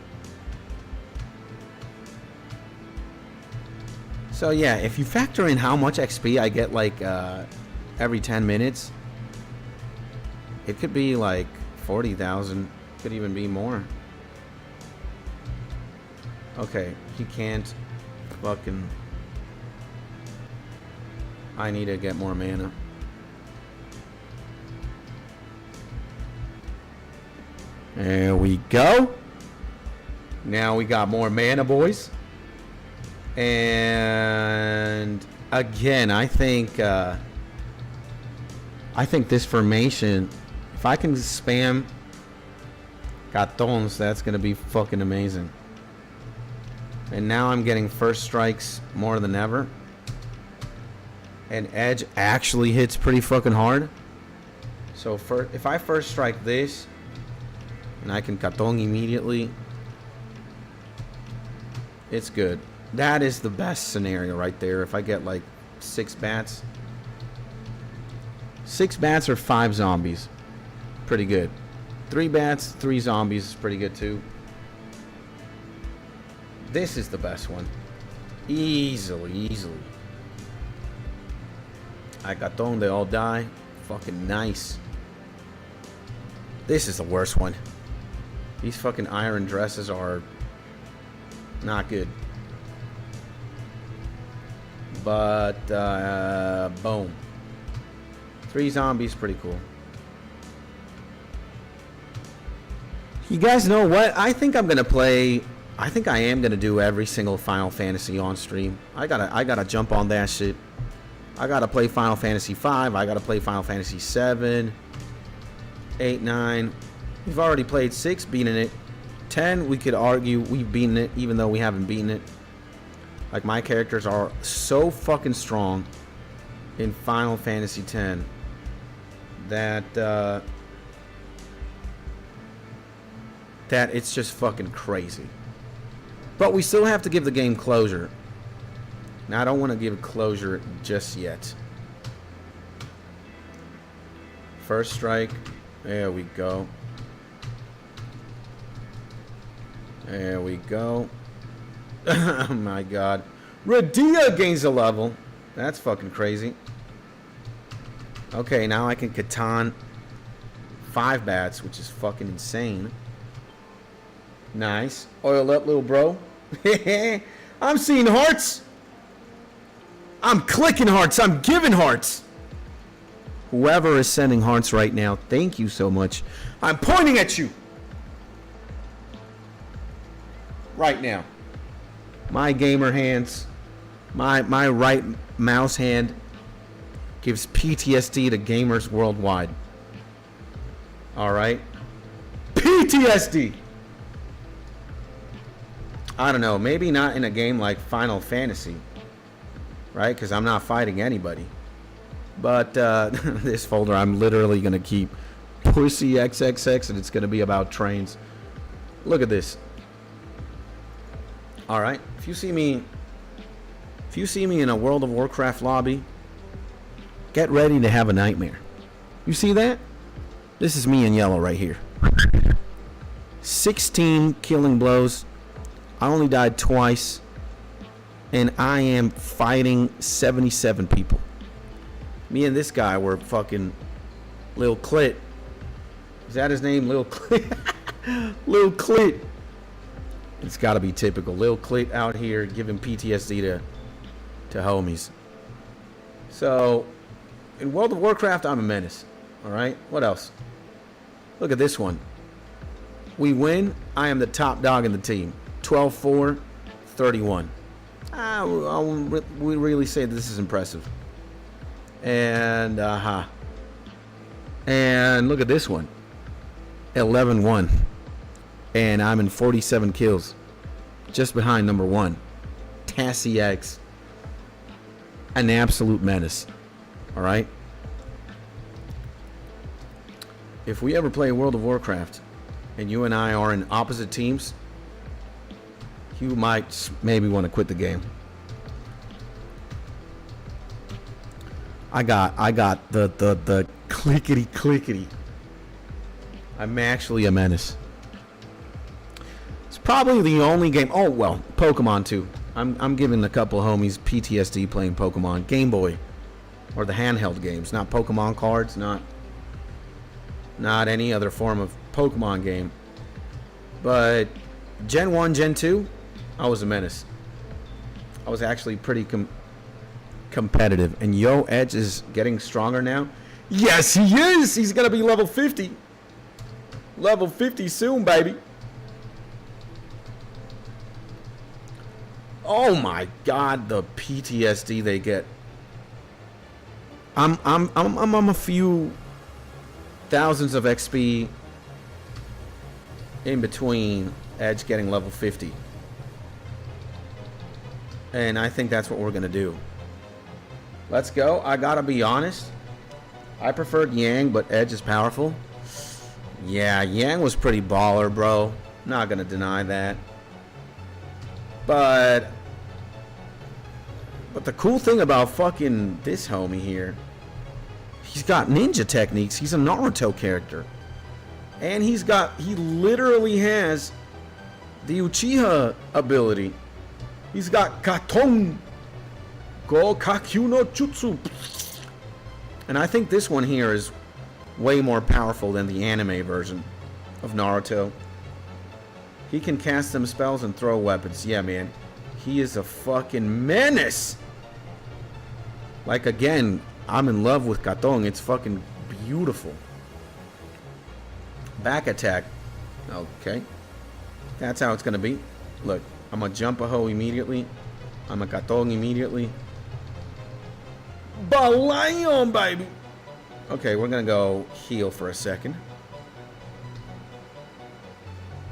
So yeah, if you factor in how much XP I get like every 10 minutes, it could be like 40,000. Could even be more. Okay, he can't fucking... I need to get more mana. There we go. Now we got more mana, boys. And again, I think this formation, if I can spam Gatons, that's gonna be fucking amazing. And now I'm getting first strikes more than ever. And edge actually hits pretty fucking hard. So if I first strike this, and I can Katong immediately, it's good. That is the best scenario right there. If I get like 6 bats. 6 bats or 5 zombies. Pretty good. 3 bats, 3 zombies is pretty good too. This is the best one. Easily, easily. I got thrown, they all die. Fucking nice. This is the worst one. These fucking iron dresses are not good. But, boom. 3 zombies, pretty cool. You guys know what? I think I'm gonna play. I think I am gonna do every single Final Fantasy on stream. I gotta jump on that shit. I gotta play Final Fantasy 5. I gotta play Final Fantasy 7, 8, 9. We've already played 6, beaten it. 10, we could argue we've beaten it, even though we haven't beaten it. Like, my characters are so fucking strong in Final Fantasy 10 that that it's just fucking crazy. But we still have to give the game closure. Now, I don't want to give closure just yet. First strike. There we go. There we go. Oh my god. Radia gains a level. That's fucking crazy. Okay, now I can Catan 5 bats, which is fucking insane. Nice. Oil up, little bro. I'm seeing hearts. I'm clicking hearts. I'm giving hearts. Whoever is sending hearts right now, thank you so much. I'm pointing at you. Right now. My gamer hands, my right mouse hand gives PTSD to gamers worldwide. Alright? PTSD! I don't know, maybe not in a game like Final Fantasy. Right? Because I'm not fighting anybody. But this folder I'm literally going to keep Pussy XXX, and it's going to be about trains. Look at this. Alright, if you see me in a World of Warcraft lobby, get ready to have a nightmare. You see that? This is me in yellow right here. 16 killing blows. I only died twice. And I am fighting 77 people. Me and this guy were fucking Lil Clit. Is that his name? Lil Clit? Lil Clit. It's got to be typical. Lil Clit out here giving PTSD to homies. So, in World of Warcraft, I'm a menace. All right? What else? Look at this one. We win. I am the top dog in the team. 12-4, 31. We really say this is impressive. And, And look at this one. 11-1. And I'm in 47 kills. Just behind number 1. Tassie X. An absolute menace. Alright? If we ever play World of Warcraft and you and I are in opposite teams, you might maybe want to quit the game. I got the clickety. I'm actually a menace. It's probably the only game. Oh well, Pokemon too. I'm giving a couple of homies PTSD playing Pokemon Game Boy or the handheld games, not Pokemon cards, not any other form of Pokemon game. But Gen 1, Gen 2, I was a menace. I was actually pretty competitive. And Yo Edge is getting stronger now. Yes, he is. He's going to be level 50. Level 50 soon, baby. Oh my God, the PTSD they get. I'm a few thousands of XP in between Edge getting level 50. And I think that's what we're going to do. Let's go. I got to be honest. I preferred Yang, but Edge is powerful. Yeah, Yang was pretty baller, bro. Not going to deny that. But the cool thing about fucking this homie here, he's got ninja techniques. He's a Naruto character. And he literally has the Uchiha ability. He's got Katon Go Kakyu no Jutsu. And I think this one here is way more powerful than the anime version of Naruto. He can cast them spells and throw weapons. Yeah, man. He is a fucking menace. Like, again, I'm in love with Katong. It's fucking beautiful. Back attack. Okay. That's how it's going to be. Look, I'm going to jump a hoe immediately. I'm a Katong immediately. Balayon, baby. Okay, we're going to go heal for a second.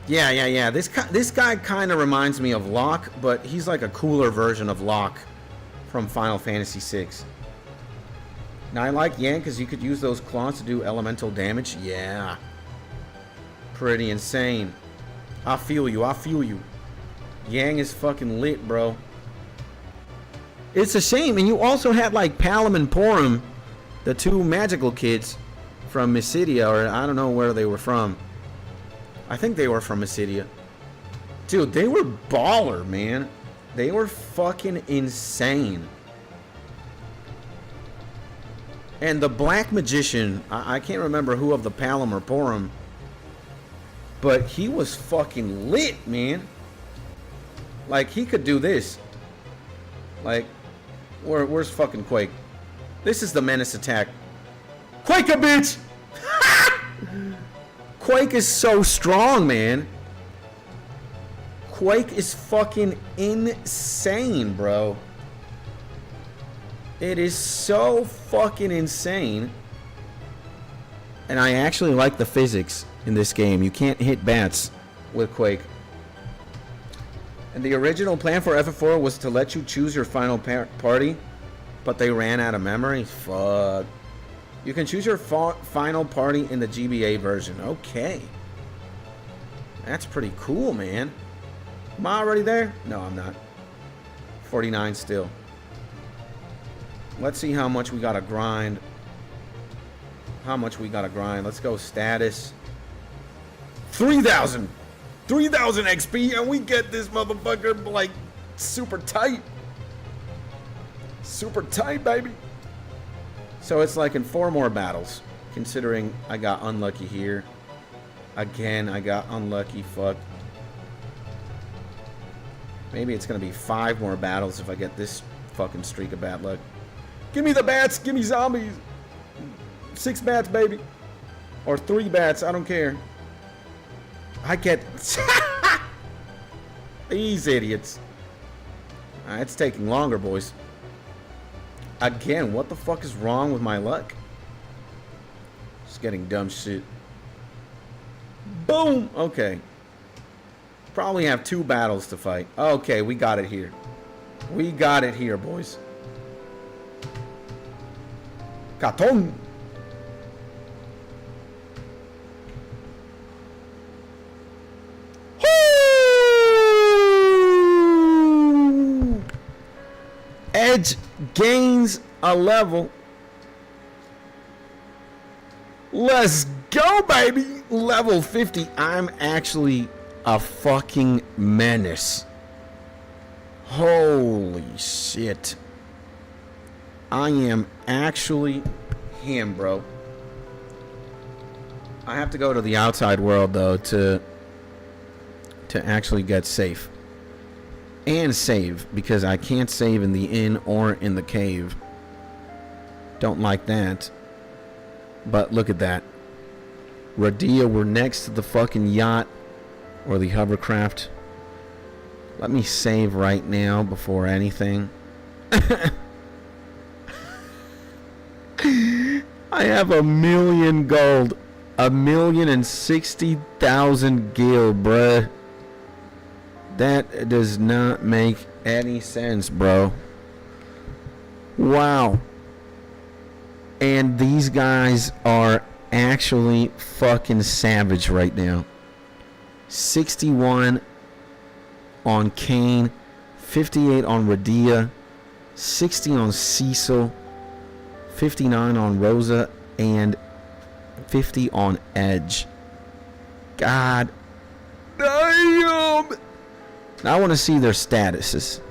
Yeah. This guy kind of reminds me of Locke, but he's like a cooler version of Locke from Final Fantasy VI. Now, I like Yang because you could use those claws to do elemental damage. Yeah. Pretty insane. I feel you. Yang is fucking lit, bro. It's a shame. And you also had like Palom and Porum, the two magical kids from Mysidia, or I don't know where they were from. I think they were from Mysidia. Dude, they were baller, man. They were fucking insane. And the Black Magician, I can't remember who of the Palom or Porum, but he was fucking lit, man. Like, he could do this. Like, where's fucking Quake? This is the menace attack. Quake a bitch! Quake is so strong, man. Quake is fucking insane, bro. It is so fucking insane. And I actually like the physics in this game. You can't hit bats with Quake. And the original plan for FF4 was to let you choose your final party, but they ran out of memory. Fuck. You can choose your final party in the GBA version. Okay. That's pretty cool, man. Am I already there? No, I'm not. 49 still. Let's see how much we gotta grind. Let's go status. 3,000 XP, and we get this motherfucker like super tight. Super tight, baby. So it's like in 4 more battles, considering I got unlucky here. Again, I got unlucky. Fuck. Maybe it's going to be 5 more battles if I get this fucking streak of bad luck. Give me the bats. Give me zombies. 6 bats, baby. Or 3 bats. I don't care. I get... These idiots. It's taking longer, boys. Again, what the fuck is wrong with my luck? Just getting dumb shit. Boom! Okay. Probably have 2 battles to fight. Okay, we got it here. We got it here, boys. Katon! Edge gains a level. Let's go, baby. Level 50. I'm actually a fucking menace. Holy shit. I am actually him, bro. I have to go to the outside world, though, to actually get safe. And save, because I can't save in the inn or in the cave. Don't like that. But look at that. Radia, we're next to the fucking yacht or the hovercraft. Let me save right now before anything. I have 1,000,000 gold. 1,060,000 gil, bruh. That does not make any sense, bro. Wow. And these guys are actually fucking savage right now. 61 on Kane, 58 on Radia, 60 on Cecil, 59 on Rosa, and 50 on Edge. God damn! Now I want to see their statuses.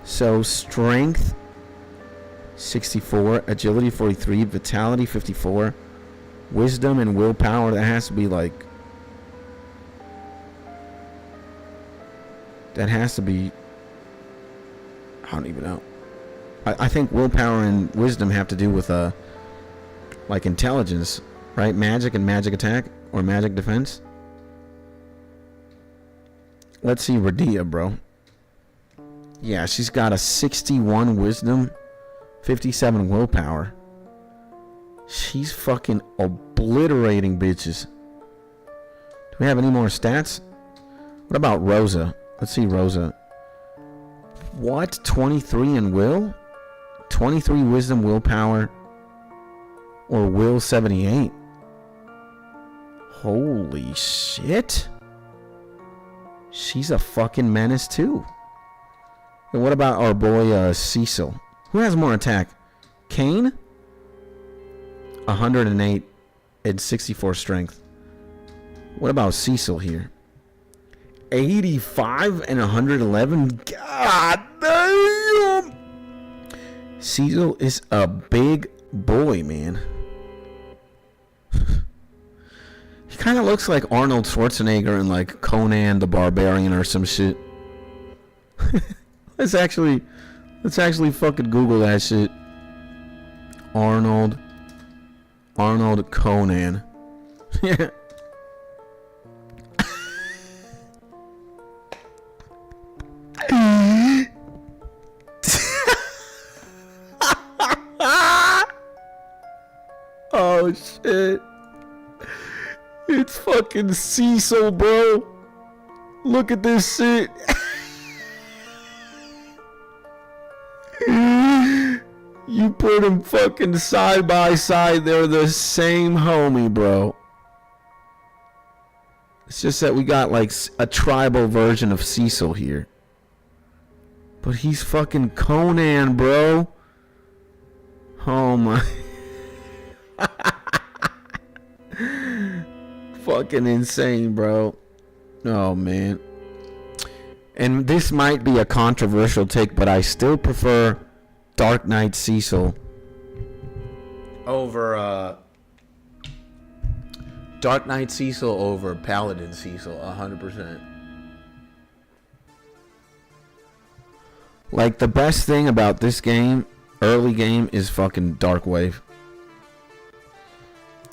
So strength 64, agility 43, vitality 54, wisdom and willpower, that has to be like, that has to be, I don't even know. I think willpower and wisdom have to do with like intelligence, right? Magic and magic attack or magic defense. Let's see Radia, bro. Yeah, she's got a 61 wisdom, 57 willpower. She's fucking obliterating bitches. Do we have any more stats? What about Rosa? Let's see Rosa. What? 23 in will? 23 wisdom, willpower, or will 78? Holy shit. She's a fucking menace too. And what about our boy Cecil? Who has more attack? Kane? 108 and 64 strength. What about Cecil here? 85 and 111? God damn! Cecil is a big boy, man. He kind of looks like Arnold Schwarzenegger in like Conan the Barbarian or some shit. Let's actually fucking Google that shit. Arnold Conan. Yeah. Oh shit. It's fucking Cecil, bro. Look at this shit. You put them fucking side by side. They're the same homie, bro. It's just that we got like a tribal version of Cecil here. But he's fucking Conan, bro. Oh my. Fucking insane, bro. Oh man. And this might be a controversial take, but I still prefer Dark Knight Cecil over Dark Knight Cecil over Paladin Cecil 100%. Like, the best thing about this game, early game, is fucking Dark Wave.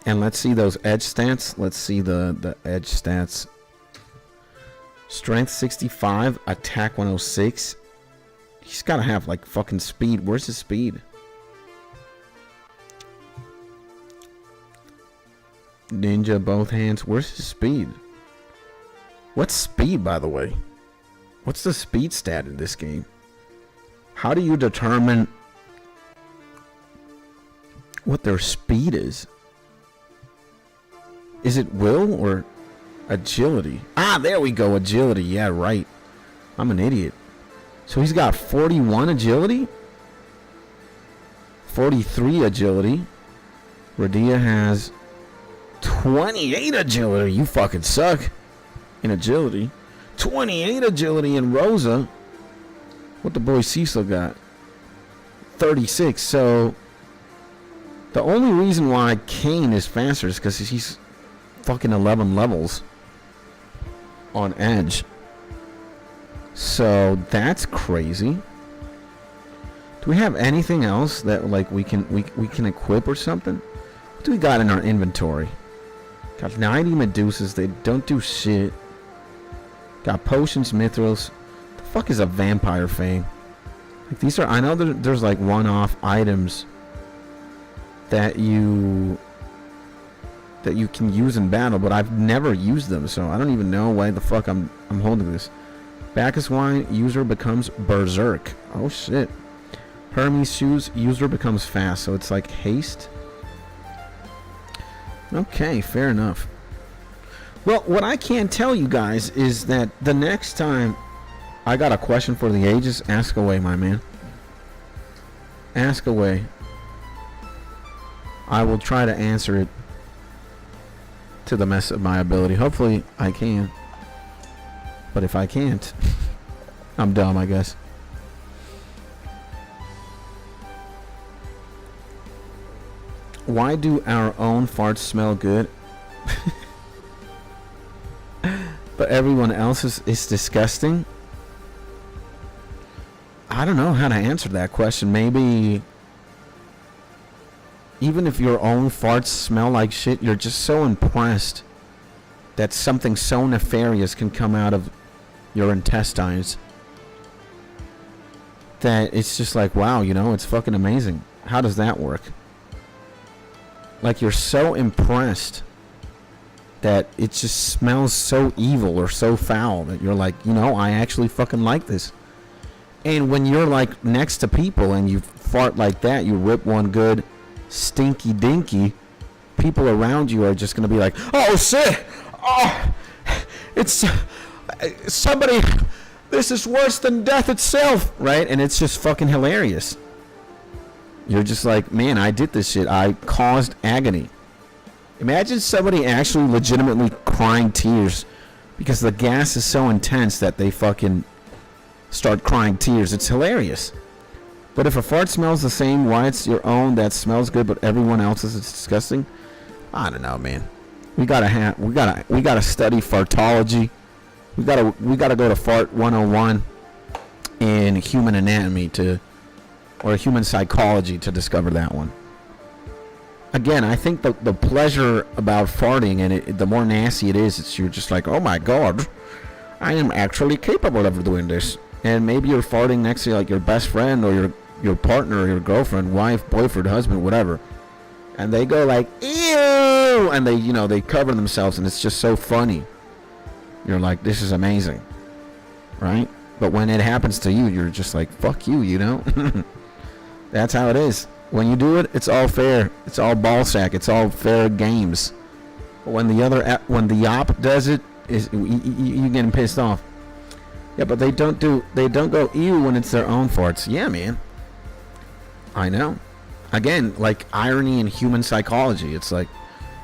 And let's see those edge stats. Let's see the edge stats. Strength 65, attack 106. He's got to have, like, fucking speed. Where's his speed? Ninja, both hands. Where's his speed? What's speed, by the way? What's the speed stat in this game? How do you determine what their speed is? Is it will or agility? Ah, there we go. Agility. Yeah, right. I'm an idiot. So he's got 41 agility? 43 agility. Radia has 28 agility. You fucking suck in agility. 28 agility in Rosa. What the boy Cecil got? 36. So the only reason why Kane is faster is because he's fucking 11 levels on edge. So that's crazy. Do we have anything else that like we can equip or something? What do we got in our inventory? Got 90 Medusas. They don't do shit. Got potions, Mithras. The fuck is a vampire fang? Like, these are, I know there's like one-off items that you can use in battle, but I've never used them, so I don't even know why the fuck I'm holding this. Bacchus wine, user becomes berserk. Oh shit. Hermes shoes, user becomes fast, so it's like haste. Okay, fair enough. Well, what I can tell you guys is that the next time I got a question for the ages, ask away, my man. Ask away. I will try to answer it to the best of my ability. Hopefully I can. But if I can't, I'm dumb, I guess. Why do our own farts smell good? But everyone else's is disgusting? I don't know how to answer that question. Maybe even if your own farts smell like shit, you're just so impressed that something so nefarious can come out of your intestines that it's just like, wow, you know, it's fucking amazing. How does that work? Like, you're so impressed that it just smells so evil or so foul that you're like, you know, I actually fucking like this. And when you're like next to people and you fart like that, you rip one good stinky dinky, people around you are just gonna be like, oh shit, oh, it's somebody, this is worse than death itself, right? And it's just fucking hilarious. You're just like, man, I did this shit. I caused agony. Imagine somebody actually legitimately crying tears because the gas is so intense that they fucking start crying tears. It's hilarious. But if a fart smells the same, why it's your own that smells good, but everyone else's is disgusting? I don't know, man. We gotta study fartology. We gotta go to Fart 101 in human anatomy or human psychology to discover that one. Again, I think the pleasure about farting and the more nasty it is, you're just like, oh my god, I am actually capable of doing this. And maybe you're farting next to like your best friend or your partner or your girlfriend, wife, boyfriend, husband, whatever, and they go like, ew, and they cover themselves, and it's just so funny. You're like, this is amazing, right? But when it happens to you, you're just like, fuck you, you know? That's how it is. When you do it, it's all fair. It's all ball sack. It's all fair games. But when the op does it, you getting pissed off. Yeah, but they don't go ew when it's their own farts. Yeah, man. I know. Again, like irony in human psychology. It's like,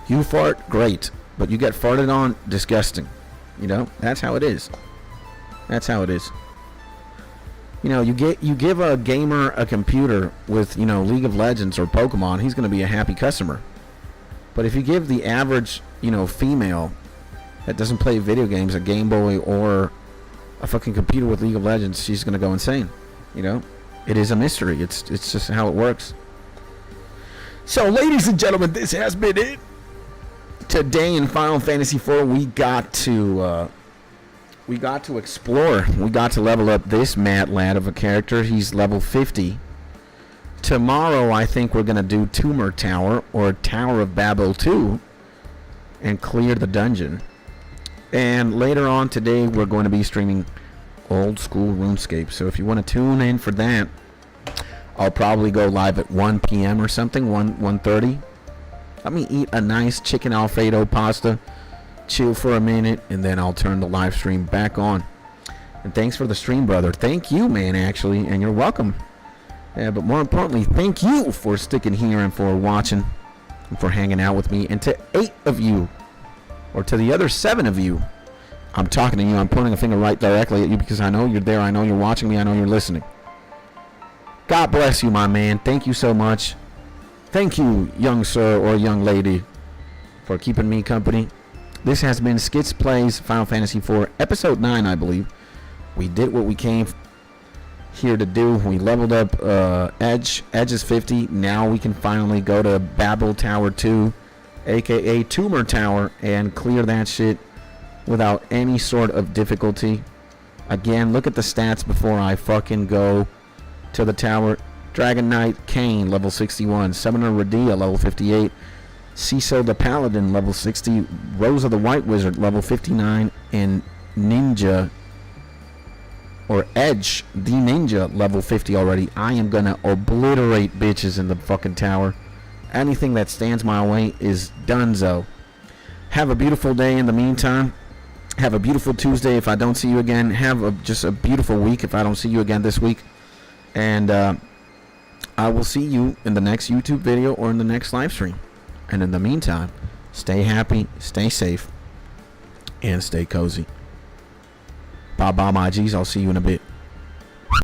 you fart, great. But you get farted on, disgusting. You know? That's how it is. That's how it is. You know, you give a gamer a computer with, you know, League of Legends or Pokemon, he's going to be a happy customer. But if you give the average, you know, female that doesn't play video games a Game Boy or a fucking computer with League of Legends, she's going to go insane. You know, it is a mystery. It's just how it works. So, ladies and gentlemen, this has been it. Today in Final Fantasy IV, we got to explore. We got to level up this mad lad of a character. He's level 50. Tomorrow, I think we're going to do Tumor Tower or Tower of Babel 2 and clear the dungeon. And later on today, we're going to be streaming old school RuneScape. So if you want to tune in for that, I'll probably go live at 1 p.m. or something, 1:30. Let me eat a nice chicken Alfredo pasta, chill for a minute, and then I'll turn the live stream back on. And thanks for the stream, brother. Thank you, man, actually, and you're welcome. Yeah, but more importantly, thank you for sticking here and for watching and for hanging out with me. And to 8 of you, or to the other 7 of you, I'm talking to you. I'm pointing a finger right directly at you because I know you're there. I know you're watching me. I know you're listening. God bless you, my man. Thank you so much. Thank you, young sir or young lady, for keeping me company. This has been Skits Plays Final Fantasy IV, Episode 9, I believe. We did what we came here to do. We leveled up Edge. Edge is 50. Now we can finally go to Babel Tower 2, aka Tumor Tower, and clear that shit without any sort of difficulty. Again, look at the stats before I fucking go to the tower. Dragon Knight Kane, level 61. Summoner Radia, level 58. Cecil the Paladin, level 60. Rosa the White Wizard, level 59. And Ninja, or Edge the Ninja, level 50 already. I am gonna obliterate bitches in the fucking tower. Anything that stands my way is donezo. Have a beautiful day in the meantime. Have a beautiful Tuesday if I don't see you again. Have just a beautiful week if I don't see you again this week. And I will see you in the next YouTube video or in the next live stream. And in the meantime, stay happy, stay safe, and stay cozy. Bye bye, my G's. I'll see you in a bit.